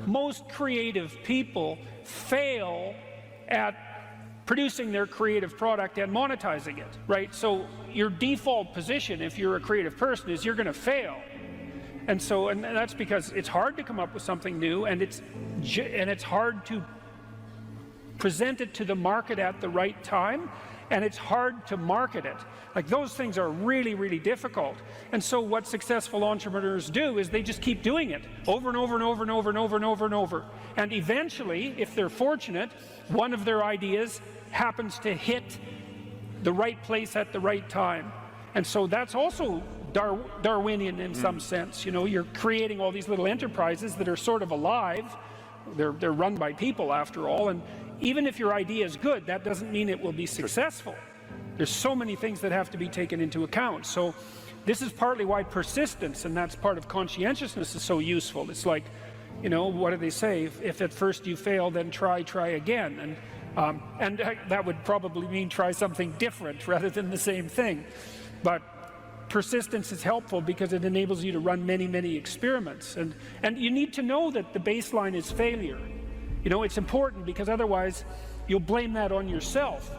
Most creative people fail at producing their creative product and monetizing it, right? So your default position, if you're a creative person, is you're going to fail. And that's because it's hard to come up with something new, and it's hard to present it to the market at the right time, and it's hard to market it. Like, those things are really, really difficult. And so what successful entrepreneurs do is they just keep doing it over and over and over and over and over and over and over. And eventually, if they're fortunate, one of their ideas happens to hit the right place at the right time. And so that's also Darwinian in some sense. You know, you're creating all these little enterprises that are sort of alive. They're run by people, after all, and even if your idea is good, that doesn't mean it will be successful. There's so many things that have to be taken into account. So this is partly why persistence, and that's part of conscientiousness, is so useful. It's like, you know, what do they say? If at first you fail, then try again. And that would probably mean try something different rather than the same thing. But persistence is helpful because it enables you to run many, many experiments. And you need to know that the baseline is failure. You know, it's important, because otherwise you'll blame that on yourself.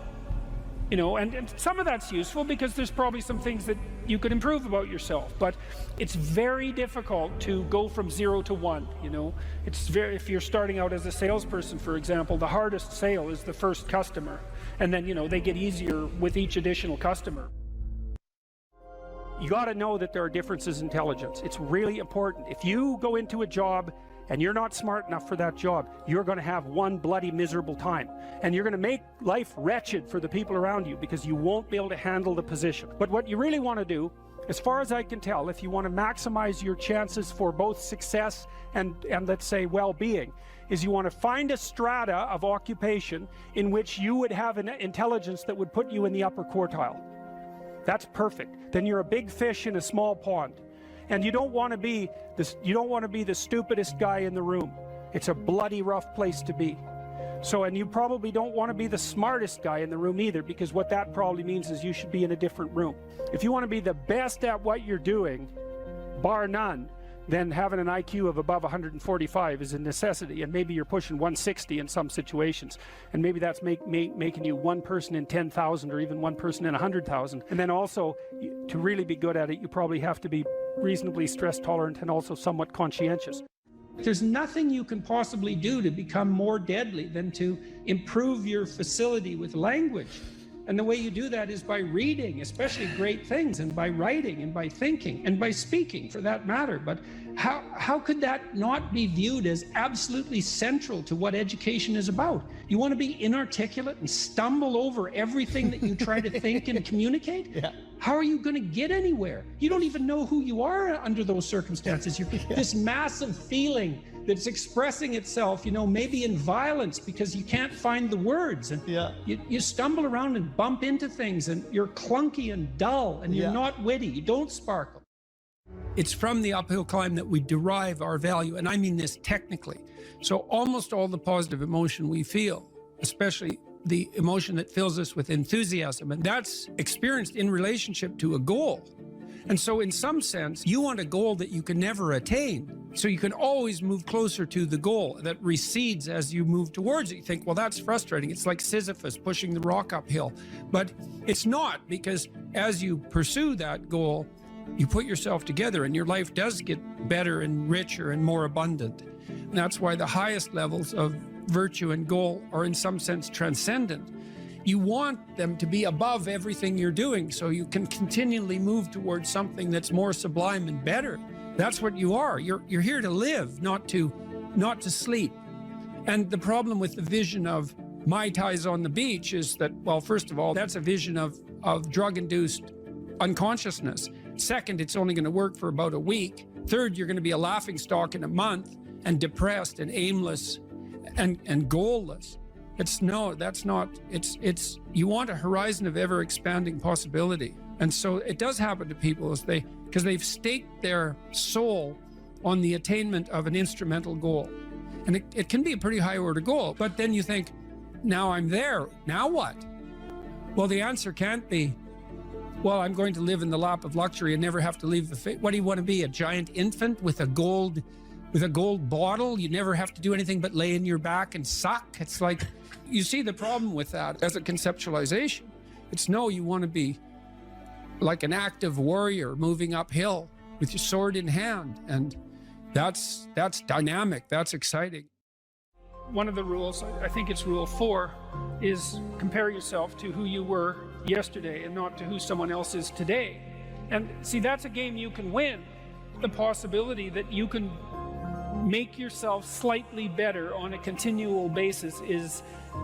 You know, and some of that's useful because there's probably some things that you could improve about yourself. But it's very difficult to go from 0 to 1, you know. If you're starting out as a salesperson, for example, the hardest sale is the first customer. And then, you know, they get easier with each additional customer. You got to know that there are differences in intelligence. It's really important. If you go into a job and you're not smart enough for that job, you're going to have one bloody miserable time. And you're going to make life wretched for the people around you because you won't be able to handle the position. But what you really want to do, as far as I can tell, if you want to maximize your chances for both success and let's say well-being, is you want to find a strata of occupation in which you would have an intelligence that would put you in the upper quartile. That's perfect. Then you're a big fish in a small pond. And you don't want to be the stupidest guy in the room. It's a bloody rough place to be. So, and you probably don't want to be the smartest guy in the room either, because what that probably means is you should be in a different room. If you want to be the best at what you're doing, bar none, then having an IQ of above 145 is a necessity, and maybe you're pushing 160 in some situations, and maybe that's making you one person in 10,000 or even one person in 100,000. And then also, to really be good at it, you probably have to be reasonably stress tolerant and also somewhat conscientious. There's nothing you can possibly do to become more deadly than to improve your facility with language. And the way you do that is by reading, especially great things, and by writing, and by thinking, and by speaking, for that matter. But how could that not be viewed as absolutely central to what education is about? You want to be inarticulate and stumble over everything that you try to think and communicate? Yeah. How are you going to get anywhere? You don't even know who you are under those circumstances. You're this massive feeling that's expressing itself, you know, maybe in violence because you can't find the words, and you stumble around and bump into things, and you're clunky and dull, and you're not witty, you don't sparkle. It's from the uphill climb that we derive our value, and I mean this technically. So almost all the positive emotion we feel, especially the emotion that fills us with enthusiasm, and that's experienced in relationship to a goal. And so in some sense, you want a goal that you can never attain. So you can always move closer to the goal that recedes as you move towards it. You think, well, that's frustrating. It's like Sisyphus pushing the rock uphill. But it's not, because as you pursue that goal, you put yourself together and your life does get better and richer and more abundant. And that's why the highest levels of virtue and goal are in some sense transcendent. You want them to be above everything you're doing so you can continually move towards something that's more sublime and better. That's what you are. You're here to live, not to sleep. And the problem with the vision of Mai Tais on the beach is that, well, first of all, that's a vision of drug-induced unconsciousness. Second, it's only going to work for about a week. Third, you're going to be a laughingstock in a month, and depressed and aimless and goalless. You want a horizon of ever expanding possibility. And so it does happen to people because they've staked their soul on the attainment of an instrumental goal. And it can be a pretty high order goal, but then you think, now I'm there, now what? Well, the answer can't be, well, I'm going to live in the lap of luxury and never have to leave the what do you want to be, a giant infant with a gold with a gold bottle. You never have to do anything but lay in your back and suck. It's like, you see the problem with that as a conceptualization. It's no, you want to be like an active warrior moving uphill with your sword in hand. And that's dynamic, that's exciting. One of the rules, I think it's rule 4, is compare yourself to who you were yesterday and not to who someone else is today. And see, that's a game you can win. The possibility that you can make yourself slightly better on a continual basis is,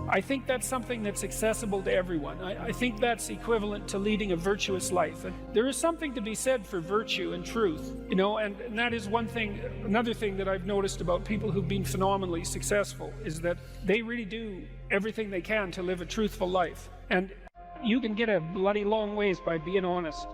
I think that's something that's accessible to everyone. I think that's equivalent to leading a virtuous life. And there is something to be said for virtue and truth, you know, and that is one thing. Another thing that I've noticed about people who've been phenomenally successful is that they really do everything they can to live a truthful life. And you can get a bloody long ways by being honest.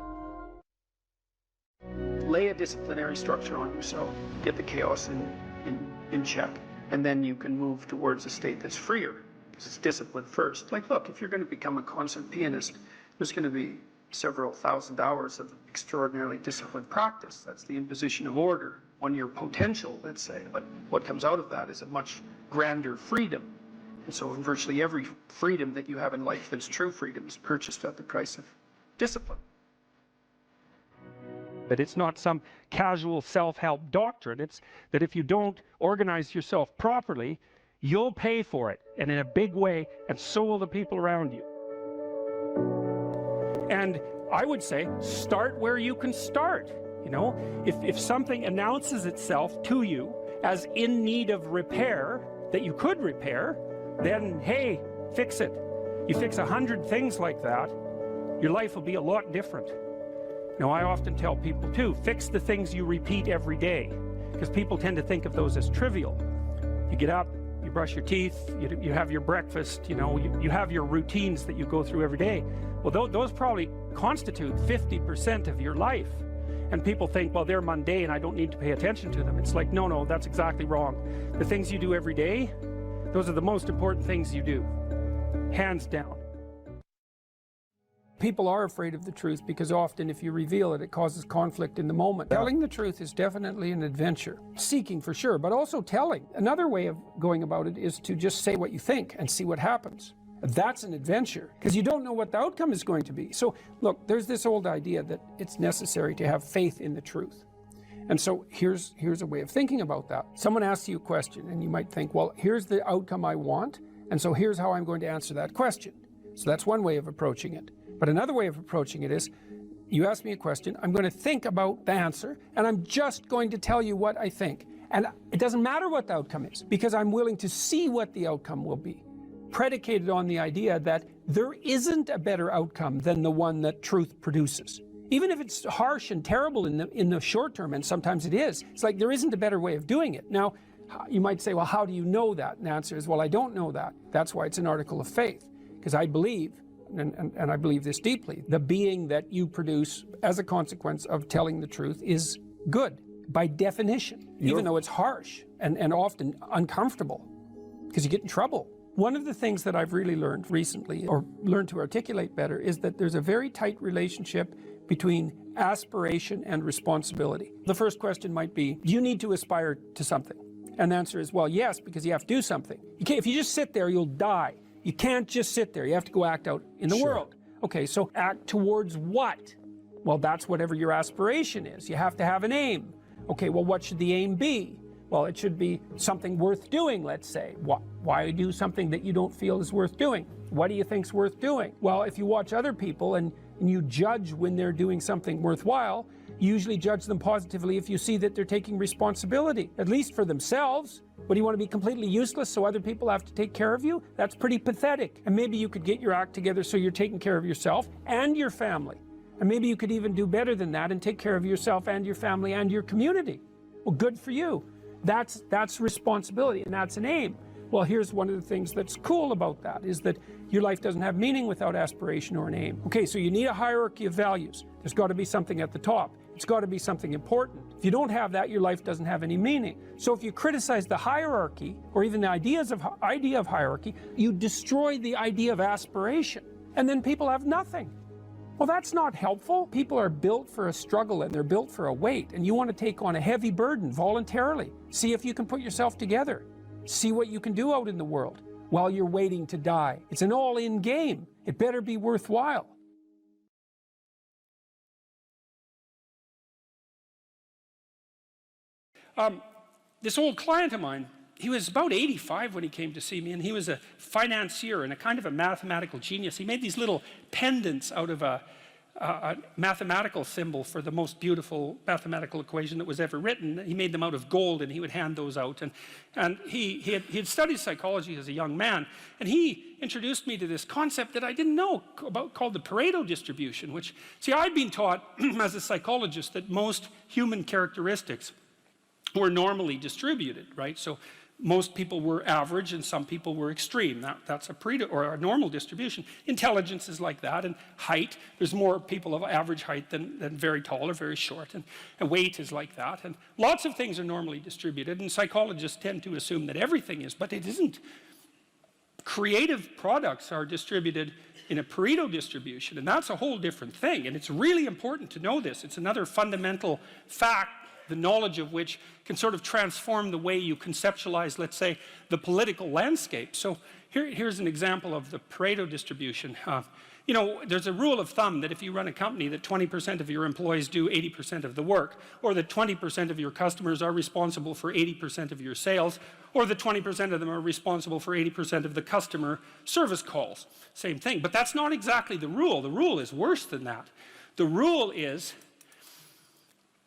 Lay a disciplinary structure on yourself, get the chaos in check, and then you can move towards a state that's freer. It's discipline first. Like, look, if you're going to become a concert pianist, there's going to be several thousand hours of extraordinarily disciplined practice. That's the imposition of order on your potential, let's say. But what comes out of that is a much grander freedom. And so virtually every freedom that you have in life that's true freedom is purchased at the price of discipline. But it's not some casual self-help doctrine. It's that if you don't organize yourself properly, you'll pay for it, and in a big way, and so will the people around you. And I would say, start where you can start. You know, if something announces itself to you as in need of repair, that you could repair, then hey, fix it. You fix 100 things like that, your life will be a lot different. Now, I often tell people too, fix the things you repeat every day, because people tend to think of those as trivial. You get up, you brush your teeth, you have your breakfast, you know, you have your routines that you go through every day. Well, those probably constitute 50% of your life. And people think, well, they're mundane, I don't need to pay attention to them. It's like, no, that's exactly wrong. The things you do every day, those are the most important things you do, hands down. People are afraid of the truth because often if you reveal it, it causes conflict in the moment. Telling the truth is definitely an adventure. Seeking for sure, but also telling. Another way of going about it is to just say what you think and see what happens. That's an adventure because you don't know what the outcome is going to be. So look, there's this old idea that it's necessary to have faith in the truth. And so here's a way of thinking about that. Someone asks you a question and you might think, well, here's the outcome I want, and so here's how I'm going to answer that question. So that's one way of approaching it. But another way of approaching it is, you ask me a question, I'm going to think about the answer, and I'm just going to tell you what I think. And it doesn't matter what the outcome is, because I'm willing to see what the outcome will be, predicated on the idea that there isn't a better outcome than the one that truth produces. Even if it's harsh and terrible in the short term, and sometimes it is, it's like there isn't a better way of doing it. Now, you might say, well, how do you know that? And the answer is, well, I don't know that. That's why it's an article of faith, because I believe, and I believe this deeply, the being that you produce as a consequence of telling the truth is good by definition, even though it's harsh and often uncomfortable because you get in trouble. One of the things that I've really learned recently, or learned to articulate better, is that there's a very tight relationship between aspiration and responsibility. The first question might be, do you need to aspire to something? And the answer is, well, yes, because you have to do something. If you just sit there, you'll die. You can't just sit there. You have to go act out in the world. Okay, so act towards what? Well, that's whatever your aspiration is. You have to have an aim. Okay, well, what should the aim be? Well, it should be something worth doing, let's say. Why do something that you don't feel is worth doing? What do you think's worth doing? Well, if you watch other people and you judge when they're doing something worthwhile, you usually judge them positively if you see that they're taking responsibility, at least for themselves. What, do you want to be completely useless so other people have to take care of you? That's pretty pathetic. And maybe you could get your act together so you're taking care of yourself and your family. And maybe you could even do better than that and take care of yourself and your family and your community. Well, good for you. That's responsibility, and that's an aim. Well, here's one of the things that's cool about that, is that your life doesn't have meaning without aspiration or an aim. Okay, so you need a hierarchy of values. There's got to be something at the top. It's got to be something important. If you don't have that, your life doesn't have any meaning. So if you criticize the hierarchy, or even the idea of hierarchy, you destroy the idea of aspiration. And then people have nothing. Well, that's not helpful. People are built for a struggle and they're built for a weight, and you want to take on a heavy burden voluntarily. See if you can put yourself together. See what you can do out in the world while you're waiting to die. It's an all-in game. It better be worthwhile. This old client of mine, he was about 85 when he came to see me, and he was a financier and a kind of a mathematical genius. He made these little pendants out of a mathematical symbol for the most beautiful mathematical equation that was ever written. He made them out of gold, and he would hand those out. And he had studied psychology as a young man, and he introduced me to this concept that I didn't know about, called the Pareto distribution, which, see, I'd been taught as a psychologist that most human characteristics were normally distributed, right? So most people were average and some people were extreme. That's a Pareto or a normal distribution. Intelligence is like that, and height, there's more people of average height than very tall or very short, and weight is like that, and lots of things are normally distributed, and psychologists tend to assume that everything is, but it isn't. Creative products are distributed in a Pareto distribution, and that's a whole different thing, and it's really important to know this. It's another fundamental fact, the knowledge of which can sort of transform the way you conceptualize, let's say, the political landscape. So here's an example of the Pareto distribution. You know, there's a rule of thumb that if you run a company that 20% of your employees do 80% of the work, or that 20% of your customers are responsible for 80% of your sales, or that 20% of them are responsible for 80% of the customer service calls. Same thing, but that's not exactly the rule. The rule is worse than that. The rule is,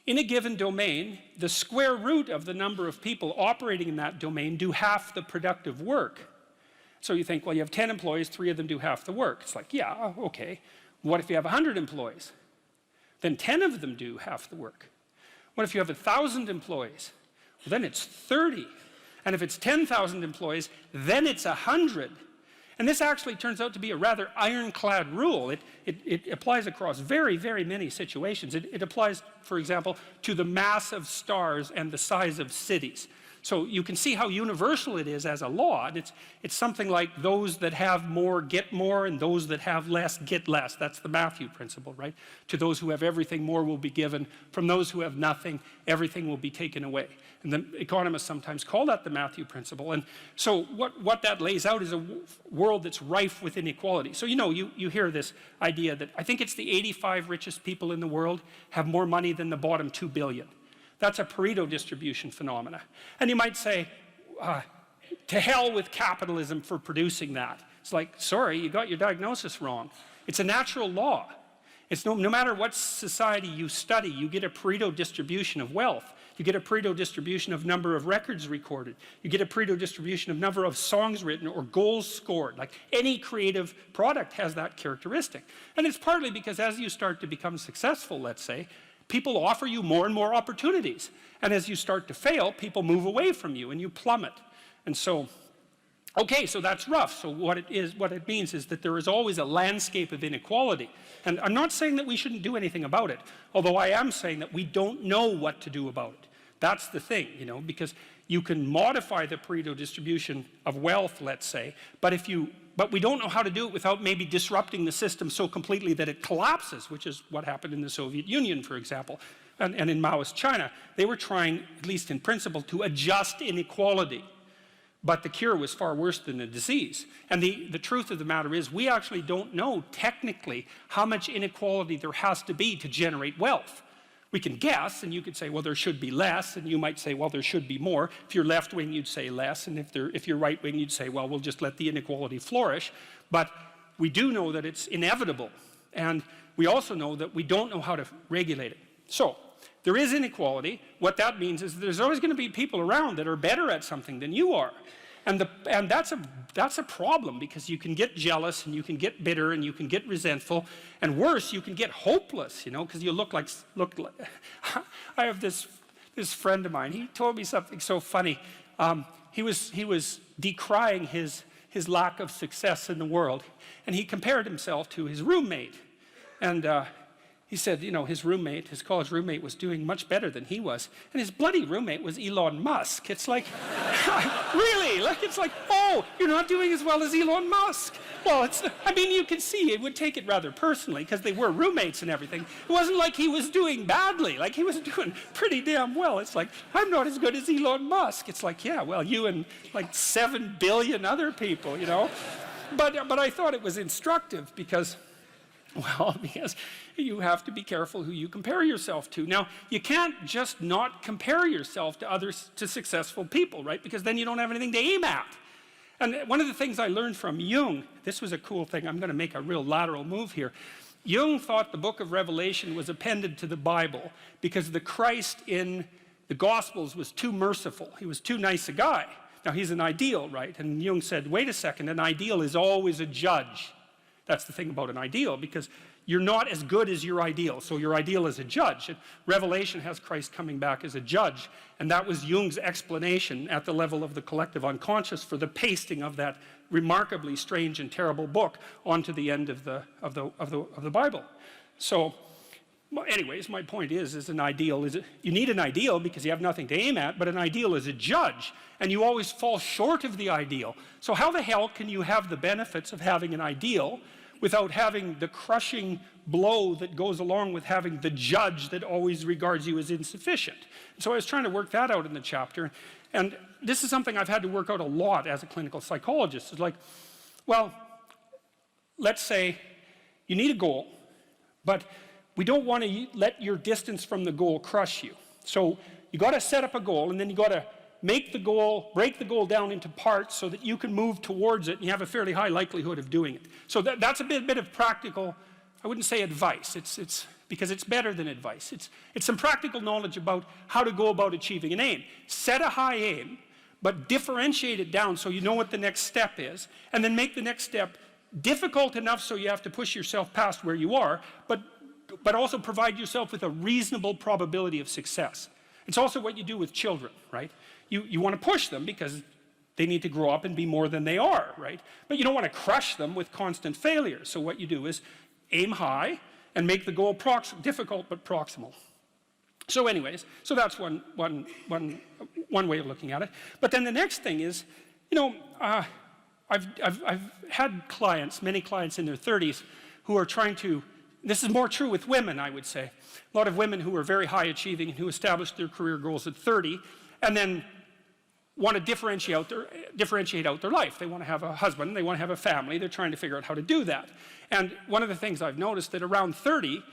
in a given domain, the square root of the number of people operating in that domain do half the productive work. So you think, well, you have 10 employees, 3 of them do half the work. It's like, yeah, okay. What if you have 100 employees? Then 10 of them do half the work. What if you have 1,000 employees? Well, then it's 30. And if it's 10,000 employees, then it's 100. And this actually turns out to be a rather ironclad rule. It applies across very, very many situations. It applies, for example, to the mass of stars and the size of cities. So you can see how universal it is as a law. And it's something like those that have more get more, and those that have less get less. That's the Matthew principle, right? To those who have everything, more will be given. From those who have nothing, everything will be taken away. And the economists sometimes call that the Matthew principle. And so what that lays out is a world that's rife with inequality. So, you know, you hear this idea that I think it's the 85 richest people in the world have more money than the bottom 2 billion. That's a Pareto distribution phenomena. And you might say, to hell with capitalism for producing that. It's like, sorry, you got your diagnosis wrong. It's a natural law. It's no matter what society you study, you get a Pareto distribution of wealth. You get a Pareto distribution of number of records recorded. You get a Pareto distribution of number of songs written or goals scored. Like any creative product has that characteristic. And it's partly because as you start to become successful, let's say, people offer you more and more opportunities. And as you start to fail, people move away from you and you plummet. And so, okay, so that's rough. So what it means is that there is always a landscape of inequality. And I'm not saying that we shouldn't do anything about it, although I am saying that we don't know what to do about it. That's the thing, you know, because you can modify the Pareto distribution of wealth, let's say, but we don't know how to do it without maybe disrupting the system so completely that it collapses, which is what happened in the Soviet Union, for example, and in Maoist China. They were trying, at least in principle, to adjust inequality. But the cure was far worse than the disease. And the truth of the matter is we actually don't know technically how much inequality there has to be to generate wealth. We can guess, and you could say, well, there should be less, and you might say, well, there should be more. If you're left-wing, you'd say less, and if you're right-wing, you'd say, well, we'll just let the inequality flourish. But we do know that it's inevitable, and we also know that we don't know how to regulate it. So there is inequality. What that means is there's always going to be people around that are better at something than you are. And that's a problem, because you can get jealous and you can get bitter and you can get resentful, and worse, you can get hopeless, you know, because you look like I have this friend of mine. He told me something so funny. He was decrying his lack of success in the world, and he compared himself to his roommate. And he said, you know, his college roommate was doing much better than he was. And his bloody roommate was Elon Musk. It's like, really? Like, it's like, oh, you're not doing as well as Elon Musk. Well, I mean, you can see it would take it rather personally because they were roommates and everything. It wasn't like he was doing badly. Like, he was doing pretty damn well. It's like, I'm not as good as Elon Musk. It's like, yeah, well, you and like 7 billion other people, you know. But I thought it was instructive because, well, because you have to be careful who you compare yourself to. Now, you can't just not compare yourself to successful people, right? Because then you don't have anything to aim at. And one of the things I learned from Jung, this was a cool thing, I'm going to make a real lateral move here. Jung thought the book of Revelation was appended to the Bible because the Christ in the Gospels was too merciful. He was too nice a guy. Now, he's an ideal, right? And Jung said, wait a second, an ideal is always a judge. That's the thing about an ideal, because you're not as good as your ideal, so your ideal is a judge. And Revelation has Christ coming back as a judge, and that was Jung's explanation at the level of the collective unconscious for the pasting of that remarkably strange and terrible book onto the end of the Bible. So, well, anyways, my point is an ideal you need an ideal because you have nothing to aim at, but an ideal is a judge, and you always fall short of the ideal. So how the hell can you have the benefits of having an ideal without having the crushing blow that goes along with having the judge that always regards you as insufficient? So I was trying to work that out in the chapter, and this is something I've had to work out a lot as a clinical psychologist. It's like, well, let's say you need a goal, but we don't want to let your distance from the goal crush you. So you got to set up a goal, and then you got to break the goal down into parts so that you can move towards it and you have a fairly high likelihood of doing it. So that's a bit of practical, I wouldn't say advice, it's because it's better than advice. It's some practical knowledge about how to go about achieving an aim. Set a high aim, but differentiate it down so you know what the next step is, and then make the next step difficult enough so you have to push yourself past where you are, but also provide yourself with a reasonable probability of success. It's also what you do with children, right? You want to push them because they need to grow up and be more than they are, right? But you don't want to crush them with constant failure. So what you do is aim high and make the goal difficult but proximal. So anyways, so that's one way of looking at it. But then the next thing is, you know, I've had clients, many clients in their 30s, who are trying to, this is more true with women, I would say. A lot of women who are very high achieving and who established their career goals at 30 and then want to differentiate out their life. They want to have a husband, they want to have a family, they're trying to figure out how to do that. And one of the things I've noticed that around 30,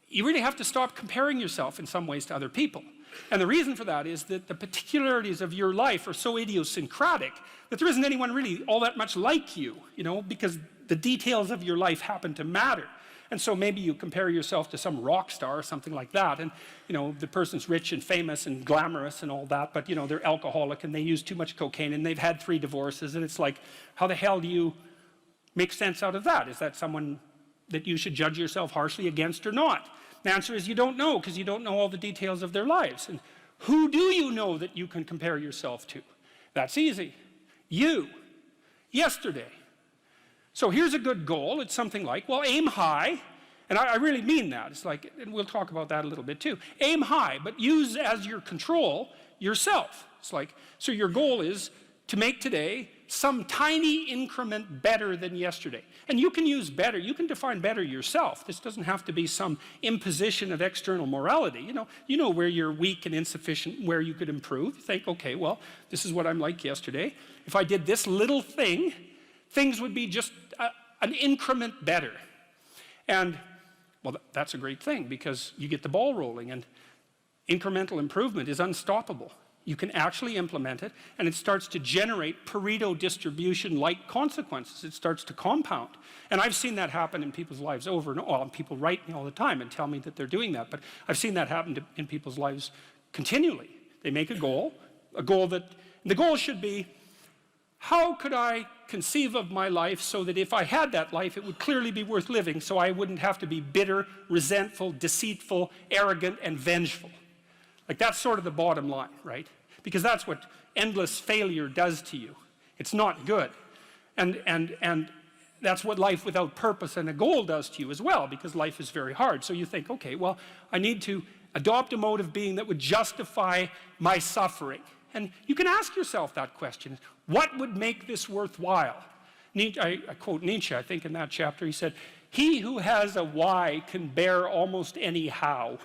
you really have to stop comparing yourself in some ways to other people. And the reason for that is that the particularities of your life are so idiosyncratic that there isn't anyone really all that much like you, you know, because the details of your life happen to matter. And so maybe you compare yourself to some rock star or something like that, and you know, the person's rich and famous and glamorous and all that, but you know, they're alcoholic and they use too much cocaine and they've had 3 divorces, and it's like, how the hell do you make sense out of that? Is that someone that you should judge yourself harshly against or not? The answer is you don't know, because you don't know all the details of their lives. And who do you know that you can compare yourself to? That's easy. You. Yesterday. So here's a good goal. It's something like, well, aim high. And I really mean that. It's like, and we'll talk about that a little bit too. Aim high, but use as your control yourself. It's like, so your goal is to make today some tiny increment better than yesterday. And you can use better, you can define better yourself. This doesn't have to be some imposition of external morality. You know where you're weak and insufficient, where you could improve. You think, okay, well, this is what I'm like yesterday. If I did this little thing, things would be just an increment better. And, well, that's a great thing because you get the ball rolling, and incremental improvement is unstoppable. You can actually implement it, and it starts to generate Pareto distribution-like consequences. It starts to compound. And I've seen that happen in people's lives over and over. Well, people write me all the time and tell me that they're doing that, but I've seen that happen in people's lives continually. They make a goal that, the goal should be, how could I conceive of my life so that if I had that life, it would clearly be worth living, so I wouldn't have to be bitter, resentful, deceitful, arrogant, and vengeful. Like, that's sort of the bottom line, right? Because that's what endless failure does to you. It's not good. And that's what life without purpose and a goal does to you as well, because life is very hard. So you think, okay, well, I need to adopt a mode of being that would justify my suffering. And you can ask yourself that question. What would make this worthwhile? I quote Nietzsche, I think in that chapter, he said, "He who has a why can bear almost any how."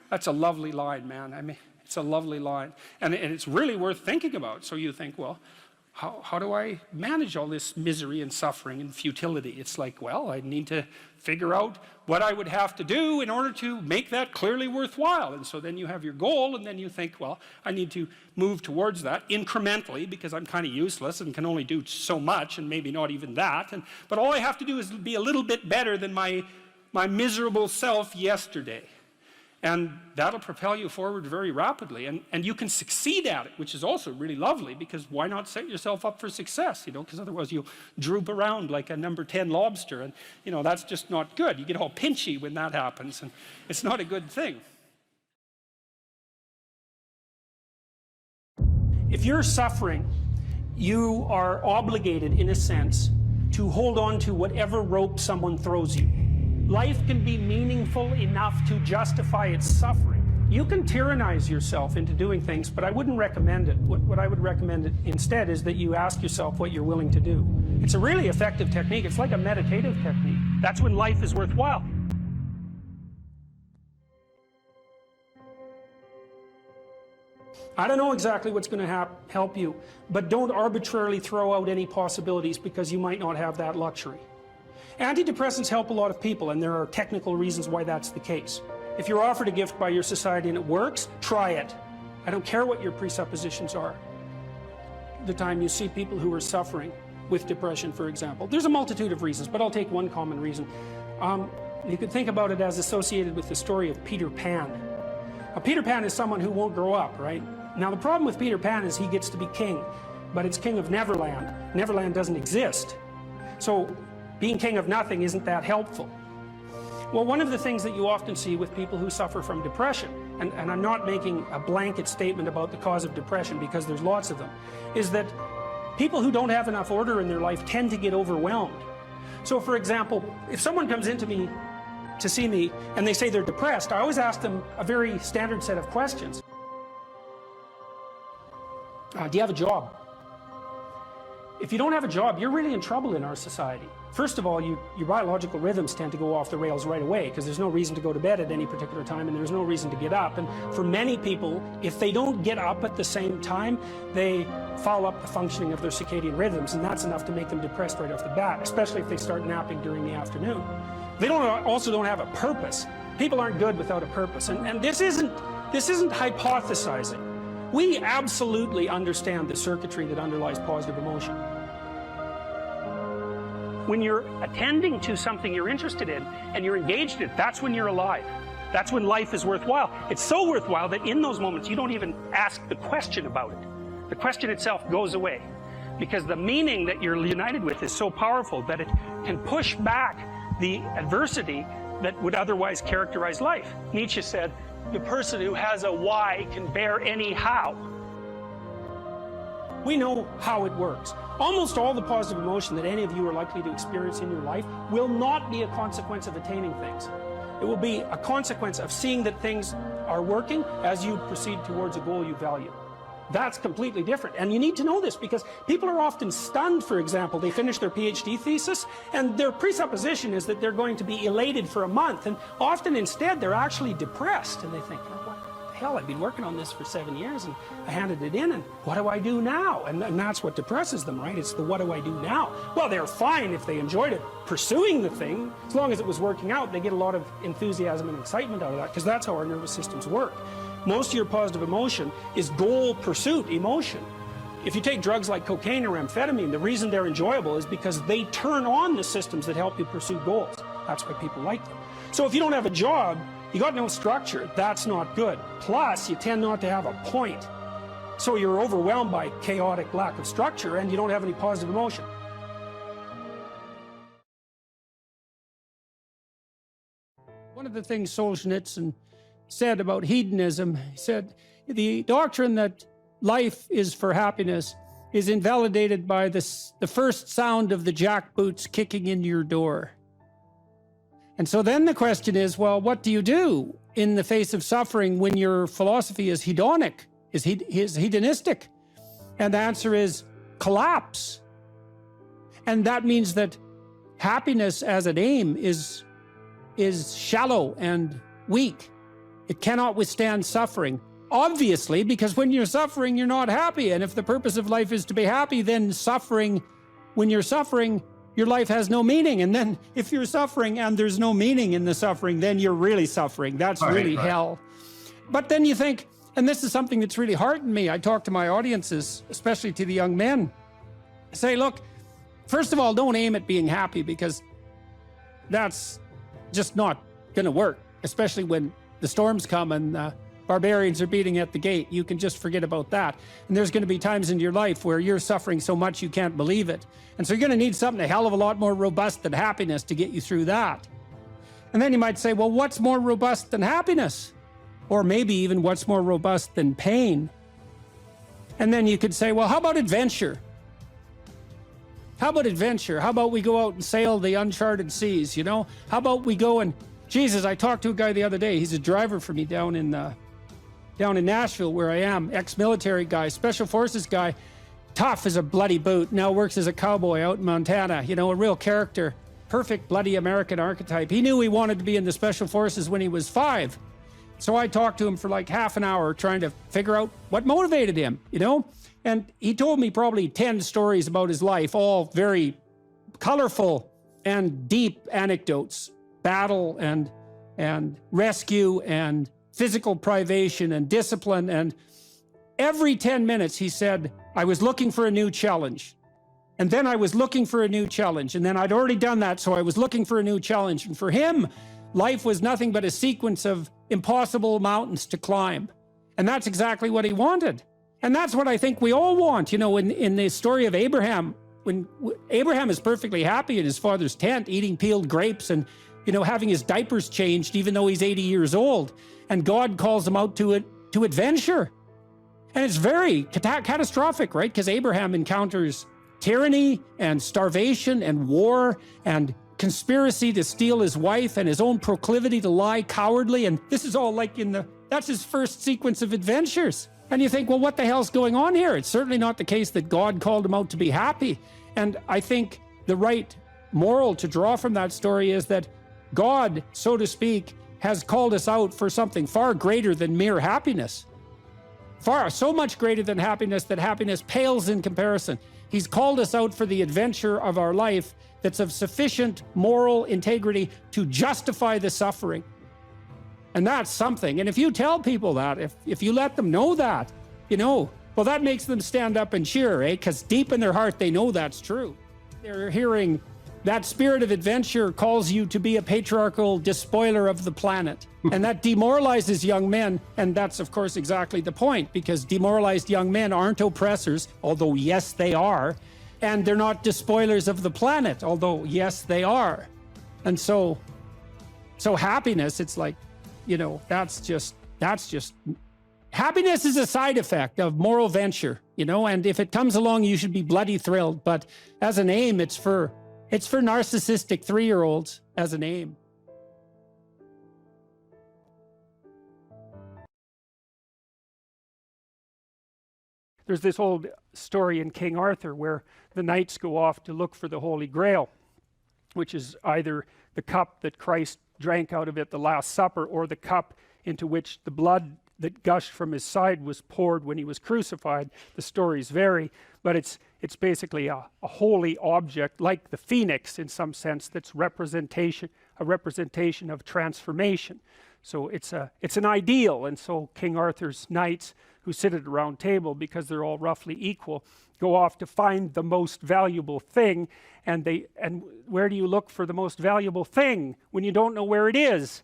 That's a lovely line, man. I mean, it's a lovely line. And it's really worth thinking about. So you think, well, how do I manage all this misery and suffering and futility? It's like, well, I need to figure out what I would have to do in order to make that clearly worthwhile. And so then you have your goal, and then you think, well, I need to move towards that incrementally because I'm kind of useless and can only do so much, and maybe not even that. But all I have to do is be a little bit better than my miserable self yesterday. And that'll propel you forward very rapidly, and you can succeed at it, which is also really lovely, because why not set yourself up for success, you know, because otherwise you'll droop around like a number 10 lobster, and you know, that's just not good. You get all pinchy when that happens, and it's not a good thing. If you're suffering, you are obligated, in a sense, to hold on to whatever rope someone throws you. Life can be meaningful enough to justify its suffering. You can tyrannize yourself into doing things, but I wouldn't recommend it. What I would recommend instead is that you ask yourself what you're willing to do. It's a really effective technique. It's like a meditative technique. That's when life is worthwhile. I don't know exactly what's going to help you, but don't arbitrarily throw out any possibilities because you might not have that luxury. Antidepressants help a lot of people, and there are technical reasons why that's the case. If you're offered a gift by your society and it works, try it. I don't care what your presuppositions are. The time you see people who are suffering with depression, for example, there's a multitude of reasons, but I'll take one common reason. You could think about it as associated with the story of Peter Pan. Now, Peter Pan is someone who won't grow up, right? Now, the problem with Peter Pan is he gets to be king, but it's king of Neverland. Neverland doesn't exist. So being king of nothing isn't that helpful. Well, one of the things that you often see with people who suffer from depression, and I'm not making a blanket statement about the cause of depression because there's lots of them, is that people who don't have enough order in their life tend to get overwhelmed. So for example, if someone comes into me to see me and they say they're depressed, I always ask them a very standard set of questions. Do you have a job? If you don't have a job, you're really in trouble in our society. First of all, your biological rhythms tend to go off the rails right away because there's no reason to go to bed at any particular time and there's no reason to get up. And for many people, if they don't get up at the same time, they foul up the functioning of their circadian rhythms, and that's enough to make them depressed right off the bat, especially if they start napping during the afternoon. They also don't have a purpose. People aren't good without a purpose, and this isn't hypothesizing. We absolutely understand the circuitry that underlies positive emotion. When you're attending to something you're interested in and you're engaged in it, that's when you're alive. That's when life is worthwhile. It's so worthwhile that in those moments you don't even ask the question about it. The question itself goes away because the meaning that you're united with is so powerful that it can push back the adversity that would otherwise characterize life. Nietzsche said, "The person who has a why can bear any how." We know how it works. Almost all the positive emotion that any of you are likely to experience in your life will not be a consequence of attaining things. It will be a consequence of seeing that things are working as you proceed towards a goal you value. That's completely different. And you need to know this because people are often stunned, for example. They finish their PhD thesis and their presupposition is that they're going to be elated for a month. And often instead they're actually depressed. And they think, oh, what the hell, I've been working on this for 7 years and I handed it in and what do I do now? And that's what depresses them, right? It's the what do I do now? Well, they're fine if they enjoyed it, pursuing the thing. As long as it was working out, they get a lot of enthusiasm and excitement out of that because that's how our nervous systems work. Most of your positive emotion is goal pursuit emotion. If you take drugs like cocaine or amphetamine, the reason they're enjoyable is because they turn on the systems that help you pursue goals. That's why people like them. So if you don't have a job, you got no structure, that's not good. Plus, you tend not to have a point. So you're overwhelmed by chaotic lack of structure and you don't have any positive emotion. One of the things Solzhenitsyn said about hedonism, he said, the doctrine that life is for happiness is invalidated by the first sound of the jackboots kicking in your door. And so then the question is, well, what do you do in the face of suffering when your philosophy is hedonic, is hedonistic? And the answer is collapse. And that means that happiness as an aim is shallow and weak. It cannot withstand suffering. Obviously, because when you're suffering, you're not happy. And if the purpose of life is to be happy, then suffering, when you're suffering, your life has no meaning. And then if you're suffering and there's no meaning in the suffering, then you're really suffering. That's really hell. But then you think, and this is something that's really heartened me. I talk to my audiences, especially to the young men. I say, look, first of all, don't aim at being happy, because that's just not going to work, especially when the storms come and barbarians are beating at the gate. You can just forget about that. And there's going to be times in your life where you're suffering so much you can't believe it. And so you're going to need something a hell of a lot more robust than happiness to get you through that. And then you might say, well, what's more robust than happiness? Or maybe even what's more robust than pain? And then you could say, well, how about adventure? How about adventure? How about we go out and sail the uncharted seas, you know? How about we go and, Jesus, I talked to a guy the other day. He's a driver for me down in Nashville, where I am, ex-military guy, special forces guy, tough as a bloody boot, now works as a cowboy out in Montana, you know, a real character, perfect bloody American archetype. He knew he wanted to be in the special forces when he was 5. So I talked to him for like half an hour trying to figure out what motivated him, you know? And he told me probably 10 stories about his life, all very colorful and deep anecdotes, battle and rescue and physical privation and discipline. And every 10 minutes he said, I was looking for a new challenge. And then I was looking for a new challenge. And then I'd already done that, so I was looking for a new challenge. And for him, life was nothing but a sequence of impossible mountains to climb. And that's exactly what he wanted. And that's what I think we all want. You know, in the story of Abraham, when Abraham is perfectly happy in his father's tent, eating peeled grapes and, you know, having his diapers changed, even though he's 80 years old. And God calls him out to adventure. And it's very catastrophic, right? Because Abraham encounters tyranny and starvation and war and conspiracy to steal his wife and his own proclivity to lie cowardly. And this is all like that's his first sequence of adventures. And you think, well, what the hell's going on here? It's certainly not the case that God called him out to be happy. And I think the right moral to draw from that story is that God, so to speak, has called us out for something far greater than mere happiness. So much greater than happiness that happiness pales in comparison. He's called us out for the adventure of our life that's of sufficient moral integrity to justify the suffering. And that's something. And if you tell people that, if you let them know that, you know, well, that makes them stand up and cheer, eh? Because deep in their heart, they know that's true. They're hearing that spirit of adventure calls you to be a patriarchal despoiler of the planet. And that demoralizes young men. And that's, of course, exactly the point, because demoralized young men aren't oppressors, although, yes, they are. And they're not despoilers of the planet, although, yes, they are. And so happiness, it's like, you know, that's just, happiness is a side effect of moral venture, you know, and if it comes along, you should be bloody thrilled. But as an aim, it's for narcissistic 3-year-olds as an aim. There's this old story in King Arthur where the knights go off to look for the Holy Grail, which is either the cup that Christ drank out of at the Last Supper or the cup into which the blood that gushed from his side was poured when he was crucified. The stories vary, but it's basically a holy object, like the phoenix in some sense, that's a representation of transformation. So it's an ideal. And so King Arthur's knights, who sit at a round table because they're all roughly equal, go off to find the most valuable thing. And where do you look for the most valuable thing when you don't know where it is?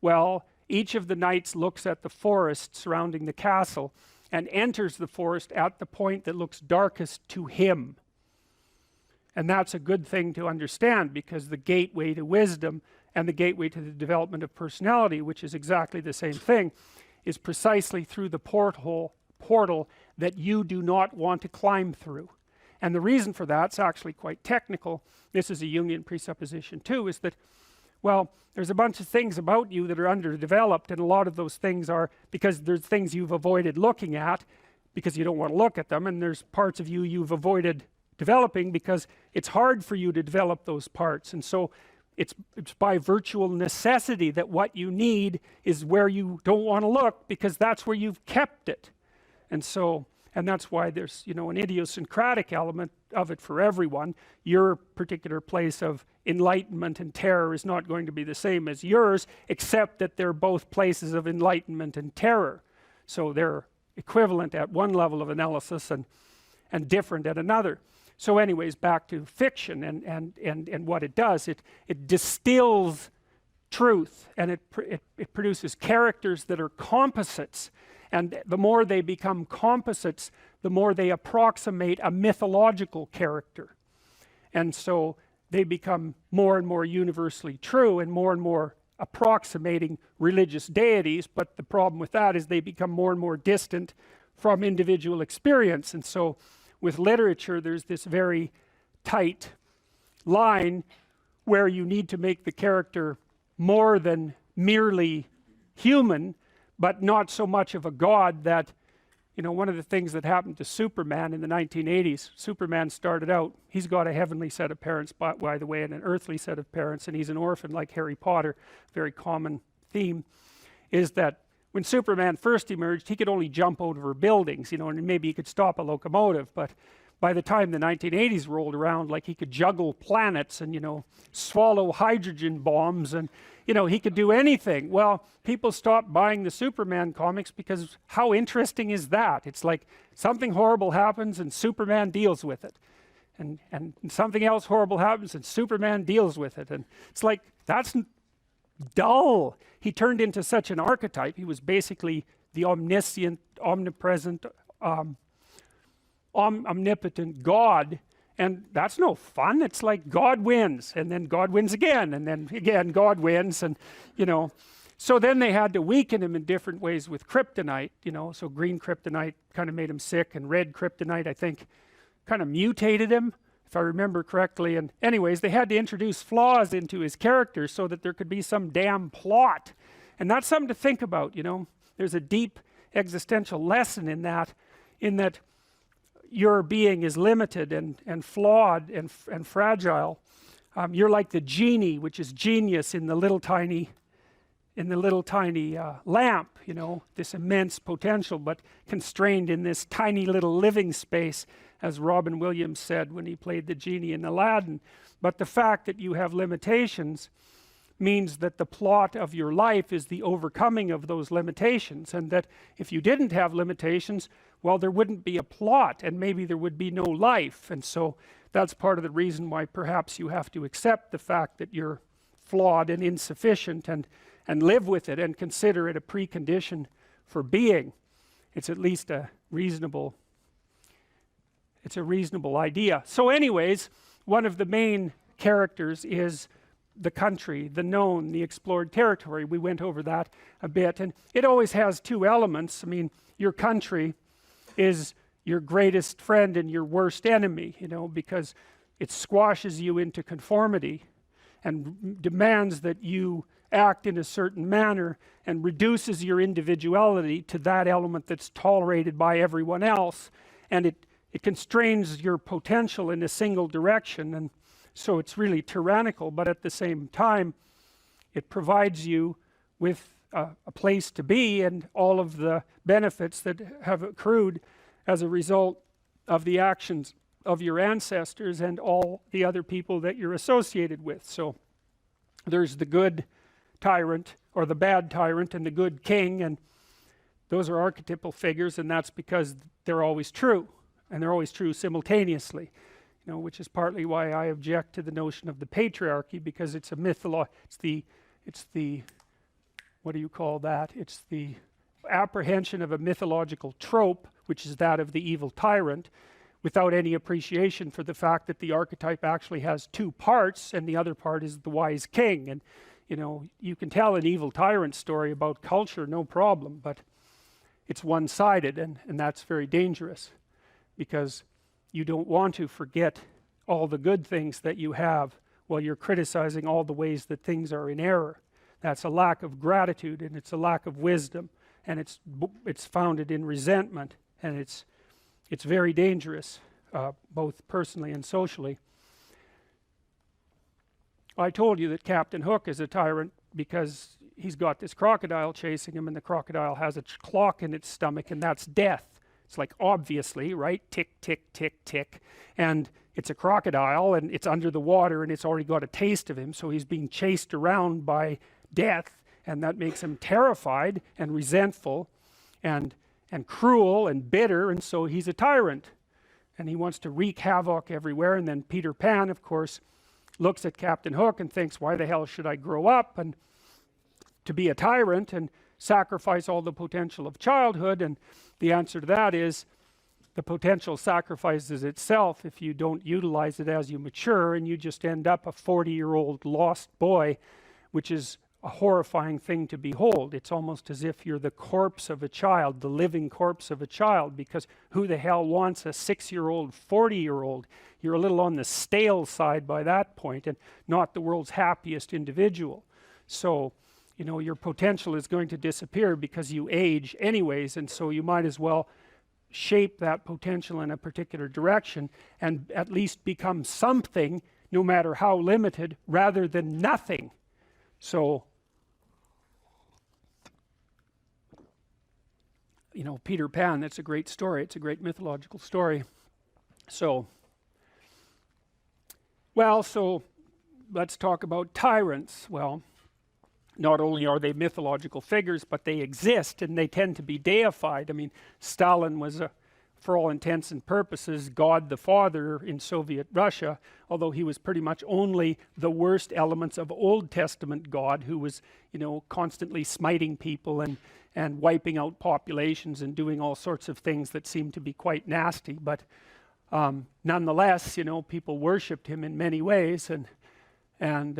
Well, each of the knights looks at the forest surrounding the castle and enters the forest at the point that looks darkest to him. And that's a good thing to understand, because the gateway to wisdom and the gateway to the development of personality, which is exactly the same thing, is precisely through the portal that you do not want to climb through. And the reason for that's actually quite technical. This is a Jungian presupposition too, is that, well, there's a bunch of things about you that are underdeveloped, and a lot of those things are because there's things you've avoided looking at because you don't want to look at them, and there's parts of you you've avoided developing, because it's hard for you to develop those parts. And so it's by virtual necessity that what you need is where you don't want to look, because that's where you've kept it. And so, and that's why there's, you know, an idiosyncratic element of it for everyone. Your particular place of enlightenment and terror is not going to be the same as yours, except that they're both places of enlightenment and terror. So they're equivalent at one level of analysis and different at another. So anyways, back to fiction and what it does. It distills truth, and it produces characters that are composites. And the more they become composites, the more they approximate a mythological character. And so they become more and more universally true and more approximating religious deities. But the problem with that is they become more and more distant from individual experience. And so with literature, there's this very tight line where you need to make the character more than merely human, but not so much of a god that, you know, one of the things that happened to Superman in the 1980s, Superman started out, he's got a heavenly set of parents, by the way, and an earthly set of parents, and he's an orphan like Harry Potter. Very common theme is that when Superman first emerged, he could only jump over buildings, you know, and maybe he could stop a locomotive. But by the time the 1980s rolled around, like, he could juggle planets and, you know, swallow hydrogen bombs, and, you know, he could do anything. Well, people stopped buying the Superman comics because how interesting is that? It's like something horrible happens and Superman deals with it. And something else horrible happens and Superman deals with it. And it's like, that's dull. He turned into such an archetype. He was basically the omniscient, omnipresent, omnipotent God, and that's no fun. It's like God wins, and then God wins again, and then again God wins, and, you know, so then they had to weaken him in different ways with kryptonite, you know. So green kryptonite kind of made him sick, and red kryptonite, I think, kind of mutated him, if I remember correctly. And anyways, they had to introduce flaws into his character so that there could be some damn plot. And that's something to think about, you know. There's a deep existential lesson in that your being is limited and flawed and fragile. You're like the genie, which is genius in the little tiny lamp, you know, this immense potential, but constrained in this tiny little living space, as Robin Williams said when he played the genie in Aladdin. But the fact that you have limitations means that the plot of your life is the overcoming of those limitations, and that if you didn't have limitations, well, there wouldn't be a plot, and maybe there would be no life. And so that's part of the reason why perhaps you have to accept the fact that you're flawed and insufficient, and live with it and consider it a precondition for being. It's at least a reasonable idea. So anyways, one of the main characters is the country, the known, the explored territory. We went over that a bit, and it always has two elements. I mean, your country is your greatest friend and your worst enemy, you know, because it squashes you into conformity and demands that you act in a certain manner, and reduces your individuality to that element that's tolerated by everyone else, and it constrains your potential in a single direction. And so it's really tyrannical, but at the same time it provides you with a place to be and all of the benefits that have accrued as a result of the actions of your ancestors and all the other people that you're associated with. So there's the good tyrant, or the bad tyrant, and the good king, and those are archetypal figures, and that's because they're always true, and they're always true simultaneously, you know, which is partly why I object to the notion of the patriarchy, because it's a it's the what do you call that? It's the apprehension of a mythological trope, which is that of the evil tyrant, without any appreciation for the fact that the archetype actually has two parts, and the other part is the wise king. And you know, you can tell an evil tyrant story about culture, no problem, but it's one-sided, and that's very dangerous, because you don't want to forget all the good things that you have while you're criticizing all the ways that things are in error. That's a lack of gratitude, and it's a lack of wisdom, and it's founded in resentment, and it's very dangerous both personally and socially. I told you that Captain Hook is a tyrant because he's got this crocodile chasing him, and the crocodile has a clock in its stomach, and that's death. It's like, obviously, right? Tick, tick, tick, tick. And it's a crocodile, and it's under the water, and it's already got a taste of him, so he's being chased around by death, and that makes him terrified and resentful and cruel and bitter, and so he's a tyrant. And he wants to wreak havoc everywhere. And then Peter Pan, of course, looks at Captain Hook and thinks, why the hell should I grow up and to be a tyrant and sacrifice all the potential of childhood? And the answer to that is, the potential sacrifices itself if you don't utilize it as you mature, and you just end up a 40-year-old lost boy, which is a horrifying thing to behold. It's almost as if you're the corpse of a child, the living corpse of a child, because who the hell wants a 6-year-old, 40-year-old? You're a little on the stale side by that point, and not the world's happiest individual. So, you know, your potential is going to disappear because you age anyways, and so you might as well shape that potential in a particular direction and at least become something, no matter how limited, rather than nothing. So, you know, Peter Pan, that's a great story. It's a great mythological story. So, well, so let's talk about tyrants. Well, not only are they mythological figures, but they exist, and they tend to be deified. I mean, Stalin was, for all intents and purposes, God the Father in Soviet Russia, although he was pretty much only the worst elements of Old Testament God, who was, you know, constantly smiting people and wiping out populations and doing all sorts of things that seemed to be quite nasty. But nonetheless, you know, people worshipped him in many ways, and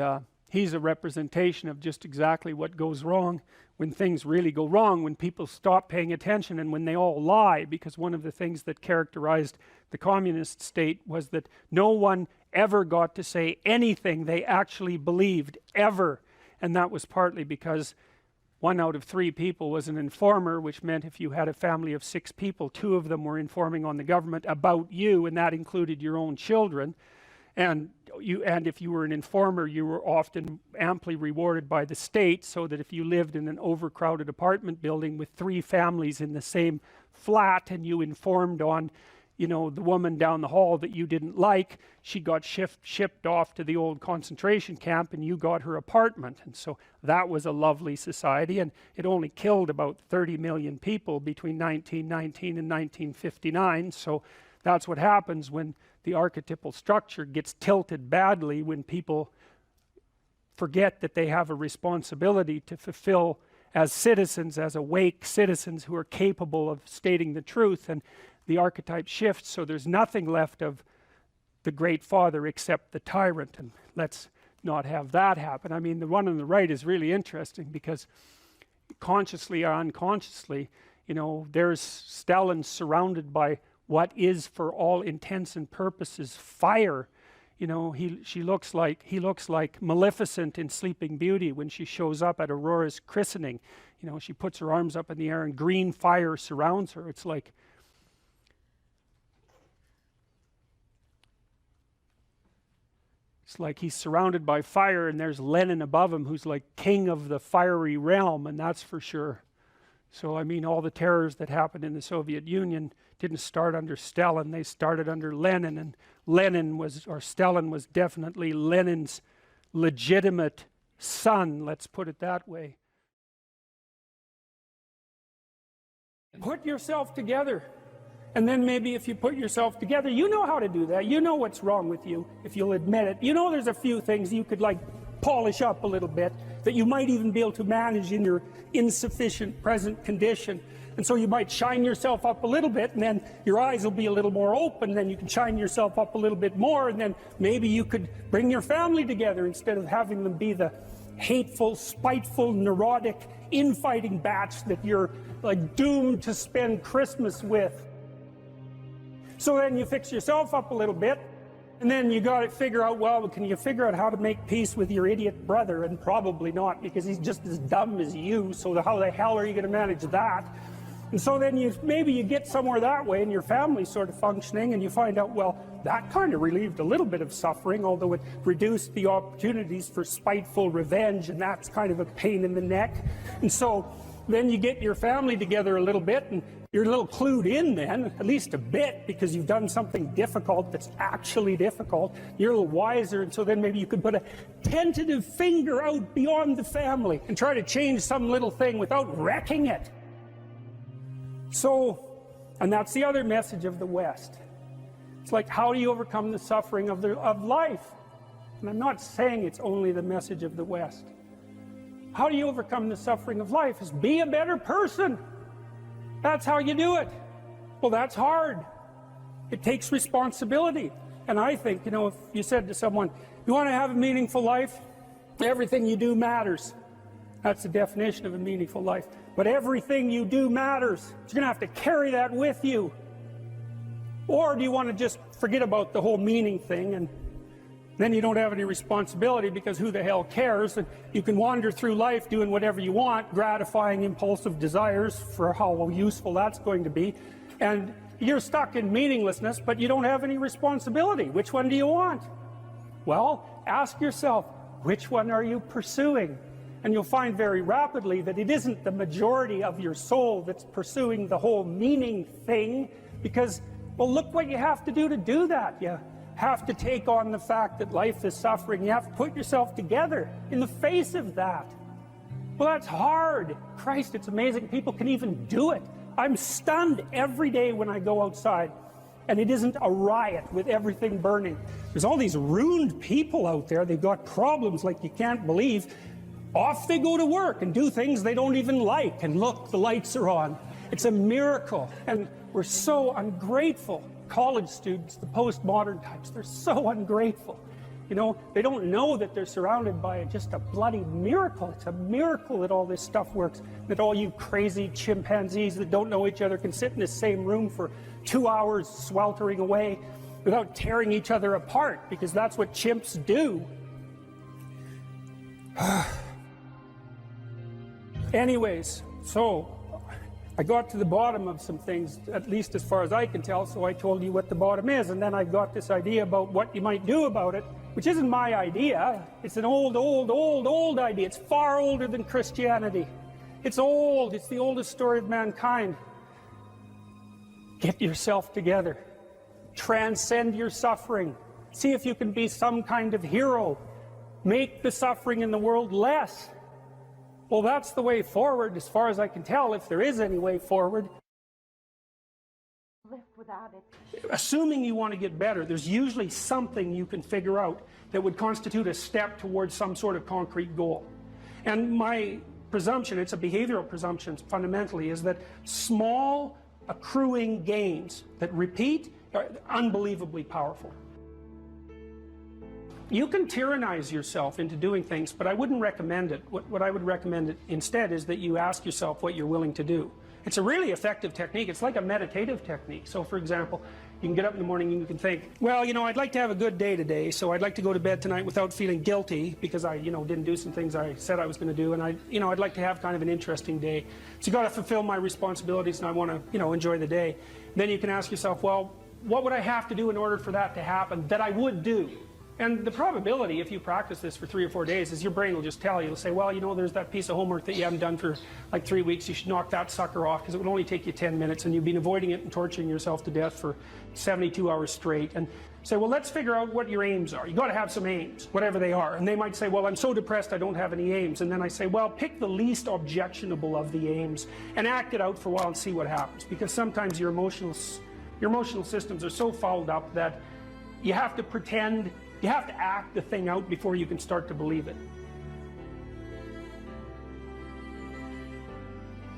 he's a representation of just exactly what goes wrong when things really go wrong, when people stop paying attention and when they all lie. Because one of the things that characterized the communist state was that no one ever got to say anything they actually believed, ever. And that was partly because 1 out of 3 people was an informer, which meant if you had a family of 6 people, 2 of them were informing on the government about you, and that included your own children. And if you were an informer, you were often amply rewarded by the state, so that if you lived in an overcrowded apartment building with 3 families in the same flat, and you informed on, you know, the woman down the hall that you didn't like, she got shipped off to the old concentration camp, and you got her apartment. And so that was a lovely society, and it only killed about 30 million people between 1919 and 1959. So that's what happens when the archetypal structure gets tilted badly, when people forget that they have a responsibility to fulfill as citizens, as awake citizens who are capable of stating the truth, and the archetype shifts, so there's nothing left of the great father except the tyrant. And let's not have that happen. I mean, the one on the right is really interesting, because consciously or unconsciously, you know, there's Stalin surrounded by what is, for all intents and purposes, fire. You know, he looks like Maleficent in Sleeping Beauty when she shows up at Aurora's christening. You know, she puts her arms up in the air and green fire surrounds her. It's like he's surrounded by fire, and there's Lenin above him, who's like king of the fiery realm, and that's for sure. So, I mean, all the terrors that happened in the Soviet Union didn't start under Stalin, they started under Lenin, and Stalin was definitely Lenin's legitimate son, let's put it that way. Put yourself together. And then maybe if you put yourself together, you know how to do that. You know what's wrong with you, if you'll admit it. You know there's a few things you could like polish up a little bit, that you might even be able to manage in your insufficient present condition. And so you might shine yourself up a little bit, and then your eyes will be a little more open, and then you can shine yourself up a little bit more, and then maybe you could bring your family together instead of having them be the hateful, spiteful, neurotic, infighting batch that you're like doomed to spend Christmas with. So then you fix yourself up a little bit, and then you got to figure out, well, can you figure out how to make peace with your idiot brother? And probably not, because he's just as dumb as you, so how the hell are you going to manage that? And so then maybe you get somewhere that way and your family's sort of functioning, and you find out, well, that kind of relieved a little bit of suffering, although it reduced the opportunities for spiteful revenge, and that's kind of a pain in the neck. And so then you get your family together a little bit, and you're a little clued in then, at least a bit, because you've done something difficult that's actually difficult. You're a little wiser, and so then maybe you could put a tentative finger out beyond the family and try to change some little thing without wrecking it. So, and that's the other message of the West. It's like, how do you overcome the suffering of life? And I'm not saying it's only the message of the West. How do you overcome the suffering of life? Is be a better person. That's how you do it. Well, that's hard. It takes responsibility. And I think, if you said to someone, you want to have a meaningful life? Everything you do matters. That's the definition of a meaningful life. But everything you do matters. You're going to have to carry that with you. Or do you want to just forget about the whole meaning thing, and then you don't have any responsibility, because who the hell cares? And you can wander through life doing whatever you want, gratifying impulsive desires for how useful that's going to be. And you're stuck in meaninglessness, but you don't have any responsibility. Which one do you want? Well, ask yourself, which one are you pursuing? And you'll find very rapidly that it isn't the majority of your soul that's pursuing the whole meaning thing, because, well, look what you have to do that. You have to take on the fact that life is suffering. You have to put yourself together in the face of that. Well, that's hard. Christ, it's amazing people can even do it. I'm stunned every day when I go outside, and it isn't a riot with everything burning. There's all these ruined people out there. They've got problems like you can't believe. Off they go to work and do things they don't even like, and look, the lights are on. It's a miracle, and we're so ungrateful. College students, the postmodern types, they're so ungrateful. They don't know that they're surrounded by just a bloody miracle. It's a miracle that all this stuff works, that all you crazy chimpanzees that don't know each other can sit in the same room for 2 hours sweltering away without tearing each other apart, because that's what chimps do. Anyways, so I got to the bottom of some things, at least as far as I can tell, so I told you what the bottom is, and then I got this idea about what you might do about it, which isn't my idea. It's an old idea. It's far older than Christianity. It's old. It's the oldest story of mankind. Get yourself together. Transcend your suffering. See if you can be some kind of hero. Make the suffering in the world less. Well, that's the way forward, as far as I can tell, if there is any way forward. Live without it. Assuming you want to get better, there's usually something you can figure out that would constitute a step towards some sort of concrete goal. And my presumption, it's a behavioral presumption fundamentally, is that small accruing gains that repeat are unbelievably powerful. You can tyrannize yourself into doing things, but I wouldn't recommend it. What I would recommend instead is that you ask yourself what you're willing to do. It's a really effective technique. It's like a meditative technique. So, for example, you can get up in the morning and you can think, well, I'd like to have a good day today, so I'd like to go to bed tonight without feeling guilty because I, didn't do some things I said I was going to do, and I'd like to have kind of an interesting day. So you got to fulfill my responsibilities, and I want to, enjoy the day. Then you can ask yourself, well, what would I have to do in order for that to happen that I would do? And the probability, if you practice this for 3 or 4 days, is your brain will just tell you. It'll say, well, there's that piece of homework that you haven't done for like 3 weeks. You should knock that sucker off because it would only take you 10 minutes and you've been avoiding it and torturing yourself to death for 72 hours straight. And say, well, let's figure out what your aims are. You got to have some aims, whatever they are. And they might say, well, I'm so depressed I don't have any aims. And then I say, well, pick the least objectionable of the aims and act it out for a while and see what happens. Because sometimes your emotional systems are so fouled up that you have to pretend. You have to act the thing out before you can start to believe it.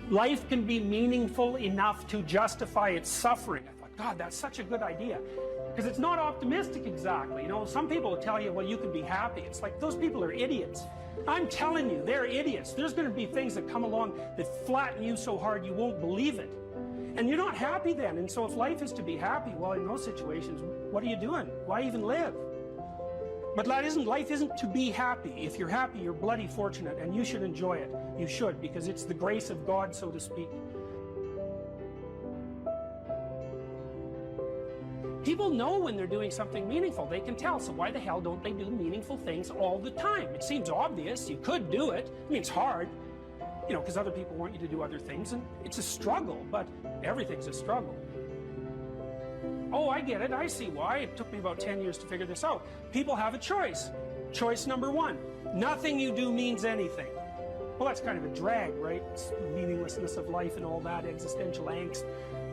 Life can be meaningful enough to justify its suffering. I thought, God, that's such a good idea. Because it's not optimistic exactly. Some people will tell you, well, you can be happy. It's like, those people are idiots. I'm telling you, they're idiots. There's going to be things that come along that flatten you so hard you won't believe it. And you're not happy then. And so if life is to be happy, well, in those situations, what are you doing? Why even live? But life isn't to be happy. If you're happy, you're bloody fortunate, and you should enjoy it. You should, because it's the grace of God, so to speak. People know when they're doing something meaningful. They can tell. So why the hell don't they do meaningful things all the time? It seems obvious. You could do it. I mean, it's hard, you know, because other people want you to do other things, and it's a struggle, but everything's a struggle. Oh, I get it. I see why. It took me about 10 years to figure this out. People have a choice. Choice number one, nothing you do means anything. Well, that's kind of a drag, right? It's the meaninglessness of life and all that, existential angst.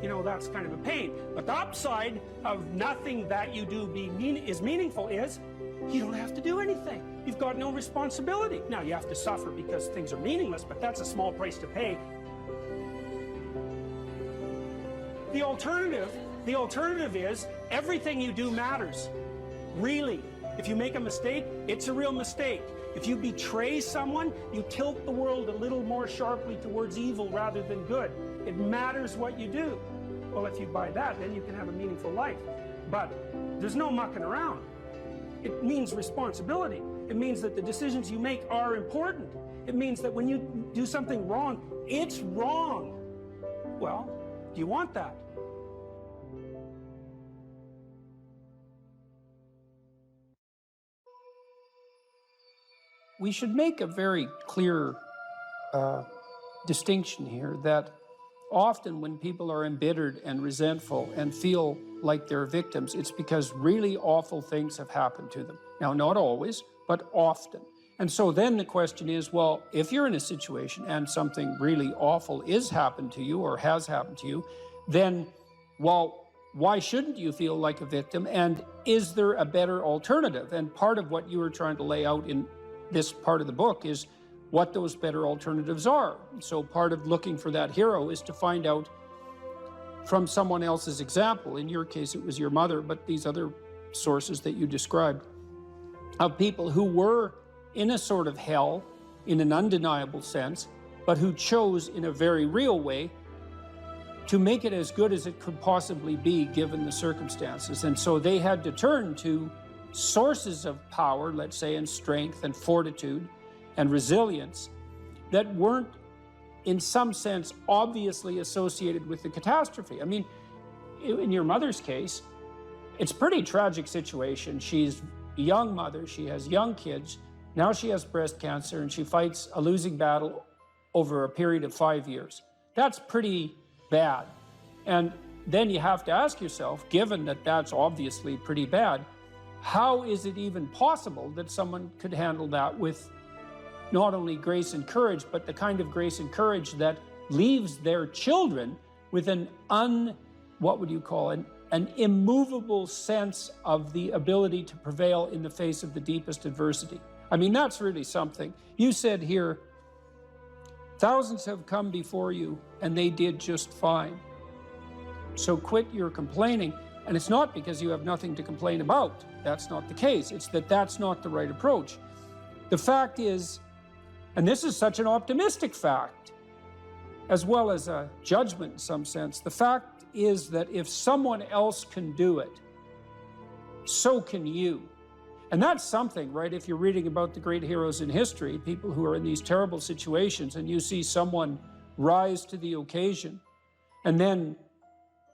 You know, that's kind of a pain. But the upside of nothing that you do is meaningful is you don't have to do anything. You've got no responsibility. Now, you have to suffer because things are meaningless, but that's a small price to pay. The alternative is everything you do matters. Really. If you make a mistake, it's a real mistake. If you betray someone, you tilt the world a little more sharply towards evil rather than good. It matters what you do. Well, if you buy that, then you can have a meaningful life. But there's no mucking around. It means responsibility. It means that the decisions you make are important. It means that when you do something wrong, it's wrong. Well, do you want that? We should make a very clear distinction here that often when people are embittered and resentful and feel like they're victims, it's because really awful things have happened to them. Now, not always, but often. And so then the question is, well, if you're in a situation and something really awful is happened to you or has happened to you, then, well, why shouldn't you feel like a victim? And is there a better alternative? And part of what you were trying to lay out in this part of the book is what those better alternatives are. So part of looking for that hero is to find out from someone else's example. In your case, it was your mother, but these other sources that you described, of people who were in a sort of hell in an undeniable sense, but who chose in a very real way to make it as good as it could possibly be given the circumstances. And so they had to turn to sources of power, let's say, and strength and fortitude and resilience that weren't, in some sense, obviously associated with the catastrophe. I mean, in your mother's case, it's a pretty tragic situation. She's a young mother, she has young kids, now she has breast cancer, and she fights a losing battle over a period of 5 years. That's pretty bad. And then you have to ask yourself, given that that's obviously pretty bad, how is it even possible that someone could handle that with not only grace and courage, but the kind of grace and courage that leaves their children with an immovable sense of the ability to prevail in the face of the deepest adversity? I mean, that's really something. You said here, thousands have come before you and they did just fine. So quit your complaining. And it's not because you have nothing to complain about. That's not the case. It's that that's not the right approach. The fact is, and this is such an optimistic fact, as well as a judgment in some sense, the fact is that if someone else can do it, so can you. And that's something, right? If you're reading about the great heroes in history, people who are in these terrible situations, and you see someone rise to the occasion, and then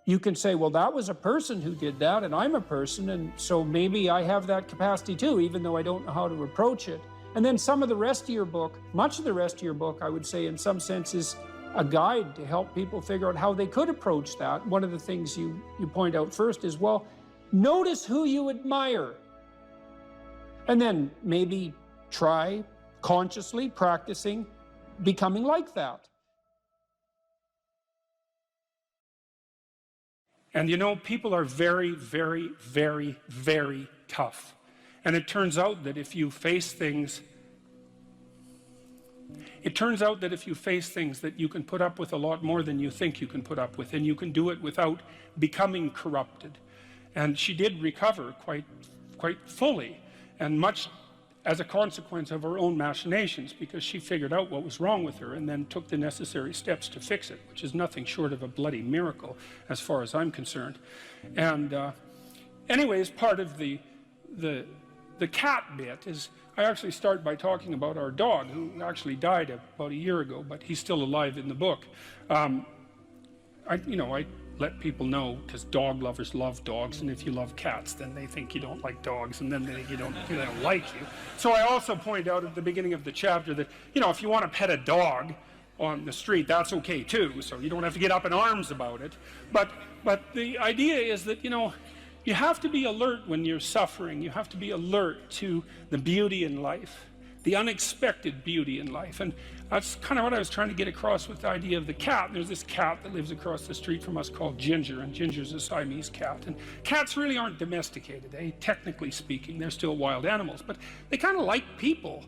you can say, well, that was a person who did that, and I'm a person, and so maybe I have that capacity too, even though I don't know how to approach it. And then some of the rest of your book, much of the rest of your book, I would say in some sense is a guide to help people figure out how they could approach that. One of the things you point out first is, well, notice who you admire. And then maybe try consciously practicing becoming like that. And you know, people are very, very, very, very tough. And it turns out that if you face things, that you can put up with a lot more than you think you can put up with, and you can do it without becoming corrupted. And she did recover quite fully, and much as a consequence of her own machinations, because she figured out what was wrong with her and then took the necessary steps to fix it, which is nothing short of a bloody miracle as far as I'm concerned. And anyways, part of the cat bit is I actually start by talking about our dog, who actually died about a year ago, but he's still alive in the book. I let people know, because dog lovers love dogs, and if you love cats, then they think you don't like dogs, and then they don't like you. So I also point out at the beginning of the chapter that, you know, if you want to pet a dog on the street, that's okay too, so you don't have to get up in arms about it. But the idea is that, you know, you have to be alert when you're suffering. You have to be alert to the beauty in life, the unexpected beauty in life. And that's kind of what I was trying to get across with the idea of the cat. There's this cat that lives across the street from us called Ginger, and Ginger's a Siamese cat. And cats really aren't domesticated, technically speaking. They're still wild animals, but they kind of like people.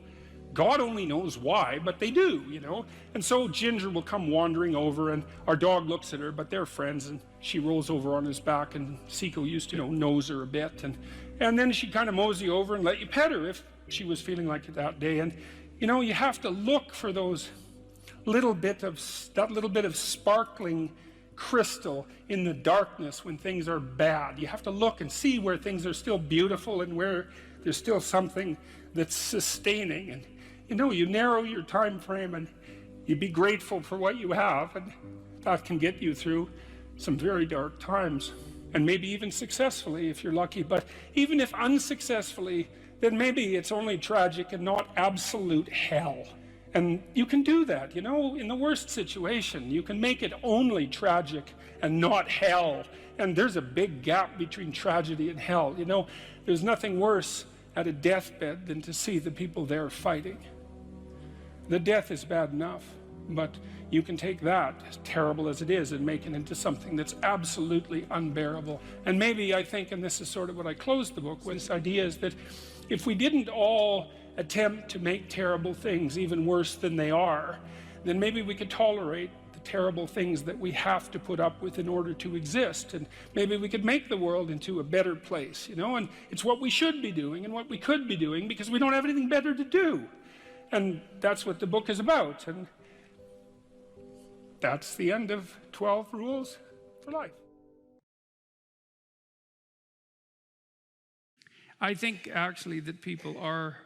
God only knows why, but they do, you know. And so Ginger will come wandering over, and our dog looks at her, but they're friends, and she rolls over on his back, and Seiko used to, you know, nose her a bit, and then she'd kind of mosey over and let you pet her if she was feeling like it that day. And you know, you have to look for those that little bit of sparkling crystal in the darkness when things are bad. You have to look and see where things are still beautiful and where there's still something that's sustaining. And you know, you narrow your time frame and you be grateful for what you have, and that can get you through some very dark times, and maybe even successfully if you're lucky. But even if unsuccessfully, then maybe it's only tragic and not absolute hell. And you can do that, you know, in the worst situation. You can make it only tragic and not hell. And there's a big gap between tragedy and hell. You know, there's nothing worse at a deathbed than to see the people there fighting. The death is bad enough, but you can take that, as terrible as it is, and make it into something that's absolutely unbearable. And maybe I think, and this is sort of what I closed the book with, this idea is that if we didn't all attempt to make terrible things even worse than they are, then maybe we could tolerate the terrible things that we have to put up with in order to exist, and maybe we could make the world into a better place, you know. And it's what we should be doing and what we could be doing, because we don't have anything better to do. And that's what the book is about, and that's the end of 12 Rules for Life. I think actually that people are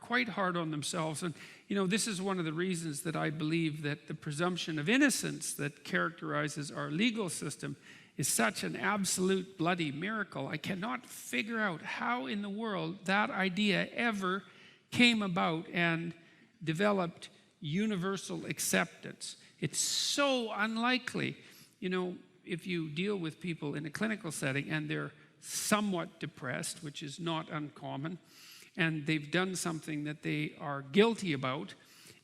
quite hard on themselves. And you know, this is one of the reasons that I believe that the presumption of innocence that characterizes our legal system is such an absolute bloody miracle. I cannot figure out how in the world that idea ever came about and developed universal acceptance. It's so unlikely. You know, if you deal with people in a clinical setting and they're somewhat depressed, which is not uncommon, and they've done something that they are guilty about,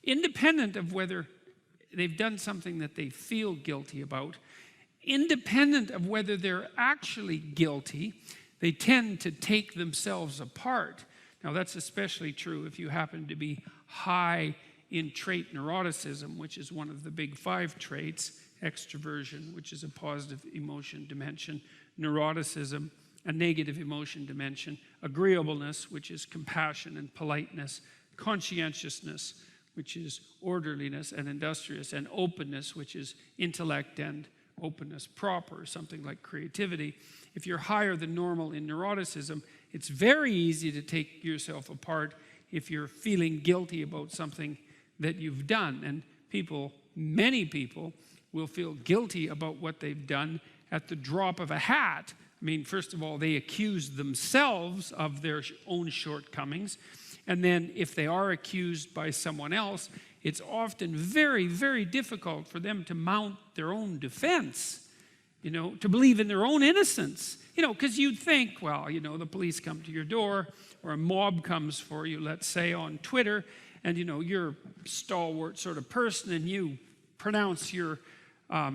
independent of whether they've done something that they feel guilty about, independent of whether they're actually guilty, they tend to take themselves apart. Now, that's especially true if you happen to be high in trait neuroticism, which is one of the big 5 traits: extroversion, which is a positive emotion dimension; neuroticism, a negative emotion dimension; agreeableness, which is compassion and politeness; conscientiousness, which is orderliness and industrious; and openness, which is intellect and openness proper, something like creativity. If you're higher than normal in neuroticism, it's very easy to take yourself apart if you're feeling guilty about something that you've done. And people, many people, will feel guilty about what they've done at the drop of a hat. I mean, first of all, they accuse themselves of their own shortcomings. And then if they are accused by someone else, it's often very, very difficult for them to mount their own defense, you know, to believe in their own innocence. You know, because you'd think, well, you know, the police come to your door, or a mob comes for you, let's say, on Twitter, and, you know, you're a stalwart sort of person, and you pronounce your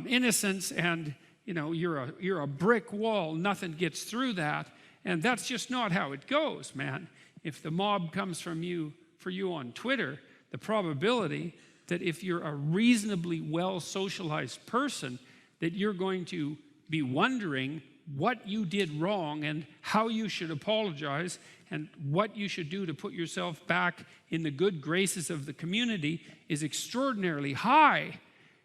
innocence, and, you know, you're a brick wall, nothing gets through that. And that's just not how it goes, man. If the mob comes for you on Twitter, the probability that if you're a reasonably well-socialized person, that you're going to be wondering what you did wrong and how you should apologize and what you should do to put yourself back in the good graces of the community is extraordinarily high.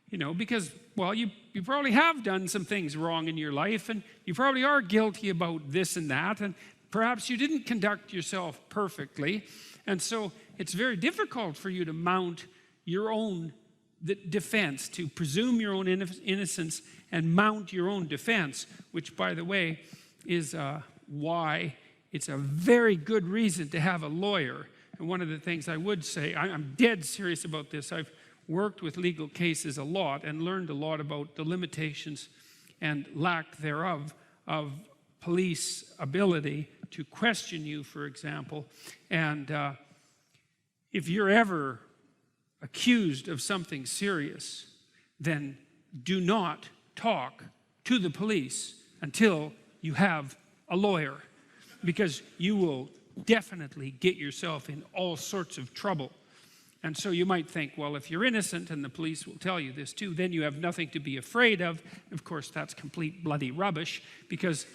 You know, because, well, you probably have done some things wrong in your life, and you probably are guilty about this and that, and perhaps you didn't conduct yourself perfectly. And so it's very difficult for you to mount your own the defense, to presume your own innocence and mount your own defense, which, by the way, is why it's a very good reason to have a lawyer. And one of the things I would say, I'm dead serious about this. I've worked with legal cases a lot and learned a lot about the limitations and lack thereof of police ability to question you, for example. And if you're ever accused of something serious, then do not talk to the police until you have a lawyer, because you will definitely get yourself in all sorts of trouble. And so you might think, well, if you're innocent and the police will tell you this too, then you have nothing to be afraid of. Of course, that's complete bloody rubbish, because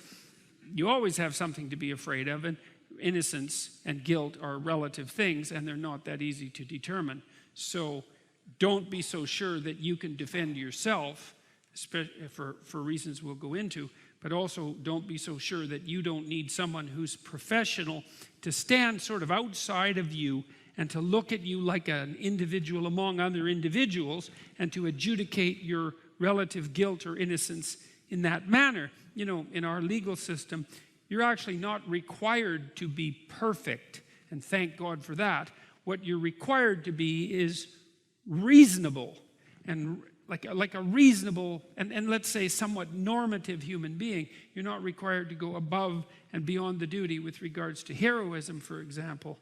you always have something to be afraid of, and innocence and guilt are relative things, and they're not that easy to determine. So don't be so sure that you can defend yourself, especially for reasons we'll go into, but also don't be so sure that you don't need someone who's professional to stand sort of outside of you and to look at you like an individual among other individuals and to adjudicate your relative guilt or innocence in that manner. You know, in our legal system, you're actually not required to be perfect, and thank God for that. What you're required to be is reasonable, and like a reasonable and let's say somewhat normative human being. You're not required to go above and beyond the duty with regards to heroism, for example.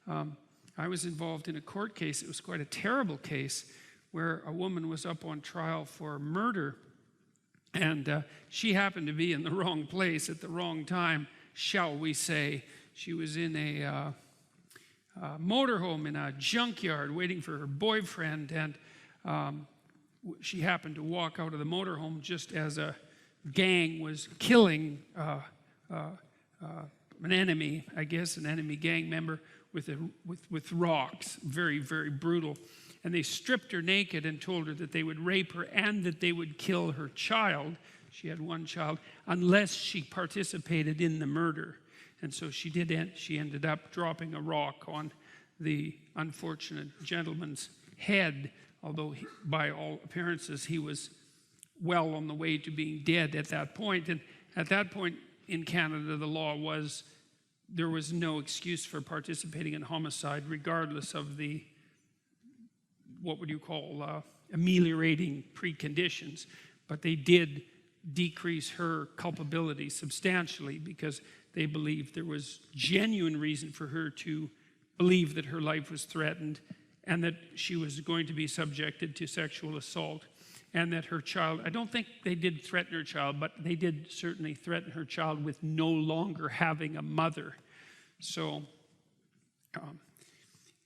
I was involved in a court case. It was quite a terrible case where a woman was up on trial for murder, and she happened to be in the wrong place at the wrong time, shall we say. She was in a motorhome in a junkyard waiting for her boyfriend, and she happened to walk out of the motorhome just as a gang was killing an enemy, I guess, an enemy gang member with rocks. Very, very brutal. And they stripped her naked and told her that they would rape her and that they would kill her child. She had one child, unless she participated in the murder. And so she did. She ended up dropping a rock on the unfortunate gentleman's head, although by all appearances he was well on the way to being dead at that point. And at that point in Canada, the law was there was no excuse for participating in homicide, regardless of the, what would you call, ameliorating preconditions. But they did decrease her culpability substantially, because they believed there was genuine reason for her to believe that her life was threatened and that she was going to be subjected to sexual assault, and that her child, I don't think they did threaten her child, but they did certainly threaten her child with no longer having a mother. So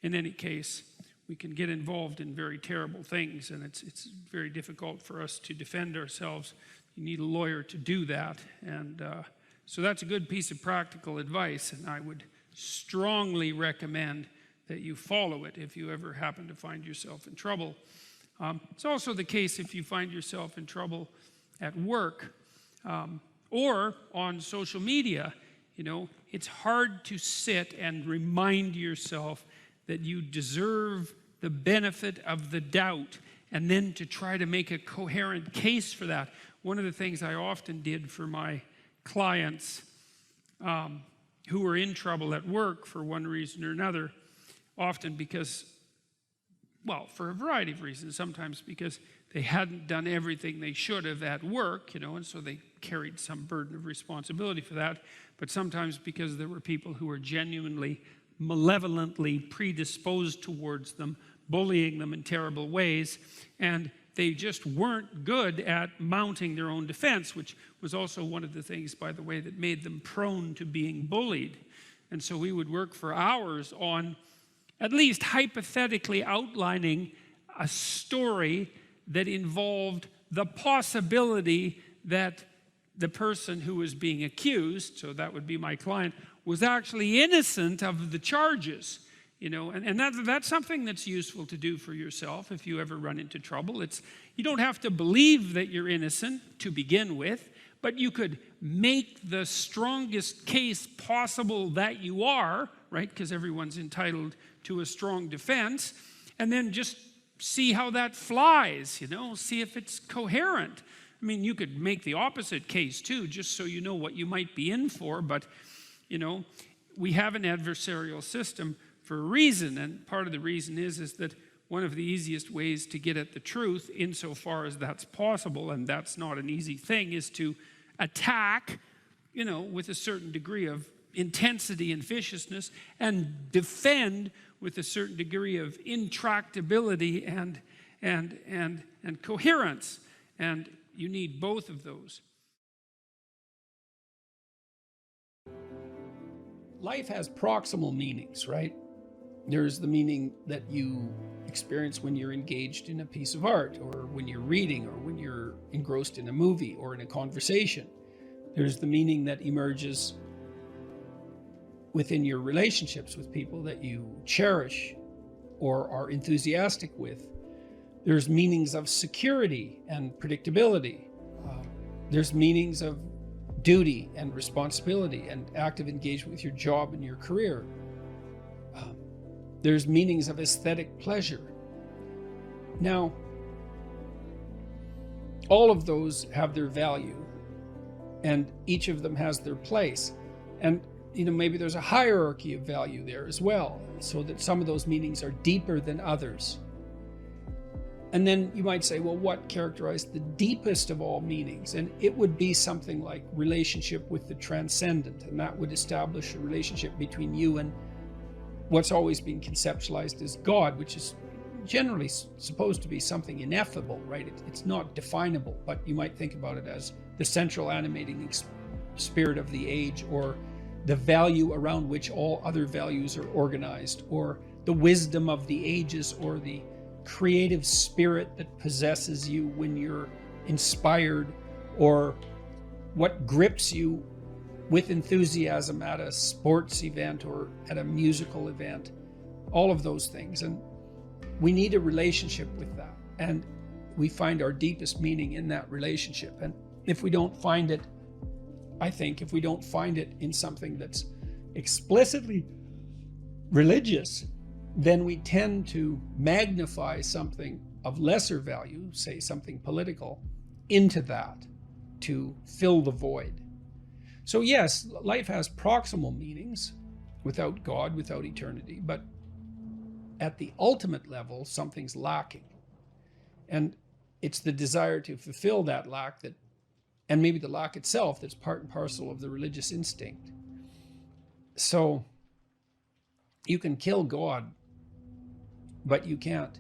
in any case, we can get involved in very terrible things, and it's very difficult for us to defend ourselves. You need a lawyer to do that, and so that's a good piece of practical advice, and I would strongly recommend that you follow it if you ever happen to find yourself in trouble. It's also the case if you find yourself in trouble at work or on social media. You know, it's hard to sit and remind yourself that you deserve the benefit of the doubt and then to try to make a coherent case for that. One of the things I often did for my clients who were in trouble at work for one reason or another, often because, well, for a variety of reasons, sometimes because they hadn't done everything they should have at work, you know, and so they carried some burden of responsibility for that, but sometimes because there were people who were genuinely, malevolently predisposed towards them, bullying them in terrible ways, and they just weren't good at mounting their own defense, which was also one of the things, by the way, that made them prone to being bullied. And so we would work for hours on at least hypothetically outlining a story that involved the possibility that the person who was being accused, so that would be my client, was actually innocent of the charges. You know, and that's something that's useful to do for yourself if you ever run into trouble. You don't have to believe that you're innocent to begin with, but you could make the strongest case possible that you are, right? Because everyone's entitled to a strong defense, and then just see how that flies, see if it's coherent. I mean, you could make the opposite case too, just so you know what you might be in for, but, we have an adversarial system for a reason, and part of the reason is that one of the easiest ways to get at the truth, insofar as that's possible, and that's not an easy thing, is to attack, with a certain degree of intensity and viciousness, and defend with a certain degree of intractability and coherence. And you need both of those. Life has proximal meanings, right? There's the meaning that you experience when you're engaged in a piece of art, or when you're reading, or when you're engrossed in a movie or in a conversation. There's the meaning that emerges within your relationships with people that you cherish or are enthusiastic with. There's meanings of security and predictability. There's meanings of duty and responsibility and active engagement with your job and your career. There's meanings of aesthetic pleasure. Now, all of those have their value, and each of them has their place. And maybe there's a hierarchy of value there as well, so that some of those meanings are deeper than others. And then you might say, well, what characterized the deepest of all meanings? And it would be something like relationship with the transcendent, and that would establish a relationship between you and what's always been conceptualized as God, which is generally supposed to be something ineffable, right? It's not definable, but you might think about it as the central animating spirit of the age, or the value around which all other values are organized, or the wisdom of the ages, or the creative spirit that possesses you when you're inspired, or what grips you with enthusiasm at a sports event or at a musical event. All of those things. And we need a relationship with that. And we find our deepest meaning in that relationship. And if we don't find it, I think, if we don't find it in something that's explicitly religious, then we tend to magnify something of lesser value, say something political, into that to fill the void. So yes, life has proximal meanings without God, without eternity, but at the ultimate level, something's lacking. And it's the desire to fulfill that lack that, and maybe the lack itself, that's part and parcel of the religious instinct. So you can kill God, but you can't.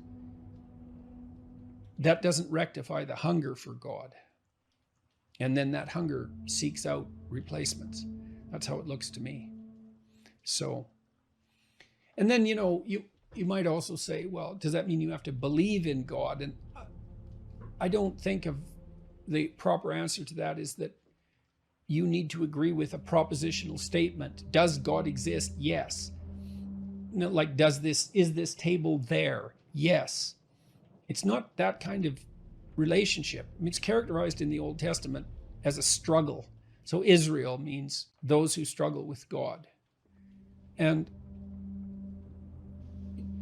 That doesn't rectify the hunger for God. And then that hunger seeks out replacements. That's how it looks to me. So, and then, you might also say, well, does that mean you have to believe in God? And I don't think of the proper answer to that is that you need to agree with a propositional statement. Does God exist? Yes. Like, is this table there? Yes. It's not that kind of relationship. I mean, it's characterized in the Old Testament as a struggle. So Israel means those who struggle with God. And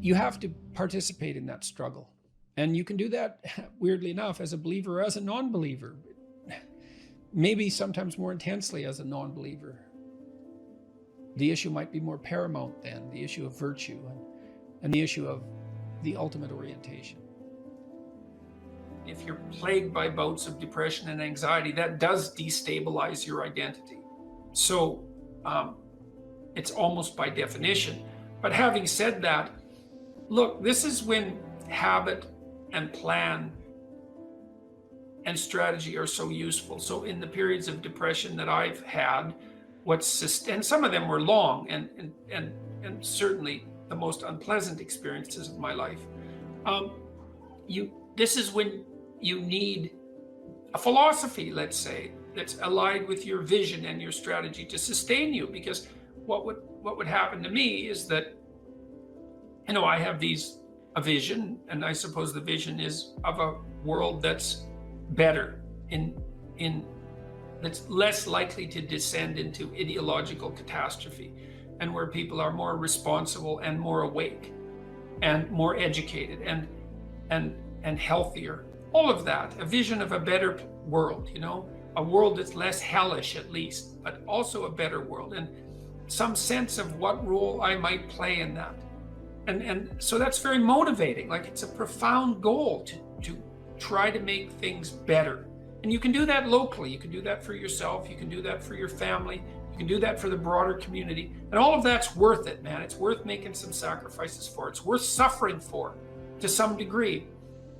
you have to participate in that struggle. And you can do that, weirdly enough, as a believer or as a non-believer. Maybe sometimes more intensely as a non-believer. The issue might be more paramount then, the issue of virtue and the issue of the ultimate orientation. If you're plagued by bouts of depression and anxiety, that does destabilize your identity. So it's almost by definition. But having said that, look, this is when habit and plan and strategy are so useful. So in the periods of depression that I've had, and some of them were long and certainly the most unpleasant experiences of my life. This is when you need a philosophy, let's say, that's allied with your vision and your strategy to sustain you. Because what would happen to me is that, I have a vision, and I suppose the vision is of a world that's better, that's less likely to descend into ideological catastrophe, and where people are more responsible and more awake and more educated. And and healthier. All of that, a vision of a better world, you know, a world that's less hellish at least, but also a better world, and some sense of what role I might play in that. And so that's very motivating. Like, it's a profound goal to try to make things better. And you can do that locally. You can do that for yourself. You can do that for your family. You can do that for the broader community. And all of that's worth it, man. It's worth making some sacrifices for. It's worth suffering for to some degree.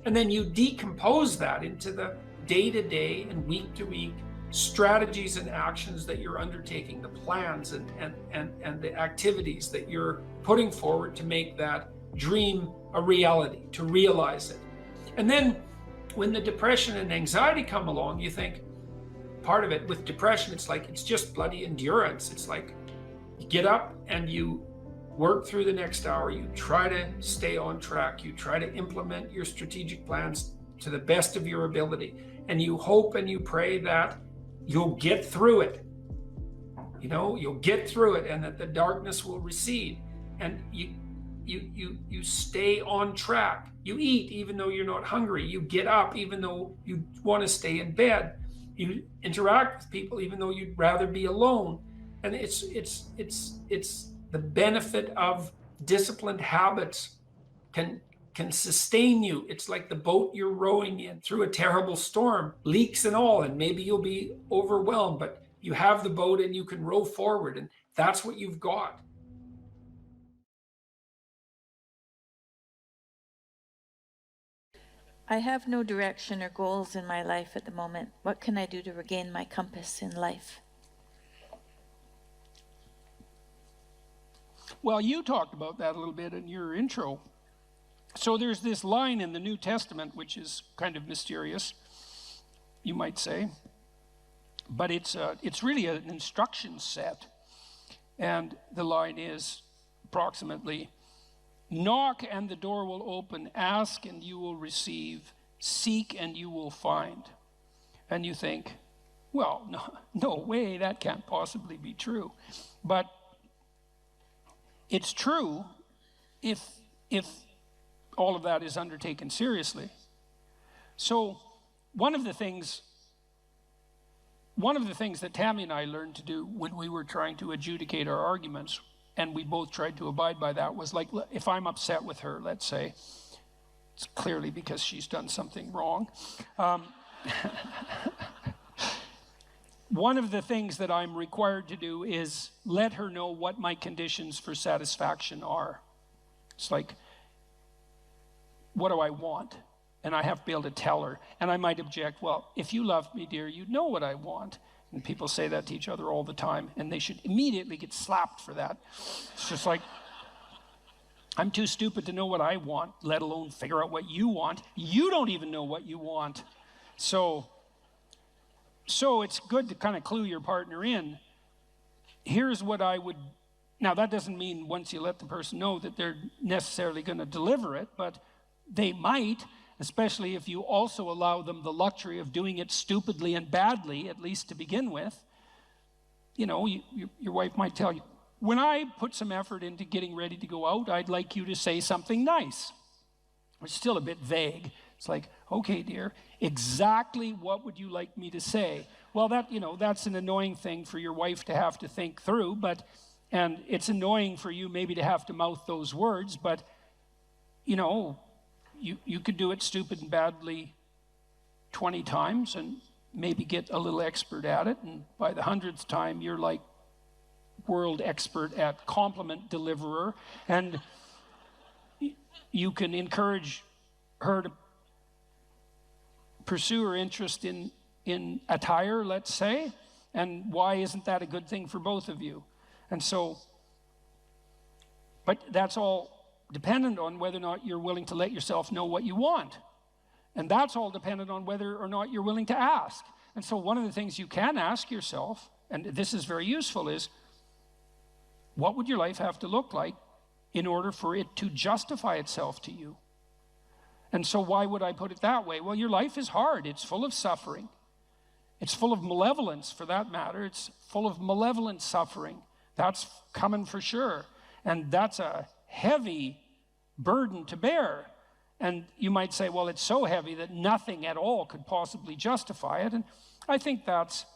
And then you decompose that into the day-to-day and week-to-week strategies and actions that you're undertaking, the plans and the activities that you're putting forward to make that dream a reality, to realize it. And then when the depression and anxiety come along, you think, part of it with depression, it's just bloody endurance. It's like you get up and you work through the next hour, you try to stay on track, you try to implement your strategic plans to the best of your ability, and you hope and you pray that you'll get through it. You know, you'll get through it, and that the darkness will recede, and you stay on track. You eat even though you're not hungry. You get up even though you want to stay in bed. You interact with people even though you'd rather be alone. And it's the benefit of disciplined habits can sustain you. It's like the boat you're rowing in through a terrible storm, leaks and all, and maybe you'll be overwhelmed, but you have the boat and you can row forward, and that's what you've got. I have no direction or goals in my life at the moment. What can I do to regain my compass in life? Well, you talked about that a little bit in your intro. So there's this line in the New Testament, which is kind of mysterious, you might say, but it's really an instruction set. And the line is approximately, knock and the door will open, ask and you will receive, seek and you will find. And you think, well, no way, that can't possibly be true. But it's true if all of that is undertaken seriously. So one of the things that Tammy and I learned to do when we were trying to adjudicate our arguments, and we both tried to abide by that, was like, if I'm upset with her, let's say, it's clearly because she's done something wrong. One of the things that I'm required to do is let her know what my conditions for satisfaction are. It's like, what do I want? And I have to be able to tell her. And I might object, well, if you loved me, dear, you'd know what I want. And people say that to each other all the time, and they should immediately get slapped for that. It's just like, I'm too stupid to know what I want, let alone figure out what you want. You don't even know what you want. So it's good to kind of clue your partner in. Here's what I would, now that doesn't mean once you let the person know that they're necessarily going to deliver it, but they might, especially if you also allow them the luxury of doing it stupidly and badly, at least to begin with. You know, your wife might tell you, when I put some effort into getting ready to go out, I'd like you to say something nice. It's still a bit vague. It's like, okay, dear, exactly what would you like me to say? Well, that's an annoying thing for your wife to have to think through, and it's annoying for you maybe to have to mouth those words, but, you know, you could do it stupid and badly 20 times and maybe get a little expert at it, and by the 100th time, you're like world expert at compliment deliverer, and you can encourage her to pursue her interest in attire, let's say, and why isn't that a good thing for both of you? And so, but that's all dependent on whether or not you're willing to let yourself know what you want. And that's all dependent on whether or not you're willing to ask. And so one of the things you can ask yourself, and this is very useful, is what would your life have to look like in order for it to justify itself to you? And so why would I put it that way? Well, your life is hard. It's full of suffering. It's full of malevolence, for that matter. It's full of malevolent suffering. That's coming for sure. And that's a heavy burden to bear. And you might say, well, it's so heavy that nothing at all could possibly justify it. And I think that's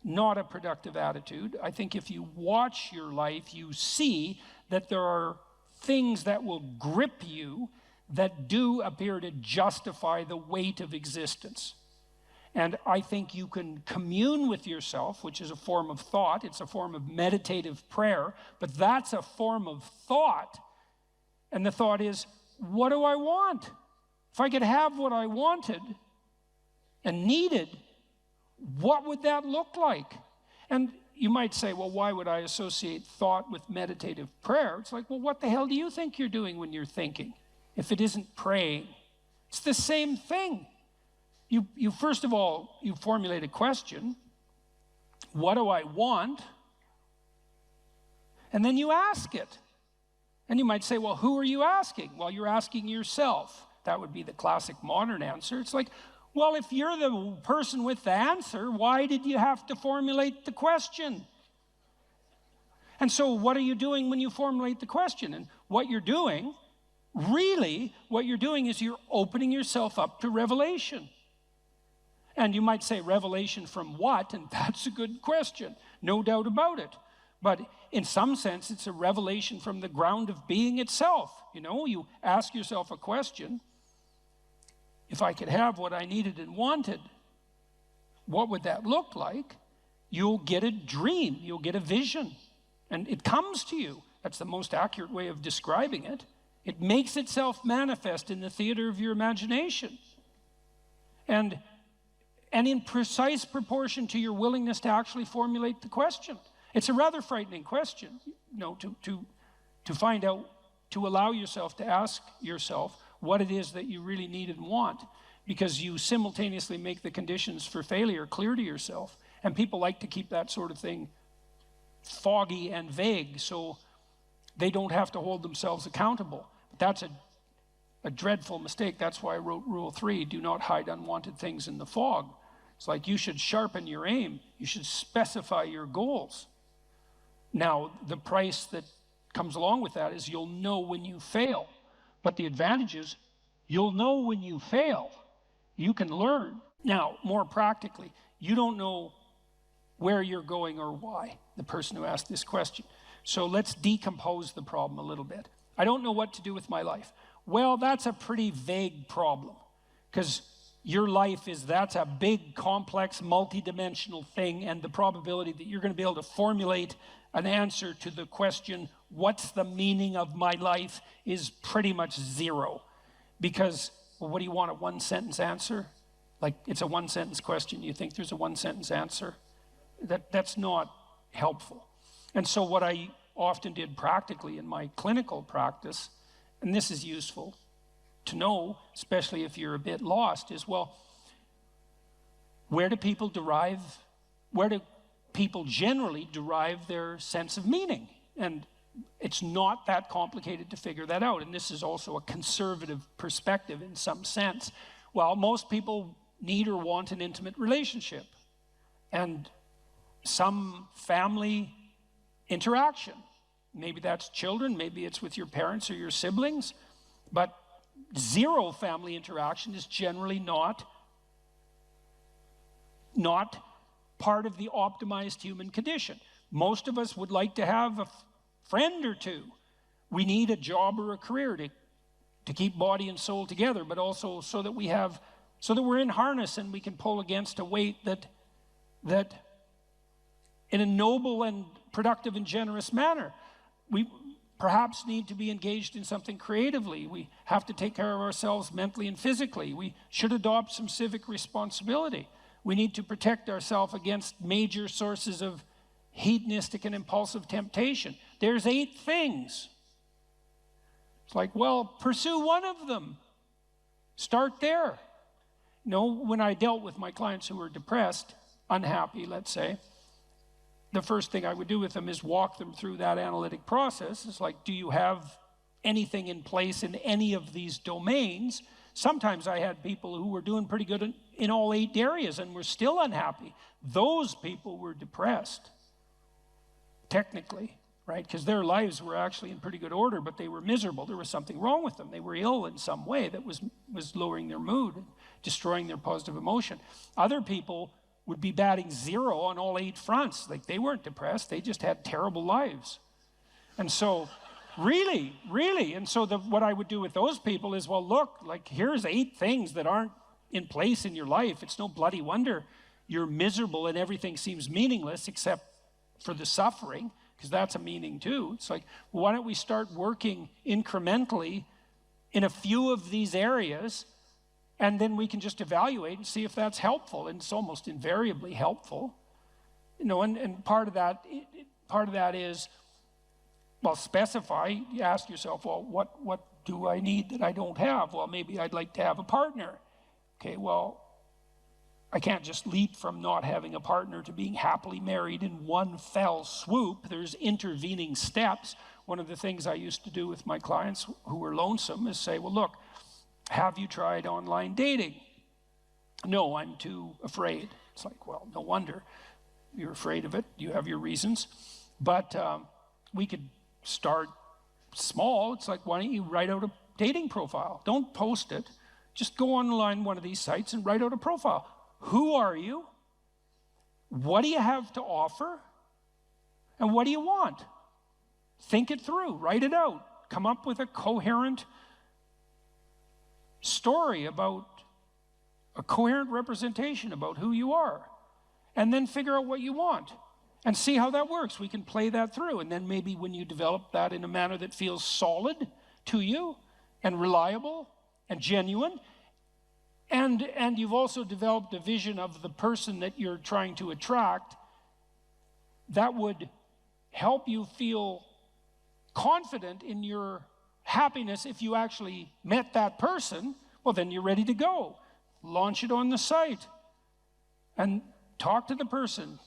not a productive attitude. I think if you watch your life, you see that there are things that will grip you that do appear to justify the weight of existence. And I think you can commune with yourself, which is a form of thought. It's a form of meditative prayer, but that's a form of thought. And the thought is, what do I want? If I could have what I wanted and needed, what would that look like? And you might say, well, why would I associate thought with meditative prayer? It's like, well, what the hell do you think you're doing when you're thinking, if it isn't praying? It's the same thing. You first of all, you formulate a question, what do I want? And then you ask it. And you might say, well, who are you asking? Well, you're asking yourself. That would be the classic modern answer. It's like, well, if you're the person with the answer, why did you have to formulate the question? And so what are you doing when you formulate the question? And what you're doing, really, what you're doing is you're opening yourself up to revelation. And you might say, revelation from what? And that's a good question, no doubt about it. But in some sense, it's a revelation from the ground of being itself. You know, you ask yourself a question, if I could have what I needed and wanted, what would that look like? You'll get a dream, you'll get a vision, and it comes to you. That's the most accurate way of describing it. It makes itself manifest in the theater of your imagination. And in precise proportion to your willingness to actually formulate the question. It's a rather frightening question, you know, to find out, to allow yourself to ask yourself what it is that you really need and want, because you simultaneously make the conditions for failure clear to yourself. And people like to keep that sort of thing foggy and vague so they don't have to hold themselves accountable. But that's a dreadful mistake. That's why I wrote Rule 3, do not hide unwanted things in the fog. It's like you should sharpen your aim. You should specify your goals. Now, the price that comes along with that is you'll know when you fail. But the advantage is you'll know when you fail. You can learn. Now, more practically, you don't know where you're going or why, the person who asked this question. So let's decompose the problem a little bit. I don't know what to do with my life. Well, that's a pretty vague problem, because your life that's a big, complex, multidimensional thing, and the probability that you're going to be able to formulate an answer to the question, what's the meaning of my life, is pretty much zero. Because, well, what do you want, a one-sentence answer? Like, it's a one-sentence question. You think there's a one-sentence answer? That's not helpful. And so what I often did practically in my clinical practice, and this is useful to know, especially if you're a bit lost, is, well, where do people generally derive their sense of meaning? And it's not that complicated to figure that out. And this is also a conservative perspective in some sense. Well, most people need or want an intimate relationship and some family interaction. Maybe that's children, maybe it's with your parents or your siblings, but zero family interaction is generally not part of the optimized human condition. Most of us would like to have a friend or two. We need a job or a career to keep body and soul together, but also so that we're in harness and we can pull against a weight that in a noble and productive and generous manner. We perhaps need to be engaged in something creatively. We have to take care of ourselves mentally and physically. We should adopt some civic responsibility. We need to protect ourselves against major sources of hedonistic and impulsive temptation. There's 8 things. It's like, well, pursue one of them. Start there. You know, when I dealt with my clients who were depressed, unhappy, let's say, the first thing I would do with them is walk them through that analytic process. It's like, do you have anything in place in any of these domains? Sometimes I had people who were doing pretty good in all 8 areas and were still unhappy. Those people were depressed, technically. right? Because their lives were actually in pretty good order, but they were miserable. There was something wrong with them. They were ill in some way that was lowering their mood, destroying their positive emotion. Other people would be batting 0 on all 8 fronts. Like, they weren't depressed, they just had terrible lives. And so, really, and so what I would do with those people is, well, look, like, here's 8 things that aren't in place in your life. It's no bloody wonder you're miserable and everything seems meaningless except for the suffering, because that's a meaning too. It's like, why don't we start working incrementally in a few of these areas, and then we can just evaluate and see if that's helpful. And it's almost invariably helpful, you know. And part of that is, well, specify. You ask yourself, well, what do I need that I don't have? Well, maybe I'd like to have a partner. Okay, well, I can't just leap from not having a partner to being happily married in one fell swoop. There's intervening steps. One of the things I used to do with my clients who were lonesome is say, well, look, have you tried online dating? No, I'm too afraid. It's like, well, no wonder you're afraid of it. You have your reasons. But we could start small. It's like, why don't you write out a dating profile? Don't post it. Just go online one of these sites and write out a profile. Who are you? What do you have to offer? And what do you want? Think it through, write it out. Come up with a coherent story about, a coherent representation about who you are. And then figure out what you want and see how that works. We can play that through. And then maybe when you develop that in a manner that feels solid to you and reliable and genuine, and you've also developed a vision of the person that you're trying to attract, that would help you feel confident in your happiness. If you actually met that person, well, then you're ready to go. Launch it on the site and talk to the person.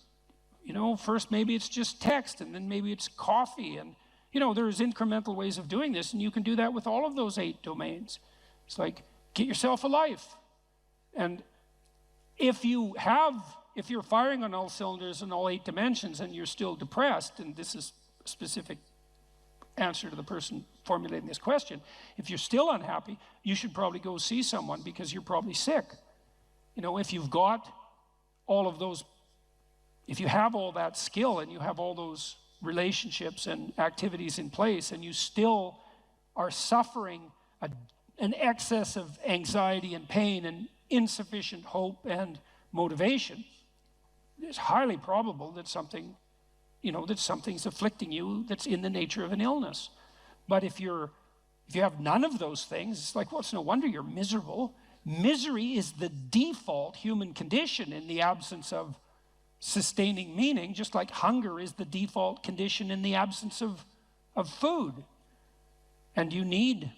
You know, first maybe it's just text, and then maybe it's coffee, and you know, there's incremental ways of doing this, and you can do that with all of those 8 domains. It's like, get yourself a life. And if you're firing on all cylinders in all 8 dimensions and you're still depressed, and this is a specific answer to the person formulating this question, if you're still unhappy, you should probably go see someone, because you're probably sick. You know, if you've got all of those, if you have all that skill and you have all those relationships and activities in place, and you still are suffering an excess of anxiety and pain and insufficient hope and motivation, it's highly probable that something's afflicting you that's in the nature of an illness. But if you have none of those things, it's like, well, it's no wonder you're miserable. Misery is the default human condition in the absence of sustaining meaning, just like hunger is the default condition in the absence of food. And you need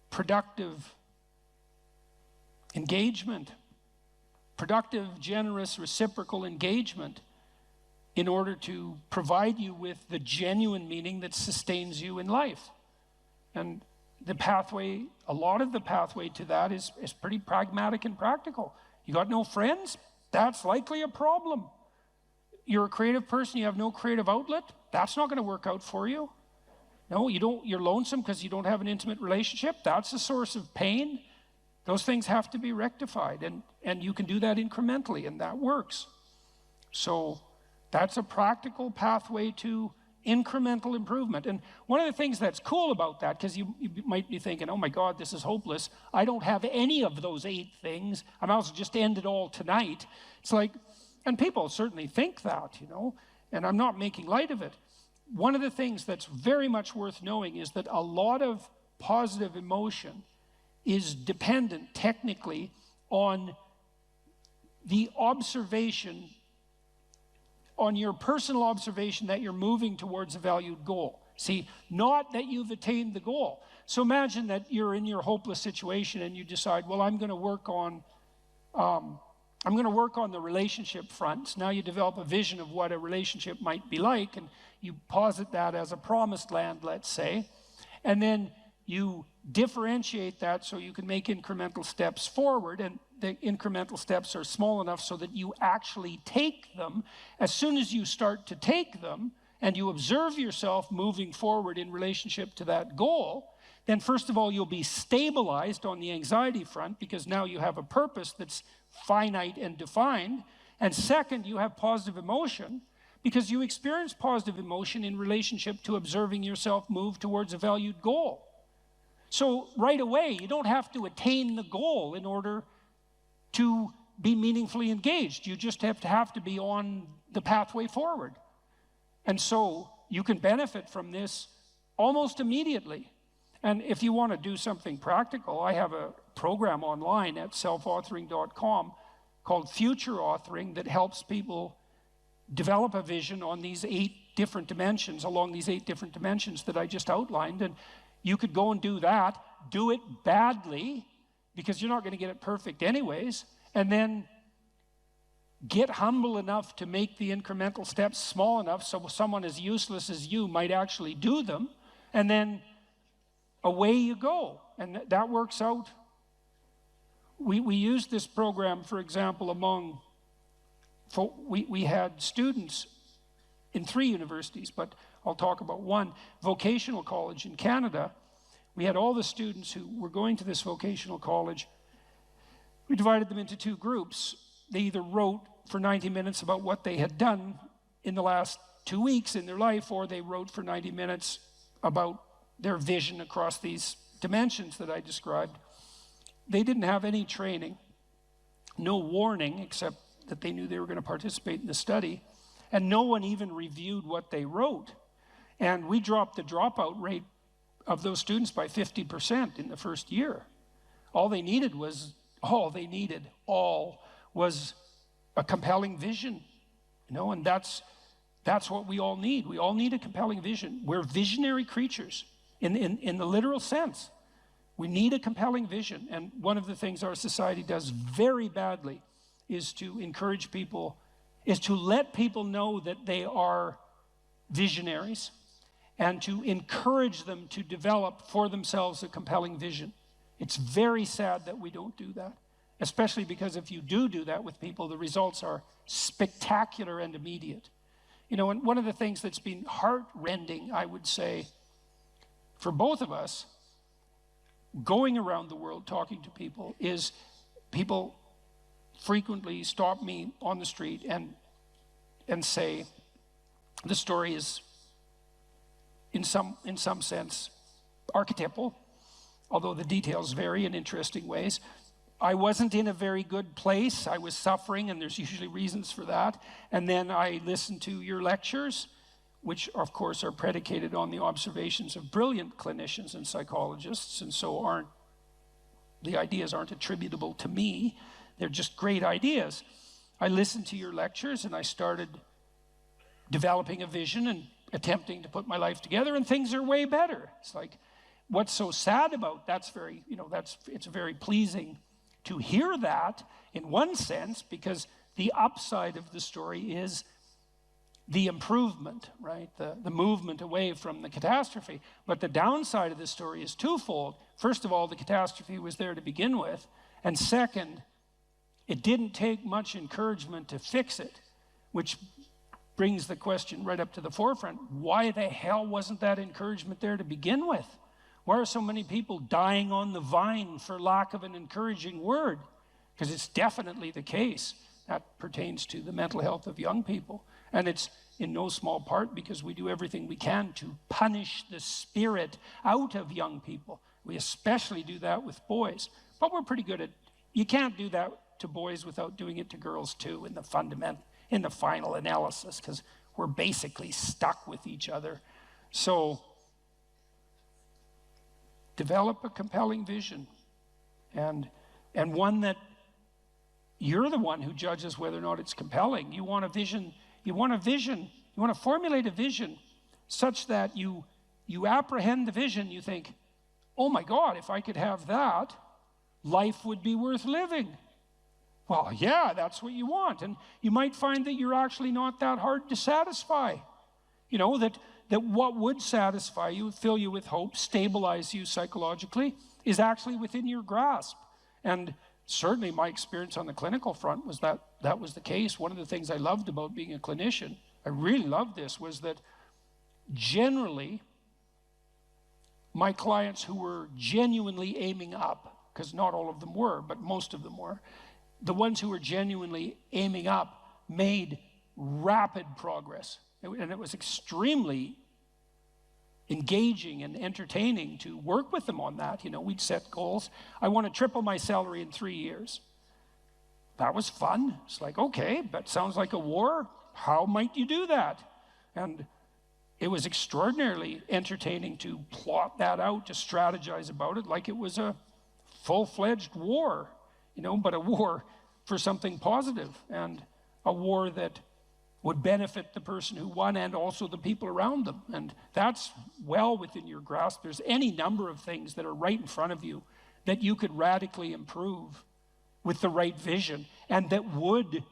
productive engagement, productive, generous, reciprocal engagement, in order to provide you with the genuine meaning that sustains you in life. And the pathway, a lot of the pathway to that is pretty pragmatic and practical. You got no friends? That's likely a problem. You're a creative person, you have no creative outlet? That's not going to work out for you. No, you're lonesome because you don't have an intimate relationship? That's a source of pain. Those things have to be rectified, and you can do that incrementally, and that works. So that's a practical pathway to incremental improvement. And one of the things that's cool about that, because you might be thinking, oh my God, this is hopeless. I don't have any of those 8 things. I might as well just end it all tonight. It's like, and people certainly think that, you know, and I'm not making light of it. One of the things that's very much worth knowing is that a lot of positive emotion is dependent technically on the observation, on your personal observation that you're moving towards a valued goal. See, not that you've attained the goal. So imagine that you're in your hopeless situation and you decide, well, I'm going to work on the relationship front. Now you develop a vision of what a relationship might be like, and you posit that as a promised land, let's say, and then you differentiate that so you can make incremental steps forward, and the incremental steps are small enough so that you actually take them. As soon as you start to take them and you observe yourself moving forward in relationship to that goal, then first of all, you'll be stabilized on the anxiety front because now you have a purpose that's finite and defined. And second, you have positive emotion because you experience positive emotion in relationship to observing yourself move towards a valued goal. So right away, you don't have to attain the goal in order to be meaningfully engaged. You just have to be on the pathway forward. And so you can benefit from this almost immediately. And if you want to do something practical, I have a program online at selfauthoring.com called Future Authoring that helps people develop a vision on these 8 different dimensions, along these 8 different dimensions that I just outlined. And you could go and do that, do it badly, because you're not going to get it perfect anyways, and then get humble enough to make the incremental steps small enough so someone as useless as you might actually do them, and then away you go. And that works out. We used this program, for example, we had students in 3 universities, but I'll talk about one, vocational college in Canada. We had all the students who were going to this vocational college. We divided them into 2 groups. They either wrote for 90 minutes about what they had done in the last 2 weeks in their life, or they wrote for 90 minutes about their vision across these dimensions that I described. They didn't have any training, no warning, except that they knew they were going to participate in the study, and no one even reviewed what they wrote. And we dropped the dropout rate of those students by 50% in the first year. All they needed was a compelling vision, and that's what we all need. We all need a compelling vision. We're visionary creatures in the literal sense. We need a compelling vision, and one of the things our society does very badly is to encourage people, is to let people know that they are visionaries and to encourage them to develop for themselves a compelling vision. It's very sad that we don't do that, especially because if you do that with people, the results are spectacular and immediate. And one of the things that's been heart-rending, I would say, for both of us, going around the world talking to people, is people frequently stop me on the street and say, the story is in some sense archetypal, although the details vary in interesting ways. I wasn't in a very good place. I was suffering, and there's usually reasons for that. And then I listened to your lectures, which of course are predicated on the observations of brilliant clinicians and psychologists, and so the ideas aren't attributable to me. They're just great ideas. I listened to your lectures, and I started developing a vision and attempting to put my life together, and things are way better. It's like, what's so sad about it's very pleasing to hear that in one sense, because the upside of the story is the improvement, right? The movement away from the catastrophe. But the downside of the story is twofold. First of all, the catastrophe was there to begin with. And second, it didn't take much encouragement to fix it, which brings the question right up to the forefront. Why the hell wasn't that encouragement there to begin with? Why are so many people dying on the vine for lack of an encouraging word? Because it's definitely the case. That pertains to the mental health of young people. And it's in no small part because we do everything we can to punish the spirit out of young people. We especially do that with boys. But we're pretty good at, you can't do that to boys without doing it to girls too in the final analysis, because we're basically stuck with each other. So develop a compelling vision, and one that you're the one who judges whether or not it's compelling. You want to formulate a vision such that you apprehend the vision, you think, oh my God, if I could have that, life would be worth living. Well, yeah, that's what you want. And you might find that you're actually not that hard to satisfy. That what would satisfy you, fill you with hope, stabilize you psychologically, is actually within your grasp. And certainly my experience on the clinical front was that was the case. One of the things I loved about being a clinician, I really loved this, was that generally, my clients who were genuinely aiming up, because not all of them were, but most of them were, the ones who were genuinely aiming up made rapid progress. And it was extremely engaging and entertaining to work with them on that. You know, we'd set goals. I want to triple my salary in 3 years. That was fun. It's like, okay, that sounds like a war. How might you do that? And it was extraordinarily entertaining to plot that out, to strategize about it like it was a full-fledged war, you know, but a war for something positive, and a war that would benefit the person who won and also the people around them. And that's well within your grasp. There's any number of things that are right in front of you that you could radically improve with the right vision, and that would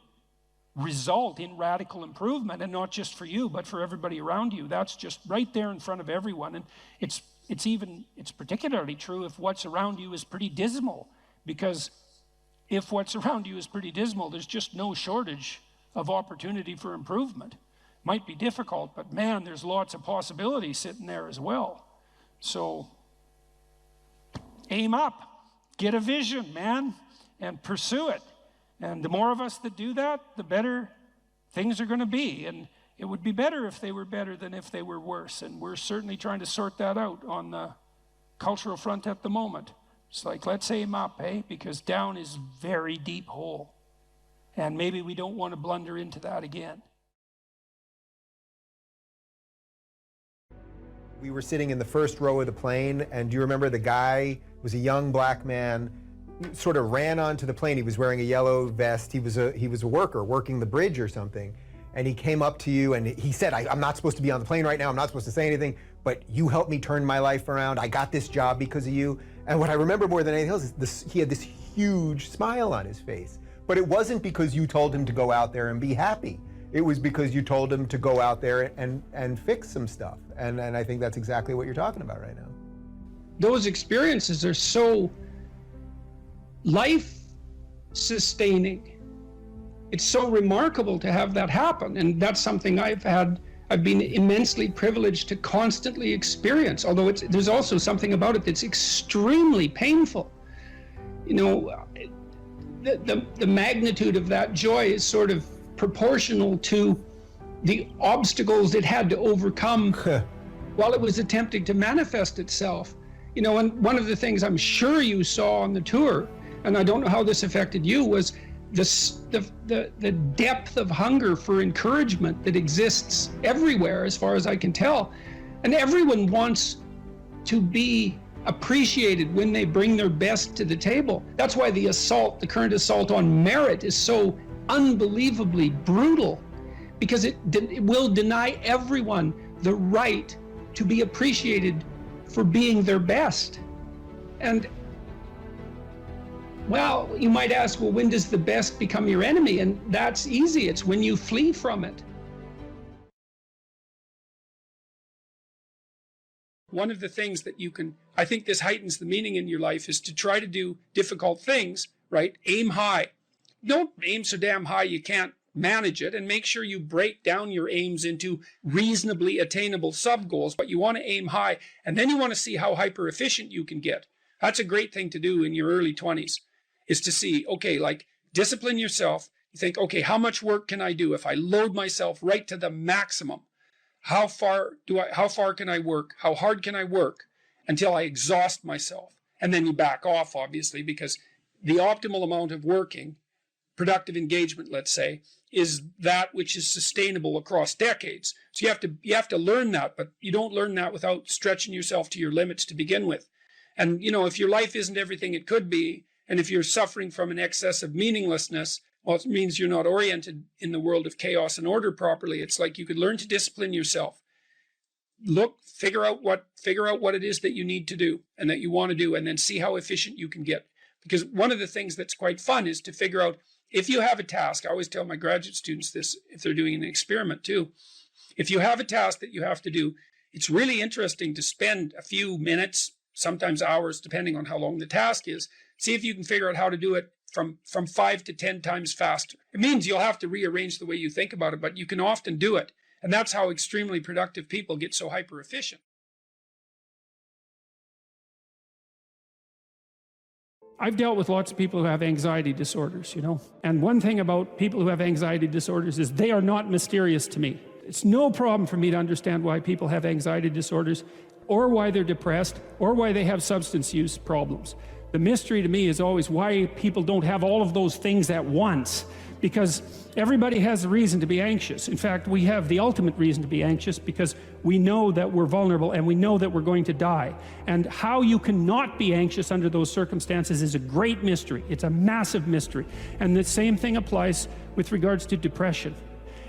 result in radical improvement, and not just for you, but for everybody around you. That's just right there in front of everyone. And it's particularly true if what's around you is pretty dismal, because if what's around you is pretty dismal, there's just no shortage of opportunity for improvement. Might be difficult, but man, there's lots of possibilities sitting there as well. So aim up, get a vision, man, and pursue it. And the more of us that do that, the better things are going to be. And it would be better if they were better than if they were worse. And we're certainly trying to sort that out on the cultural front at the moment. It's like, let's aim up, eh? Because down is very deep hole. And maybe we don't want to blunder into that again. We were sitting in the first row of the plane, and do you remember the guy was a young black man, sort of ran onto the plane. He was wearing a yellow vest. He was a worker working the bridge or something. And he came up to you and he said, I'm not supposed to be on the plane right now. I'm not supposed to say anything, but you helped me turn my life around. I got this job because of you. And what I remember more than anything else is he had this huge smile on his face. But it wasn't because you told him to go out there and be happy. It was because you told him to go out there and fix some stuff. And I think that's exactly what you're talking about right now. Those experiences are so life-sustaining. It's so remarkable to have that happen. And that's something I've been immensely privileged to constantly experience, although there's also something about it that's extremely painful. You know, the magnitude of that joy is sort of proportional to the obstacles it had to overcome while it was attempting to manifest itself. You know, and one of the things I'm sure you saw on the tour, and I don't know how this affected you, was the depth of hunger for encouragement that exists everywhere, as far as I can tell. And everyone wants to be appreciated when they bring their best to the table. That's why the current assault on merit is so unbelievably brutal, because it will deny everyone the right to be appreciated for being their best. And well, you might ask, well, when does the best become your enemy? And that's easy. It's when you flee from it. One of the things that I think this heightens the meaning in your life, is to try to do difficult things, right? Aim high. Don't aim so damn high you can't manage it, and make sure you break down your aims into reasonably attainable sub-goals. But you want to aim high, and then you want to see how hyper efficient you can get. That's a great thing to do in your early 20s, is to see, okay, like, discipline yourself. You think, okay, how much work can I do if I load myself right to the maximum? How far can I work? How hard can I work until I exhaust myself? And then you back off, obviously, because the optimal amount of working, productive engagement, let's say, is that which is sustainable across decades. So you have to learn that, but you don't learn that without stretching yourself to your limits to begin with. And, you know, if your life isn't everything it could be, and if you're suffering from an excess of meaninglessness, well, it means you're not oriented in the world of chaos and order properly. It's like you could learn to discipline yourself. Figure out what it is that you need to do and that you want to do, and then see how efficient you can get. Because one of the things that's quite fun is to figure out, if you have a task, I always tell my graduate students this if they're doing an experiment too. If you have a task that you have to do, it's really interesting to spend a few minutes, sometimes hours, depending on how long the task is. See if you can figure out how to do it from 5 to 10 times faster. It means you'll have to rearrange the way you think about it, but you can often do it. And that's how extremely productive people get so hyper efficient. I've dealt with lots of people who have anxiety disorders, you know. And one thing about people who have anxiety disorders is they are not mysterious to me. It's no problem for me to understand why people have anxiety disorders, or why they're depressed, or why they have substance use problems. The mystery to me is always why people don't have all of those things at once. Because everybody has a reason to be anxious. In fact, we have the ultimate reason to be anxious because we know that we're vulnerable and we know that we're going to die. And how you cannot be anxious under those circumstances is a great mystery. It's a massive mystery. And the same thing applies with regards to depression.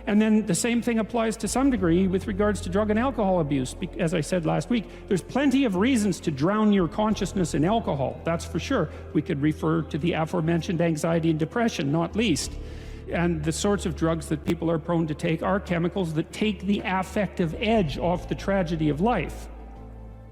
And then the same thing applies to some degree with regards to drug and alcohol abuse. As I said last week, there's plenty of reasons to drown your consciousness in alcohol, that's for sure. We could refer to the aforementioned anxiety and depression, not least. And the sorts of drugs that people are prone to take are chemicals that take the affective edge off the tragedy of life.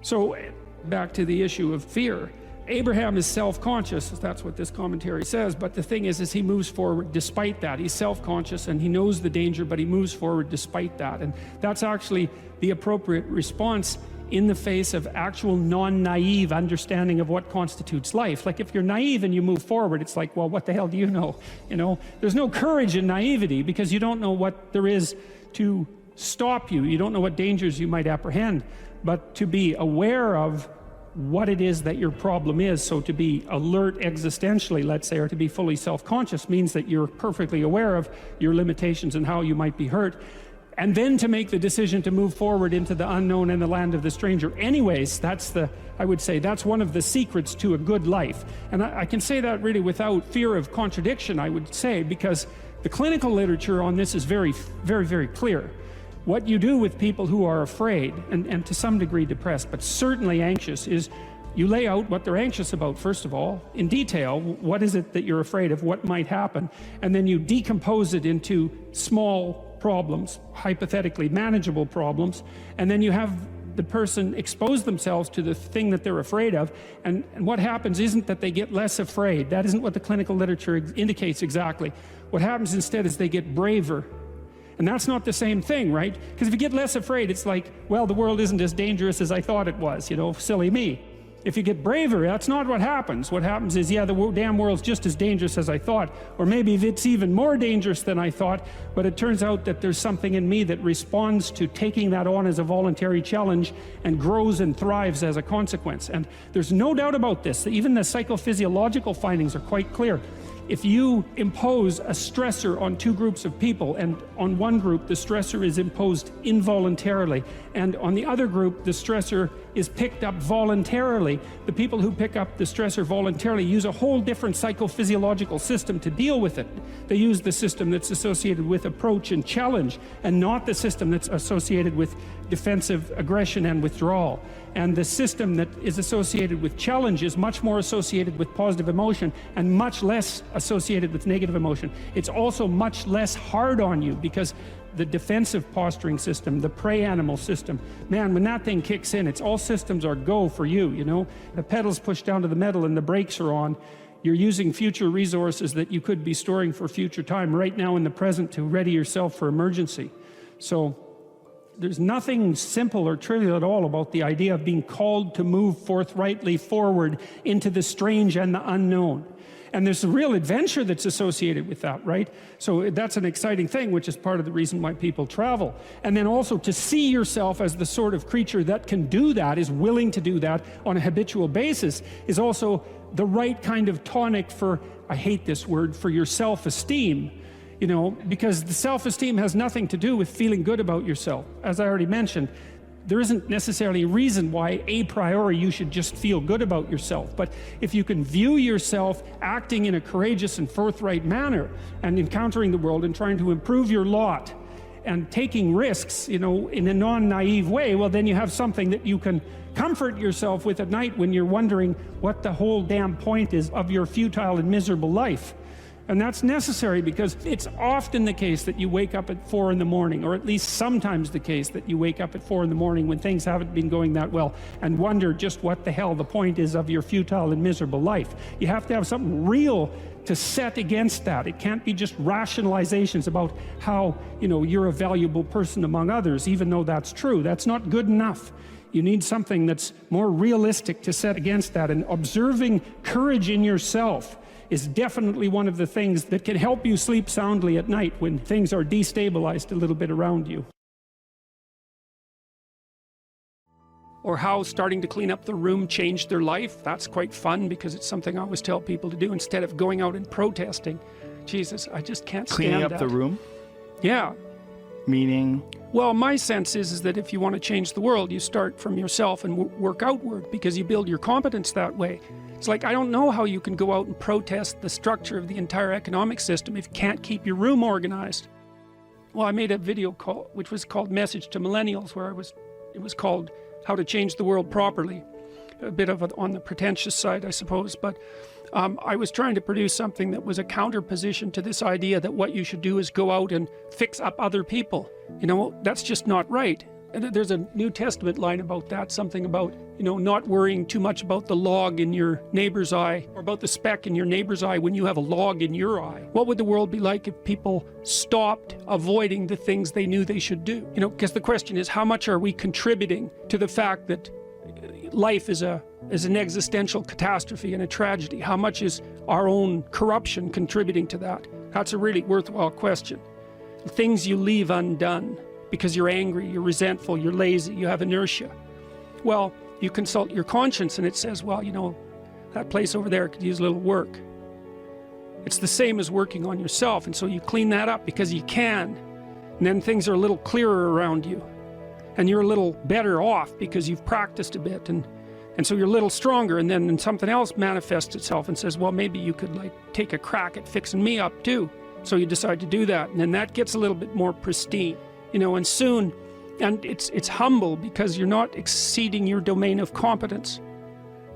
So back to the issue of fear. Abraham is self-conscious, that's what this commentary says, but the thing is he moves forward despite that. He's self-conscious and he knows the danger, but he moves forward despite that. And that's actually the appropriate response in the face of actual non-naive understanding of what constitutes life. Like if you're naive and you move forward, it's like, well, what the hell do you know? You know, there's no courage in naivety because you don't know what there is to stop you. You don't know what dangers you might apprehend. But to be aware of what it is that your problem is, so to be alert existentially, let's say, or to be fully self-conscious means that you're perfectly aware of your limitations and how you might be hurt. And then to make the decision to move forward into the unknown and the land of the stranger. Anyways, I would say that's one of the secrets to a good life. And I can say that really without fear of contradiction, I would say, because the clinical literature on this is very, very, very clear. What you do with people who are afraid, and to some degree depressed, but certainly anxious, is you lay out what they're anxious about, first of all, in detail. What is it that you're afraid of? What might happen? And then you decompose it into small problems, hypothetically manageable problems, and then you have the person expose themselves to the thing that they're afraid of, and what happens isn't that they get less afraid. That isn't what the clinical literature indicates exactly. What happens instead is they get braver. And that's not the same thing, right? Because if you get less afraid, it's like, well, the world isn't as dangerous as I thought it was, you know, silly me. If you get braver, that's not what happens. What happens is, yeah, the damn world's just as dangerous as I thought, or maybe it's even more dangerous than I thought, but it turns out that there's something in me that responds to taking that on as a voluntary challenge and grows and thrives as a consequence. And there's no doubt about this. Even the psychophysiological findings are quite clear. If you impose a stressor on two groups of people, and on one group the stressor is imposed involuntarily, and on the other group the stressor is picked up voluntarily, the people who pick up the stressor voluntarily use a whole different psychophysiological system to deal with it. They use the system that's associated with approach and challenge, and not the system that's associated with defensive aggression and withdrawal. And the system that is associated with challenge is much more associated with positive emotion and much less associated with negative emotion. It's also much less hard on you because the defensive posturing system, the prey animal system, man, when that thing kicks in, it's all systems are go for you, you know. The pedal's pushed down to the metal and the brakes are on. You're using future resources that you could be storing for future time right now in the present to ready yourself for emergency. So there's nothing simple or trivial at all about the idea of being called to move forthrightly forward into the strange and the unknown. And there's a real adventure that's associated with that, right? So that's an exciting thing, which is part of the reason why people travel. And then also to see yourself as the sort of creature that can do that, is willing to do that on a habitual basis, is also the right kind of tonic for, I hate this word, for your self-esteem. You know, because the self-esteem has nothing to do with feeling good about yourself. As I already mentioned, there isn't necessarily a reason why a priori you should just feel good about yourself. But if you can view yourself acting in a courageous and forthright manner and encountering the world and trying to improve your lot and taking risks, you know, in a non-naive way, well, then you have something that you can comfort yourself with at night when you're wondering what the whole damn point is of your futile and miserable life. And that's necessary because it's often the case that you wake up at 4 in the morning, or at least sometimes the case that you wake up at 4 in the morning when things haven't been going that well and wonder just what the hell the point is of your futile and miserable life. You have to have something real to set against that. It can't be just rationalizations about how, you know, you're a valuable person among others, even though that's true. That's not good enough. You need something that's more realistic to set against that. And observing courage in yourself is definitely one of the things that can help you sleep soundly at night when things are destabilized a little bit around you. Or how starting to clean up the room changed their life. That's quite fun because it's something I always tell people to do instead of going out and protesting. Jesus, I just can't stand Cleaning up that. the room? Yeah. Meaning? Well, my sense is that if you want to change the world, you start from yourself and work outward because you build your competence that way. It's like, I don't know how you can go out and protest the structure of the entire economic system if you can't keep your room organized. Well, I made a video call, which was called Message to Millennials, where it was called How to Change the World Properly. A bit of on the pretentious side, I suppose, but I was trying to produce something that was a counterposition to this idea that what you should do is go out and fix up other people. You know, that's just not right. And there's a New Testament line about that, something about, you know, not worrying too much about the log in your neighbor's eye or about the speck in your neighbor's eye when you have a log in your eye. What would the world be like if people stopped avoiding the things they knew they should do? You know, because the question is, how much are we contributing to the fact that life is an existential catastrophe and a tragedy? How much is our own corruption contributing to that? That's a really worthwhile question. The things you leave undone because you're angry, you're resentful, you're lazy, you have inertia. Well, you consult your conscience and it says, well, you know, that place over there could use a little work. It's the same as working on yourself, and so you clean that up because you can, and then things are a little clearer around you, and you're a little better off because you've practiced a bit, and so you're a little stronger, and then something else manifests itself and says, well, maybe you could like take a crack at fixing me up too. So you decide to do that, and then that gets a little bit more pristine. You know, and soon, and it's humble because you're not exceeding your domain of competence.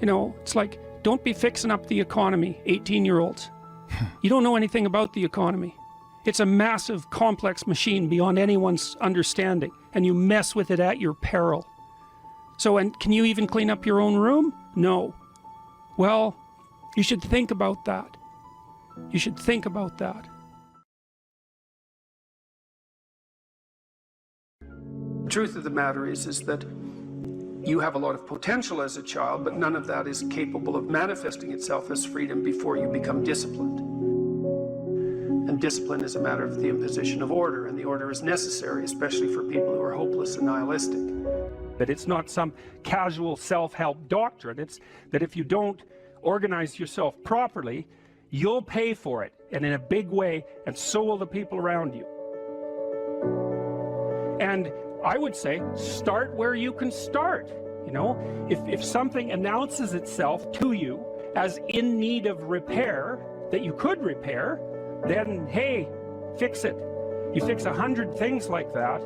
You know, it's like, don't be fixing up the economy, 18-year-olds. You don't know anything about the economy. It's a massive, complex machine beyond anyone's understanding, and you mess with it at your peril. So, and can you even clean up your own room? No. Well, you should think about that. You should think about that. The truth of the matter is that you have a lot of potential as a child, but none of that is capable of manifesting itself as freedom before you become disciplined. And discipline is a matter of the imposition of order, and the order is necessary, especially for people who are hopeless and nihilistic. That it's not some casual self-help doctrine. It's that if you don't organize yourself properly, you'll pay for it, and in a big way, and so will the people around you. And I would say, start where you can start. You know, if something announces itself to you as in need of repair, that you could repair, then hey, fix it. You fix 100 things like that,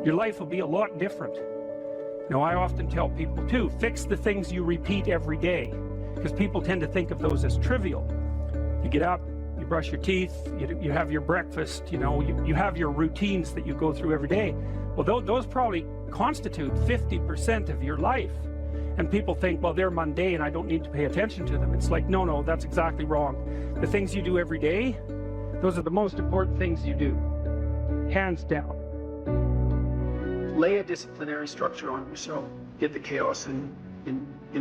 your life will be a lot different. You know, I often tell people too, fix the things you repeat every day, because people tend to think of those as trivial. You get up, you brush your teeth, you have your breakfast, you know, you have your routines that you go through every day. Well, those probably constitute 50% of your life. And people think, well, they're mundane, I don't need to pay attention to them. It's like, no, that's exactly wrong. The things you do every day, those are the most important things you do, hands down. Lay a disciplinary structure on yourself, get the chaos in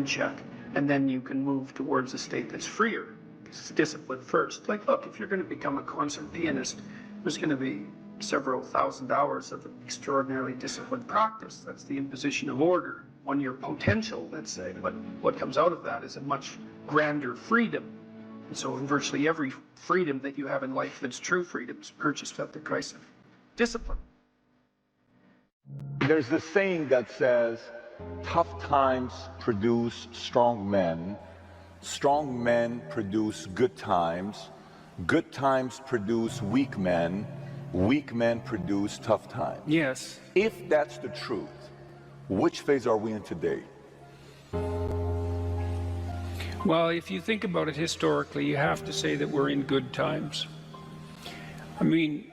check, and then you can move towards a state that's freer. It's discipline first. Like, look, if you're going to become a concert pianist, there's going to be several thousand hours of extraordinarily disciplined practice. That's the imposition of order on your potential, let's say. But what comes out of that is a much grander freedom. And so in virtually every freedom that you have in life that's true freedom is purchased at the price of discipline. There's this saying that says, tough times produce strong men produce good times produce weak men produce tough times. Yes. If that's the truth, which phase are we in today? Well, if you think about it historically, you have to say that we're in good times. I mean,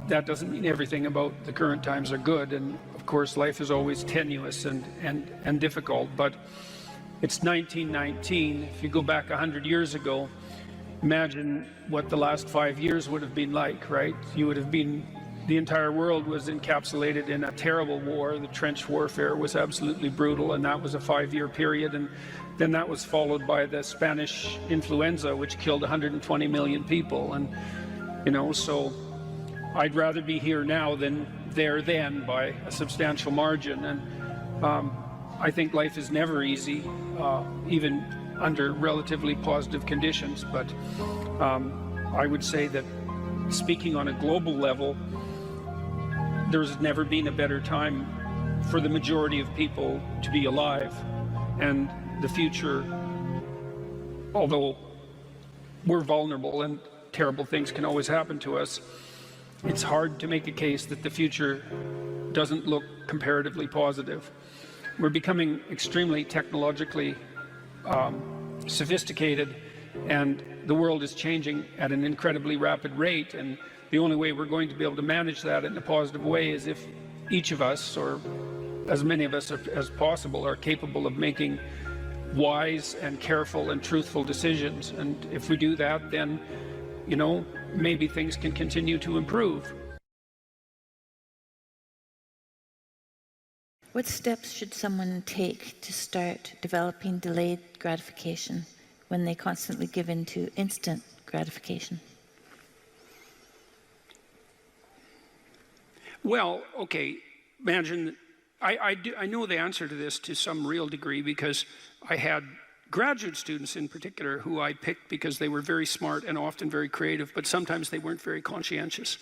that doesn't mean everything about the current times are good, and of course life is always tenuous and difficult, but it's 1919. If you go back 100 years ago, imagine what the last 5 years would have been like, right? You would have been, the entire world was encapsulated in a terrible war. The trench warfare was absolutely brutal, and that was a 5-year period, and then that was followed by the Spanish influenza, which killed 120 million people. And you know, so I'd rather be here now than there then by a substantial margin. And I think life is never easy, even under relatively positive conditions. But I would say that, speaking on a global level, there's never been a better time for the majority of people to be alive. And the future, although we're vulnerable and terrible things can always happen to us, it's hard to make a case that the future doesn't look comparatively positive. We're becoming extremely technologically sophisticated, and the world is changing at an incredibly rapid rate, and the only way we're going to be able to manage that in a positive way is if each of us, or as many of us as possible, are capable of making wise and careful and truthful decisions. And if we do that, then, you know, maybe things can continue to improve. What steps should someone take to start developing delayed gratification when they constantly give in to instant gratification? Well, okay, imagine, I know the answer to this to some real degree, because I had graduate students in particular who I picked because they were very smart and often very creative, but sometimes they weren't very conscientious.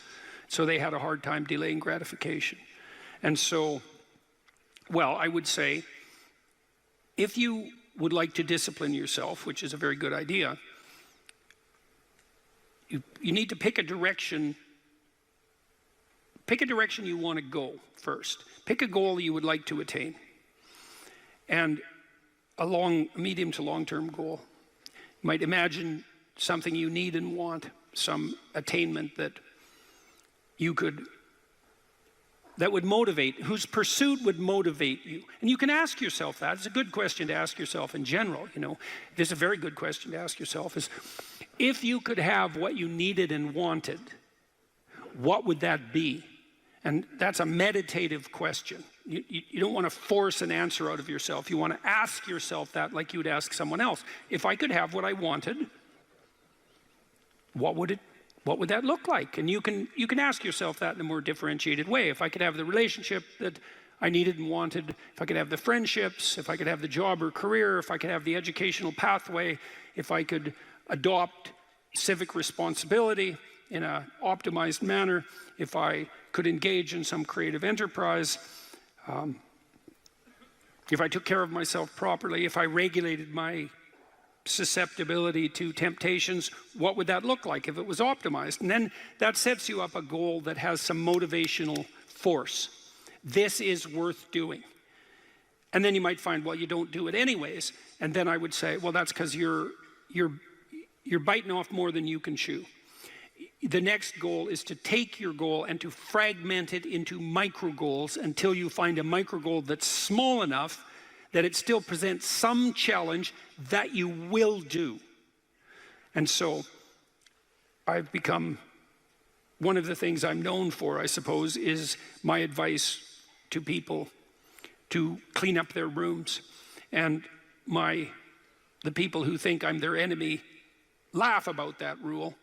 So they had a hard time delaying gratification. And so, well, I would say, if you would like to discipline yourself, which is a very good idea, you need to pick a direction. Pick a direction you want to go first. Pick a goal you would like to attain, and a medium to long-term goal. You might imagine something you need and want, some attainment that you could, that would motivate, whose pursuit would motivate you. And you can ask yourself that. It's a good question to ask yourself in general, you know. This is a very good question to ask yourself, is if you could have what you needed and wanted, what would that be? And that's a meditative question. You don't want to force an answer out of yourself. You want to ask yourself that like you would ask someone else. If I could have what I wanted, what would that look like? And you can ask yourself that in a more differentiated way. If I could have the relationship that I needed and wanted, if I could have the friendships, if I could have the job or career, if I could have the educational pathway, if I could adopt civic responsibility in an optimized manner, if I could engage in some creative enterprise, if I took care of myself properly, if I regulated my susceptibility to temptations, what would that look like if it was optimized? And then that sets you up a goal that has some motivational force. This is worth doing. And then you might find, well, you don't do it anyways. And then I would say, well, that's because you're biting off more than you can chew. The next goal is to take your goal and to fragment it into micro goals until you find a micro goal that's small enough that it still presents some challenge that you will do. And so I've become, one of the things I'm known for, I suppose, is my advice to people to clean up their rooms. And the people who think I'm their enemy laugh about that rule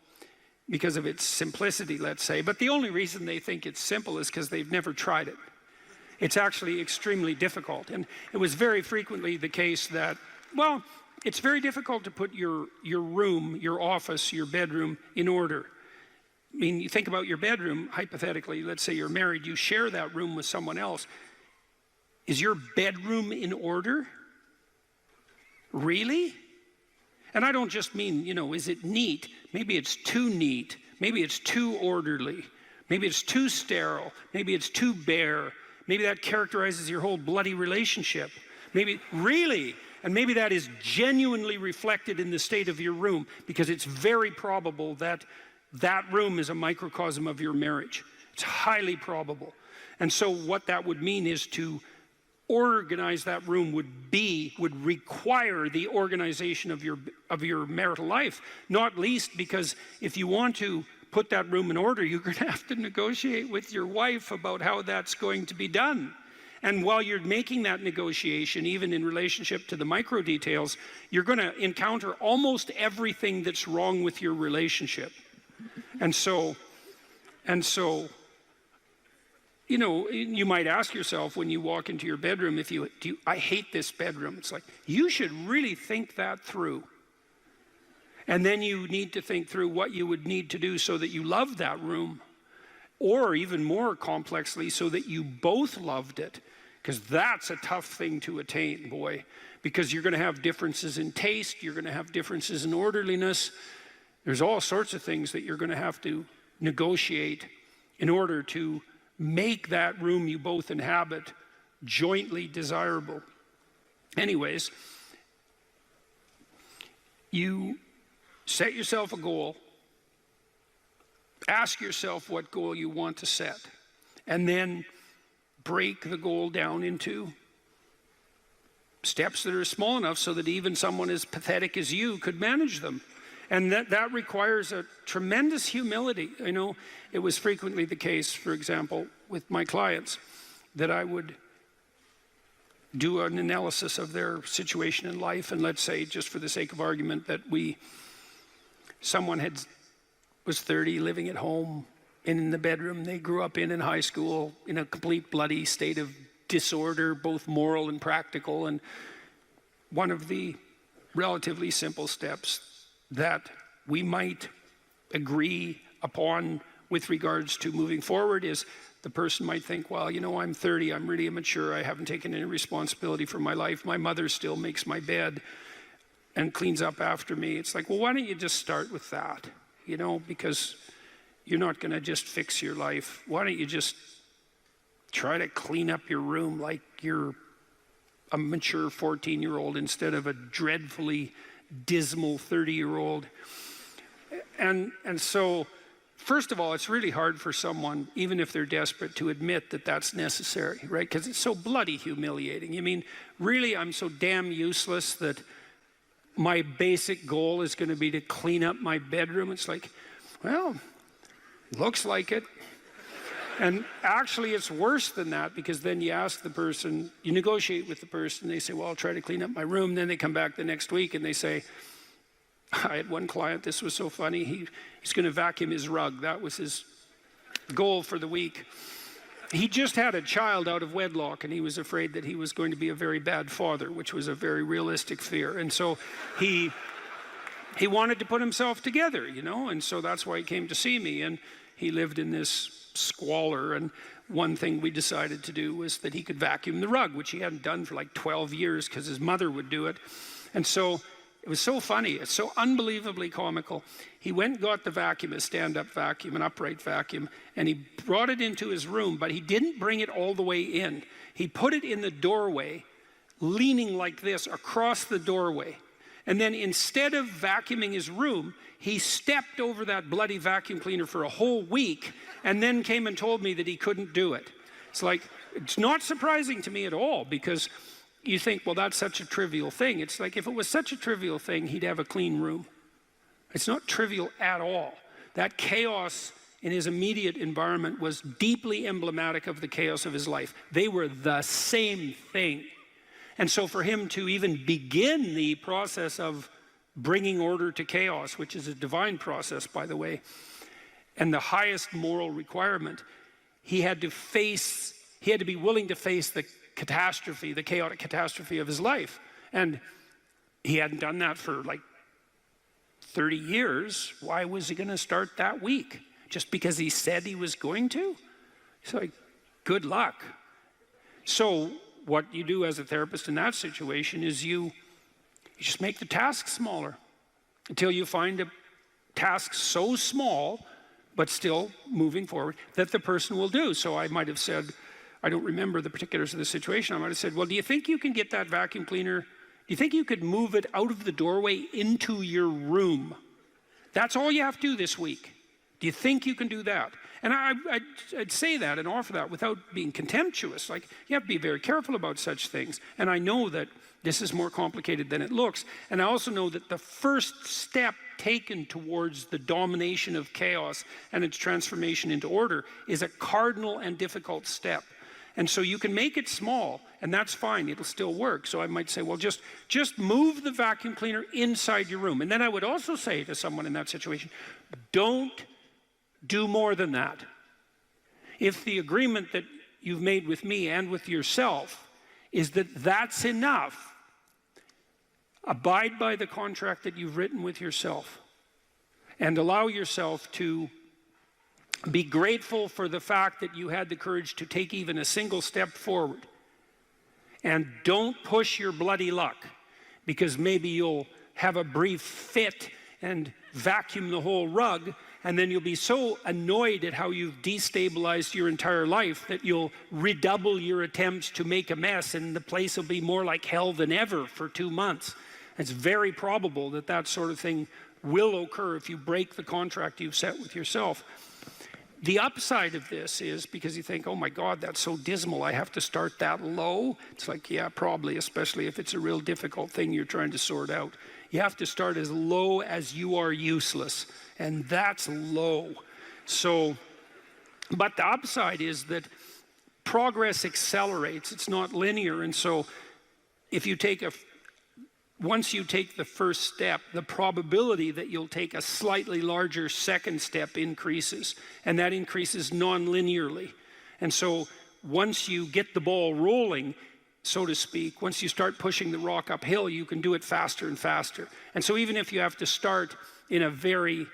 because of its simplicity, let's say. But the only reason they think it's simple is because they've never tried it. It's actually extremely difficult. And it was very frequently the case that, well, it's very difficult to put your room, your office, your bedroom in order. I mean, you think about your bedroom, hypothetically, let's say you're married, you share that room with someone else. Is your bedroom in order? Really? And I don't just mean, you know, is it neat? Maybe it's too neat. Maybe it's too orderly. Maybe it's too sterile. Maybe it's too bare. Maybe that characterizes your whole bloody relationship. Maybe, really? And maybe that is genuinely reflected in the state of your room, because it's very probable that that room is a microcosm of your marriage. It's highly probable. And so what that would mean is to organize that room would require the organization of your marital life, not least because if you want to put that room in order, you're going to have to negotiate with your wife about how that's going to be done. And while you're making that negotiation, even in relationship to the micro details, you're going to encounter almost everything that's wrong with your relationship. And so, you know, you might ask yourself when you walk into your bedroom, I hate this bedroom. It's like, you should really think that through. And then you need to think through what you would need to do so that you love that room, or even more complexly, so that you both loved it. Because that's a tough thing to attain, boy, because you're going to have differences in taste, you're going to have differences in orderliness. There's all sorts of things that you're going to have to negotiate in order to make that room you both inhabit jointly desirable. Anyways, you set yourself a goal, ask yourself what goal you want to set, and then break the goal down into steps that are small enough so that even someone as pathetic as you could manage them. And that requires a tremendous humility. I know it was frequently the case, for example, with my clients, that I would do an analysis of their situation in life, and let's say, just for the sake of argument, that someone was 30, living at home, in the bedroom they grew up in high school, in a complete bloody state of disorder, both moral and practical. And one of the relatively simple steps that we might agree upon with regards to moving forward is the person might think, well, you know, I'm 30, I'm really immature, I haven't taken any responsibility for my life, my mother still makes my bed and cleans up after me. It's like, well, why don't you just start with that, you know, because you're not going to just fix your life. Why don't you just try to clean up your room like you're a mature 14-year-old instead of a dreadfully dismal 30-year-old. And so, first of all, it's really hard for someone, even if they're desperate, to admit that that's necessary, right? Because it's so bloody humiliating. You mean, really, I'm so damn useless that my basic goal is going to be to clean up my bedroom? It's like, well, looks like it. And actually, it's worse than that, because then you ask the person, you negotiate with the person, they say, well, I'll try to clean up my room. Then they come back the next week and they say, I had one client, this was so funny, he's going to vacuum his rug. That was his goal for the week. He just had a child out of wedlock, and he was afraid that he was going to be a very bad father, which was a very realistic fear. And so he wanted to put himself together, you know, and so that's why he came to see me. And he lived in this squalor, and one thing we decided to do was that he could vacuum the rug, which he hadn't done for like 12 years because his mother would do it. And so it was so funny, it's so unbelievably comical. He went and got the vacuum, a stand-up vacuum, an upright vacuum, and he brought it into his room, but he didn't bring it all the way in. He put it in the doorway, leaning like this across the doorway. And then instead of vacuuming his room, he stepped over that bloody vacuum cleaner for a whole week and then came and told me that he couldn't do it. It's like, it's not surprising to me at all, because you think, well, that's such a trivial thing. It's like, if it was such a trivial thing, he'd have a clean room. It's not trivial at all. That chaos in his immediate environment was deeply emblematic of the chaos of his life. They were the same thing. And so for him to even begin the process of bringing order to chaos, which is a divine process, by the way, and the highest moral requirement, he had to be willing to face the catastrophe, the chaotic catastrophe of his life. And he hadn't done that for like 30 years. Why was he going to start that week? Just because he said he was going to? It's like, good luck. So what you do as a therapist in that situation is you just make the task smaller until you find a task so small, but still moving forward, that the person will do. So I might have said, I don't remember the particulars of the situation, I might have said, well, do you think you can get that vacuum cleaner you think you could move it out of the doorway into your room? That's all you have to do this week. Do you think you can do that? And I'd say that and offer that without being contemptuous. Like, you have to be very careful about such things. And I know that this is more complicated than it looks. And I also know that the first step taken towards the domination of chaos and its transformation into order is a cardinal and difficult step. And so you can make it small, and that's fine. It'll still work. So I might say, well, just move the vacuum cleaner inside your room. And then I would also say to someone in that situation, don't do more than that. If the agreement that you've made with me and with yourself is that that's enough, abide by the contract that you've written with yourself and allow yourself to be grateful for the fact that you had the courage to take even a single step forward. And don't push your bloody luck, because maybe you'll have a brief fit and vacuum the whole rug, and then you'll be so annoyed at how you've destabilized your entire life that you'll redouble your attempts to make a mess, and the place will be more like hell than ever for 2 months. It's very probable that that sort of thing will occur if you break the contract you've set with yourself. The upside of this is, because you think, oh my God, that's so dismal, I have to start that low. It's like, yeah, probably, especially if it's a real difficult thing you're trying to sort out. You have to start as low as you are useless, and that's low. So, but the upside is that progress accelerates. It's not linear, and so if you take once you take the first step, the probability that you'll take a slightly larger second step increases, and that increases non-linearly. And so once you get the ball rolling, so to speak, once you start pushing the rock uphill, you can do it faster and faster. And so even if you have to start in a very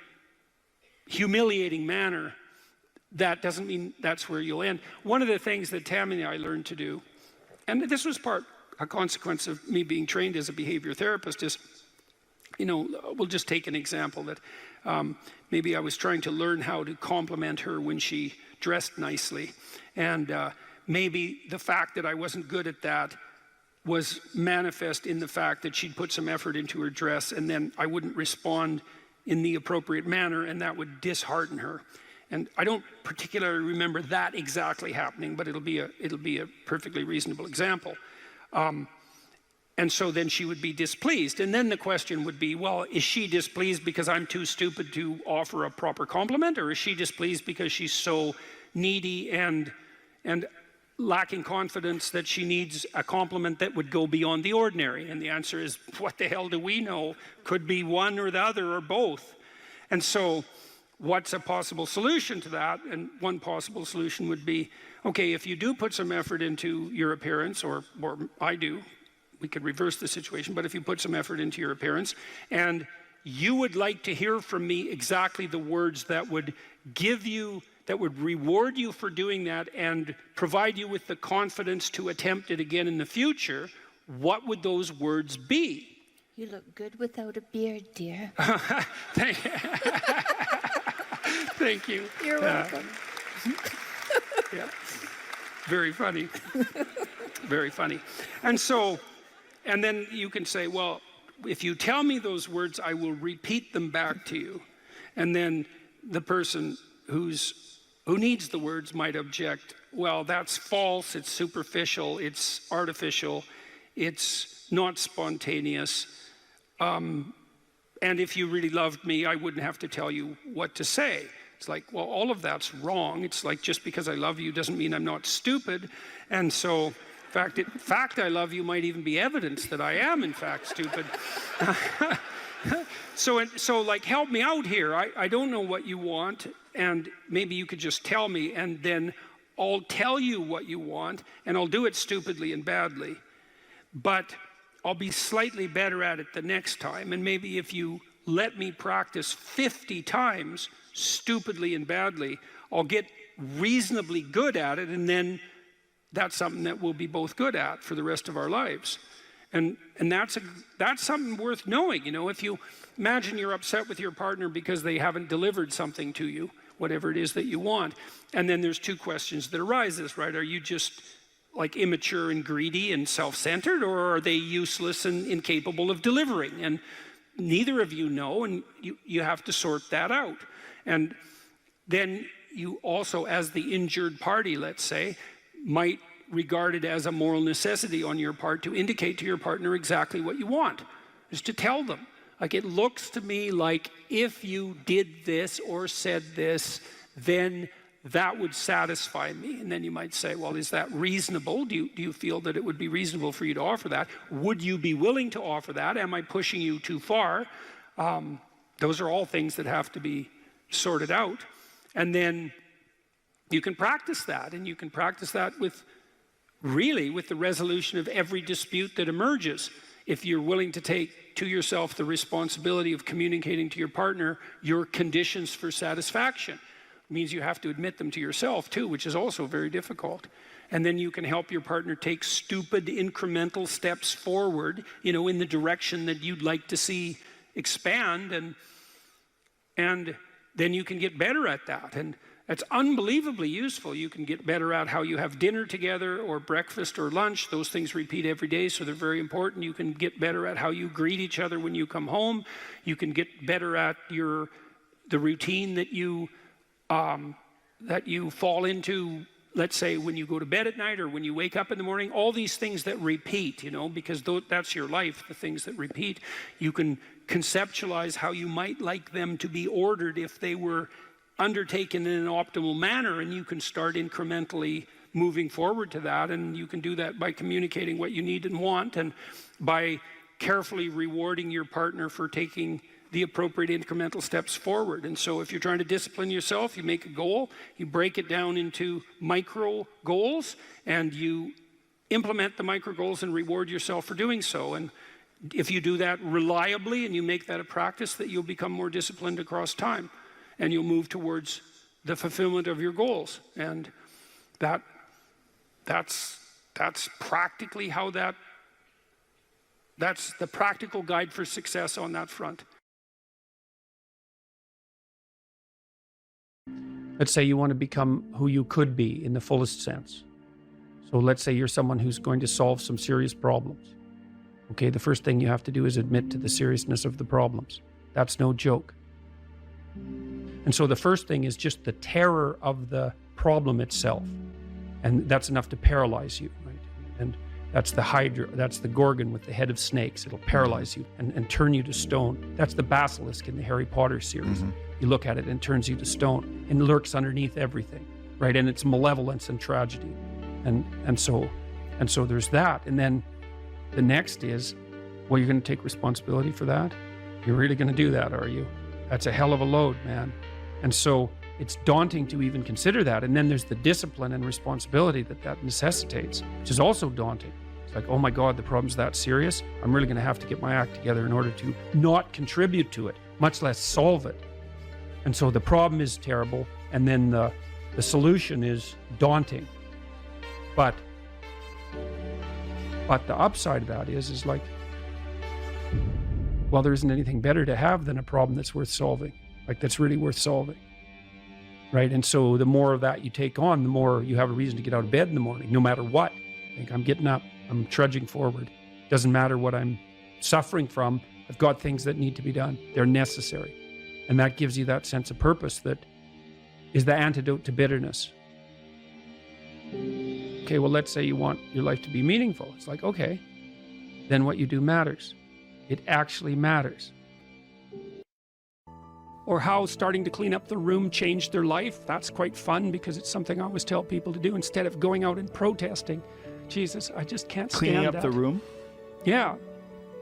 humiliating manner, that doesn't mean that's where you'll end. One of the things that Tammy and I learned to do, and this was a consequence of me being trained as a behavior therapist, is, you know, we'll just take an example that maybe I was trying to learn how to compliment her when she dressed nicely. And maybe the fact that I wasn't good at that was manifest in the fact that she'd put some effort into her dress, and then I wouldn't respond in the appropriate manner, and that would dishearten her. And I don't particularly remember that exactly happening, but it'll be a perfectly reasonable example. And so then she would be displeased. And then the question would be, well, is she displeased because I'm too stupid to offer a proper compliment? Or is she displeased because she's so needy and lacking confidence that she needs a compliment that would go beyond the ordinary? And the answer is, what the hell do we know? Could be one or the other or both. And so what's a possible solution to that? And one possible solution would be, okay, if you do put some effort into your appearance, or I do, we could reverse the situation, but if you put some effort into your appearance, and you would like to hear from me exactly the words that would reward you for doing that and provide you with the confidence to attempt it again in the future, what would those words be? You look good without a beard, dear. Thank you. You're welcome. Yeah. Very funny. Very funny. And so, and then you can say, well, if you tell me those words, I will repeat them back to you. And then the person who needs the words might object, well, that's false, it's superficial, it's artificial, it's not spontaneous. And if you really loved me, I wouldn't have to tell you what to say. It's like, well, all of that's wrong. It's like, just because I love you doesn't mean I'm not stupid. And so, in fact, I love you might even be evidence that I am, in fact, stupid. So like, help me out here. I don't know what you want, and maybe you could just tell me, and then I'll tell you what you want, and I'll do it stupidly and badly. But I'll be slightly better at it the next time, and maybe if you let me practice 50 times, stupidly and badly, I'll get reasonably good at it, and then that's something that we'll be both good at for the rest of our lives. And that's something worth knowing. You know, if you imagine you're upset with your partner because they haven't delivered something to you, whatever it is that you want, and then there's two questions that arises, right? Are you just like immature and greedy and self-centered, or are they useless and incapable of delivering? And neither of you know, and you have to sort that out. And then you also, as the injured party, let's say, might regard it as a moral necessity on your part to indicate to your partner exactly what you want, is to tell them. Like, it looks to me like if you did this or said this, then that would satisfy me. And then you might say, well, is that reasonable? Do you feel that it would be reasonable for you to offer that? Would you be willing to offer that? Am I pushing you too far? Those are all things that have to be sorted out. And then you can practice that, and you can practice that with the resolution of every dispute that emerges. If you're willing to take to yourself the responsibility of communicating to your partner your conditions for satisfaction. It means you have to admit them to yourself too, which is also very difficult. And then you can help your partner take stupid incremental steps forward, in the direction that you'd like to see expand, and then you can get better at that. And it's unbelievably useful. You can get better at how you have dinner together, or breakfast or lunch. Those things repeat every day, so they're very important. You can get better at how you greet each other when you come home. You can get better at the routine that you fall into, let's say, when you go to bed at night or when you wake up in the morning. All these things that repeat, because that's your life, the things that repeat. You can conceptualize how you might like them to be ordered if they were undertaken in an optimal manner, and you can start incrementally moving forward to that. And you can do that by communicating what you need and want, and by carefully rewarding your partner for taking the appropriate incremental steps forward. And so if you're trying to discipline yourself, you make a goal, you break it down into micro goals, and you implement the micro goals and reward yourself for doing so. And if you do that reliably and you make that a practice, that you'll become more disciplined across time, and you'll move towards the fulfillment of your goals. And that's practically how that's the practical guide for success on that front. Let's say you want to become who you could be in the fullest sense. So let's say you're someone who's going to solve some serious problems. Okay, the first thing you have to do is admit to the seriousness of the problems. That's no joke. And so the first thing is just the terror of the problem itself. And that's enough to paralyze you, right? And that's the Hydra, that's the Gorgon with the head of snakes. It'll paralyze you and turn you to stone. That's the basilisk in the Harry Potter series. Mm-hmm. You look at it and it turns you to stone, and lurks underneath everything, right? And it's malevolence and tragedy. And so there's that. And then the next is, well, you're going to take responsibility for that? You're really going to do that, are you? That's a hell of a load, man. And so it's daunting to even consider that. And then there's the discipline and responsibility that necessitates, which is also daunting. It's like, oh my God, the problem's that serious. I'm really going to have to get my act together in order to not contribute to it, much less solve it. And so the problem is terrible, and then the solution is daunting. But the upside of that is like, well, there isn't anything better to have than a problem that's worth solving, like that's really worth solving, right? And so the more of that you take on, the more you have a reason to get out of bed in the morning, no matter what. Like, I'm getting up, I'm trudging forward. Doesn't matter what I'm suffering from. I've got things that need to be done. They're necessary. And that gives you that sense of purpose that is the antidote to bitterness. Okay, well, let's say you want your life to be meaningful. It's like, okay, then what you do matters. It actually matters. Or how starting to clean up the room changed their life. That's quite fun, because it's something I always tell people to do instead of going out and protesting. Jesus, I just can't stand that. Cleaning up the room? Yeah.